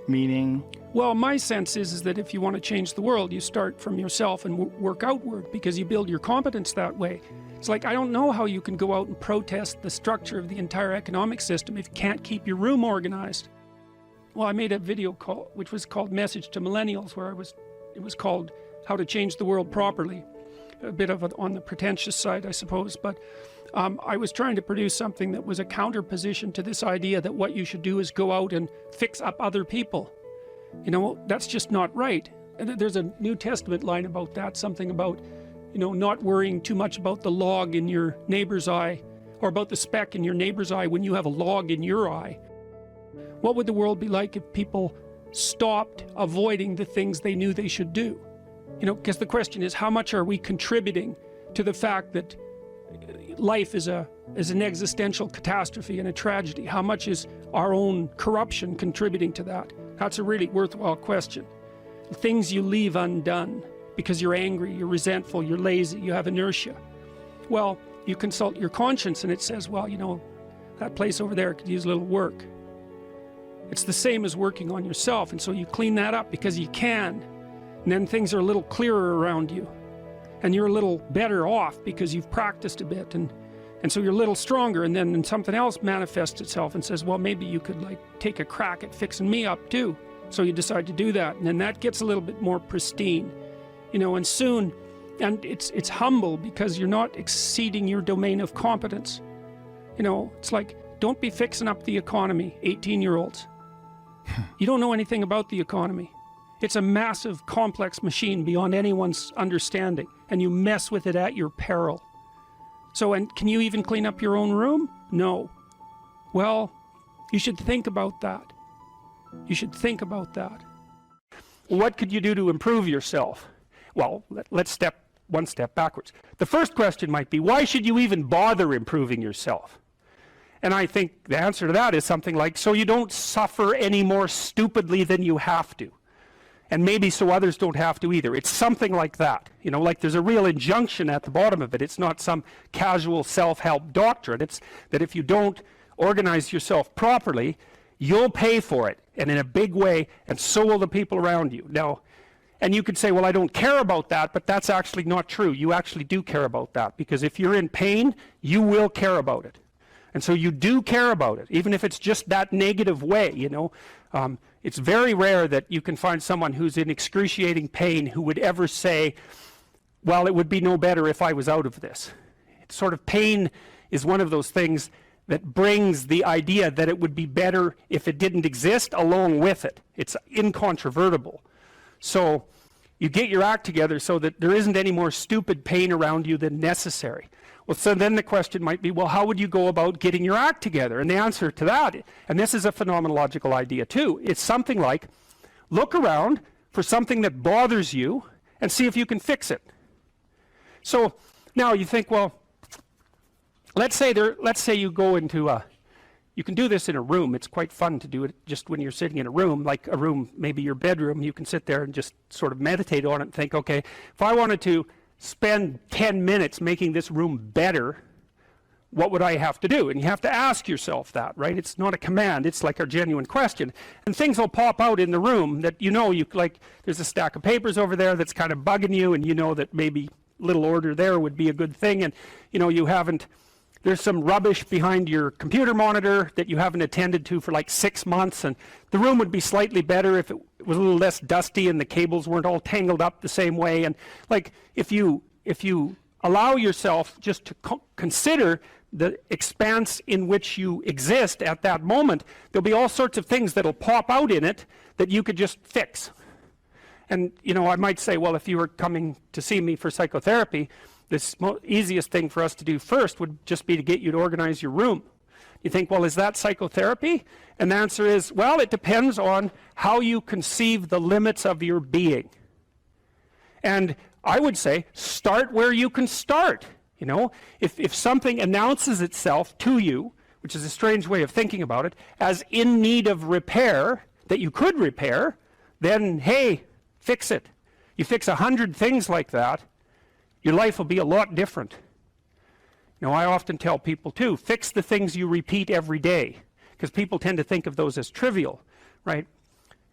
Meaning? Well, my sense is that if you want to change the world, you start from yourself and work outward, because you build your competence that way. It's like, I don't know how you can go out and protest the structure of the entire economic system if you can't keep your room organized. Well, I made a video call, which was called Message to Millennials, where it was called How to Change the World Properly. A bit of it on the pretentious side, I suppose, but I was trying to produce something that was a counterposition to this idea that what you should do is go out and fix up other people. That's just not right. And there's a New Testament line about that, something about, not worrying too much about the log in your neighbor's eye, or about the speck in your neighbor's eye when you have a log in your eye. What would the world be like if people stopped avoiding the things they knew they should do? You know, because the question is, how much are we contributing to the fact that life is an existential catastrophe and a tragedy? How much is our own corruption contributing to that? That's a really worthwhile question. The things you leave undone because you're angry, you're resentful, you're lazy, you have inertia. Well, you consult your conscience and it says, well, you know, that place over there could use a little work. It's the same as working on yourself, and so you clean that up because you can, and then things are a little clearer around you, and you're a little better off because you've practiced a bit, and so you're a little stronger, and then something else manifests itself and says, well, maybe you could like take a crack at fixing me up too. So you decide to do that, and then that gets a little bit more pristine, you know, and soon, and it's humble because you're not exceeding your domain of competence. You know, it's like, don't be fixing up the economy, 18-year-olds. You don't know anything about the economy. It's a massive, complex machine beyond anyone's understanding, and you mess with it at your peril. So, and can you even clean up your own room? No. Well, you should think about that. You should think about that. What could you do to improve yourself? Well, let's step one step backwards. The first question might be, why should you even bother improving yourself? And I think the answer to that is something like, so you don't suffer any more stupidly than you have to. And maybe so others don't have to either. It's something like that. You know, like there's a real injunction at the bottom of it. It's not some casual self-help doctrine. It's that if you don't organize yourself properly, you'll pay for it, and in a big way, and so will the people around you. Now, and you could say, well, I don't care about that, but that's actually not true. You actually do care about that, because if you're in pain, you will care about it. And so you do care about it, even if it's just that negative way, you know. It's very rare that you can find someone who's in excruciating pain who would ever say, well, it would be no better if I was out of this. It's sort of, pain is one of those things that brings the idea that it would be better if it didn't exist along with it. It's incontrovertible. So you get your act together so that there isn't any more stupid pain around you than necessary. Well, so then the question might be, well, how would you go about getting your act together? And the answer to that, and this is a phenomenological idea too, it's something like, look around for something that bothers you and see if you can fix it. So now you think, well, let's say you go into you can do this in a room. It's quite fun to do it just when you're sitting in a room, like a room, maybe your bedroom. You can sit there and just sort of meditate on it and think, okay, if I wanted to spend 10 minutes making this room better, what would I have to do? And you have to ask yourself that, right? It's not a command, it's like a genuine question. And things will pop out in the room that you know, like there's a stack of papers over there that's kind of bugging you, and you know that maybe little order there would be a good thing, and you know you haven't, there's some rubbish behind your computer monitor that you haven't attended to for like 6 months, and the room would be slightly better if it was a little less dusty and the cables weren't all tangled up the same way. And like if you allow yourself just to consider the expanse in which you exist at that moment, there'll be all sorts of things that'll pop out in it that you could just fix. And you know, I might say, well, if you were coming to see me for psychotherapy, the easiest thing for us to do first would just be to get you to organize your room. You think, well, is that psychotherapy? And the answer is, well, it depends on how you conceive the limits of your being. And I would say, start where you can start. You know, if something announces itself to you, which is a strange way of thinking about it, as in need of repair, that you could repair, then, hey, fix it. You fix 100 things like that, your life will be a lot different. You know, I often tell people too, fix the things you repeat every day, because people tend to think of those as trivial, right?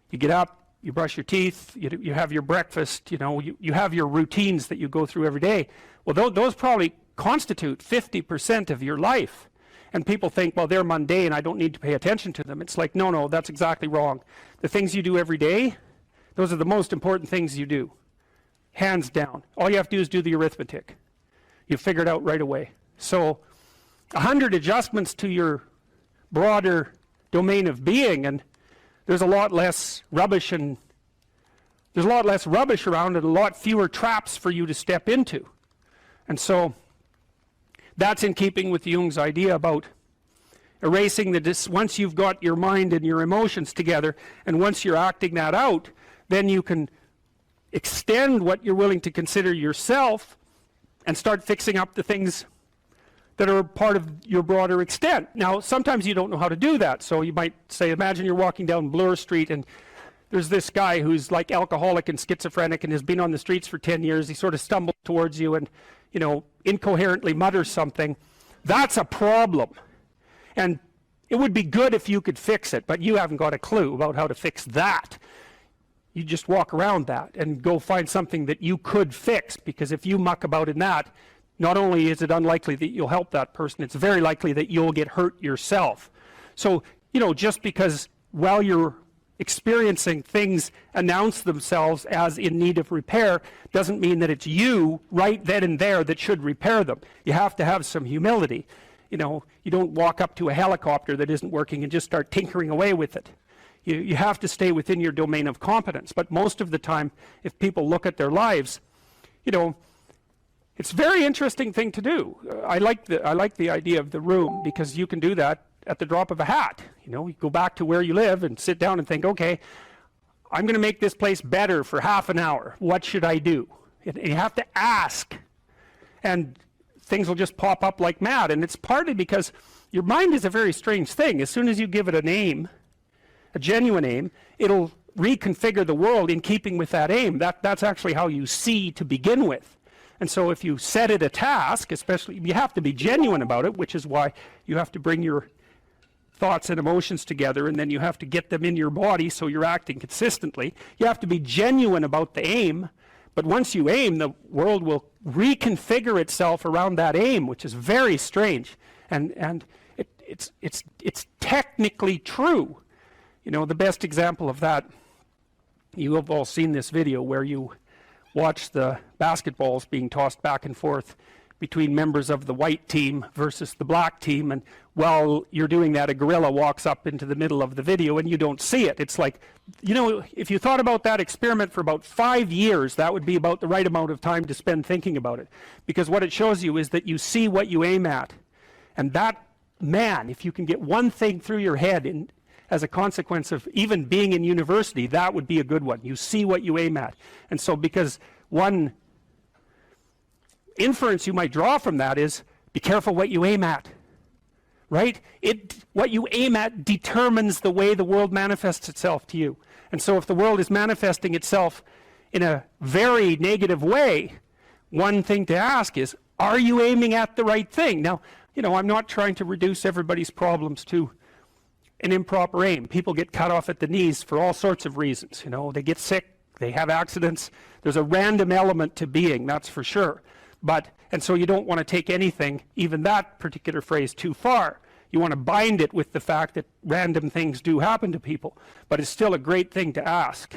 You get up, you brush your teeth, you have your breakfast, you know, you have your routines that you go through every day. Well, those probably constitute 50% of your life. And people think, well, they're mundane, I don't need to pay attention to them. It's like, no, that's exactly wrong. The things you do every day, those are the most important things you do. Hands down. All you have to do is do the arithmetic. You figure it out right away. So 100 adjustments to your broader domain of being, and there's a lot less rubbish, and there's a lot less rubbish around, and a lot fewer traps for you to step into. And so that's in keeping with Jung's idea about erasing once you've got your mind and your emotions together, and once you're acting that out, then you can extend what you're willing to consider yourself and start fixing up the things that are part of your broader extent. Now, sometimes you don't know how to do that, so you might say, imagine you're walking down Bloor Street and there's this guy who's like alcoholic and schizophrenic and has been on the streets for 10 years. He sort of stumbles towards you and, you know, incoherently mutters something. That's a problem. And it would be good if you could fix it, but you haven't got a clue about how to fix that. You just walk around that and go find something that you could fix, because if you muck about in that, not only is it unlikely that you'll help that person, it's very likely that you'll get hurt yourself. So, you know, just because while you're experiencing things announce themselves as in need of repair doesn't mean that it's you right then and there that should repair them. You have to have some humility. You know, you don't walk up to a helicopter that isn't working and just start tinkering away with it. You have to stay within your domain of competence. But most of the time, if people look at their lives, you know, it's a very interesting thing to do. I like the idea of the room, because you can do that at the drop of a hat. You know, you go back to where you live and sit down and think, okay, I'm going to make this place better for half an hour. What should I do? And you have to ask, and things will just pop up like mad. And it's partly because your mind is a very strange thing. As soon as you give it a name, a genuine aim, it'll reconfigure the world in keeping with that aim. That's actually how you see to begin with. And so if you set it a task, especially, you have to be genuine about it, which is why you have to bring your thoughts and emotions together, and then you have to get them in your body so you're acting consistently. You have to be genuine about the aim, but once you aim, the world will reconfigure itself around that aim, which is very strange. And it's technically true. You know, the best example of that, you have all seen this video where you watch the basketballs being tossed back and forth between members of the white team versus the black team, and while you're doing that, a gorilla walks up into the middle of the video and you don't see it. It's like, you know, if you thought about that experiment for about 5 years, that would be about the right amount of time to spend thinking about it, because what it shows you is that you see what you aim at. And that, man, if you can get one thing through your head as a consequence of even being in university, that would be a good one. You see what you aim at. And so, because one inference you might draw from that is, be careful what you aim at, right? What you aim at determines the way the world manifests itself to you. And so if the world is manifesting itself in a very negative way, one thing to ask is, are you aiming at the right thing? Now, you know, I'm not trying to reduce everybody's problems to an improper aim. People get cut off at the knees for all sorts of reasons. You know, they get sick, they have accidents. There's a random element to being, that's for sure. And so you don't want to take anything, even that particular phrase, too far. You want to bind it with the fact that random things do happen to people. But it's still a great thing to ask.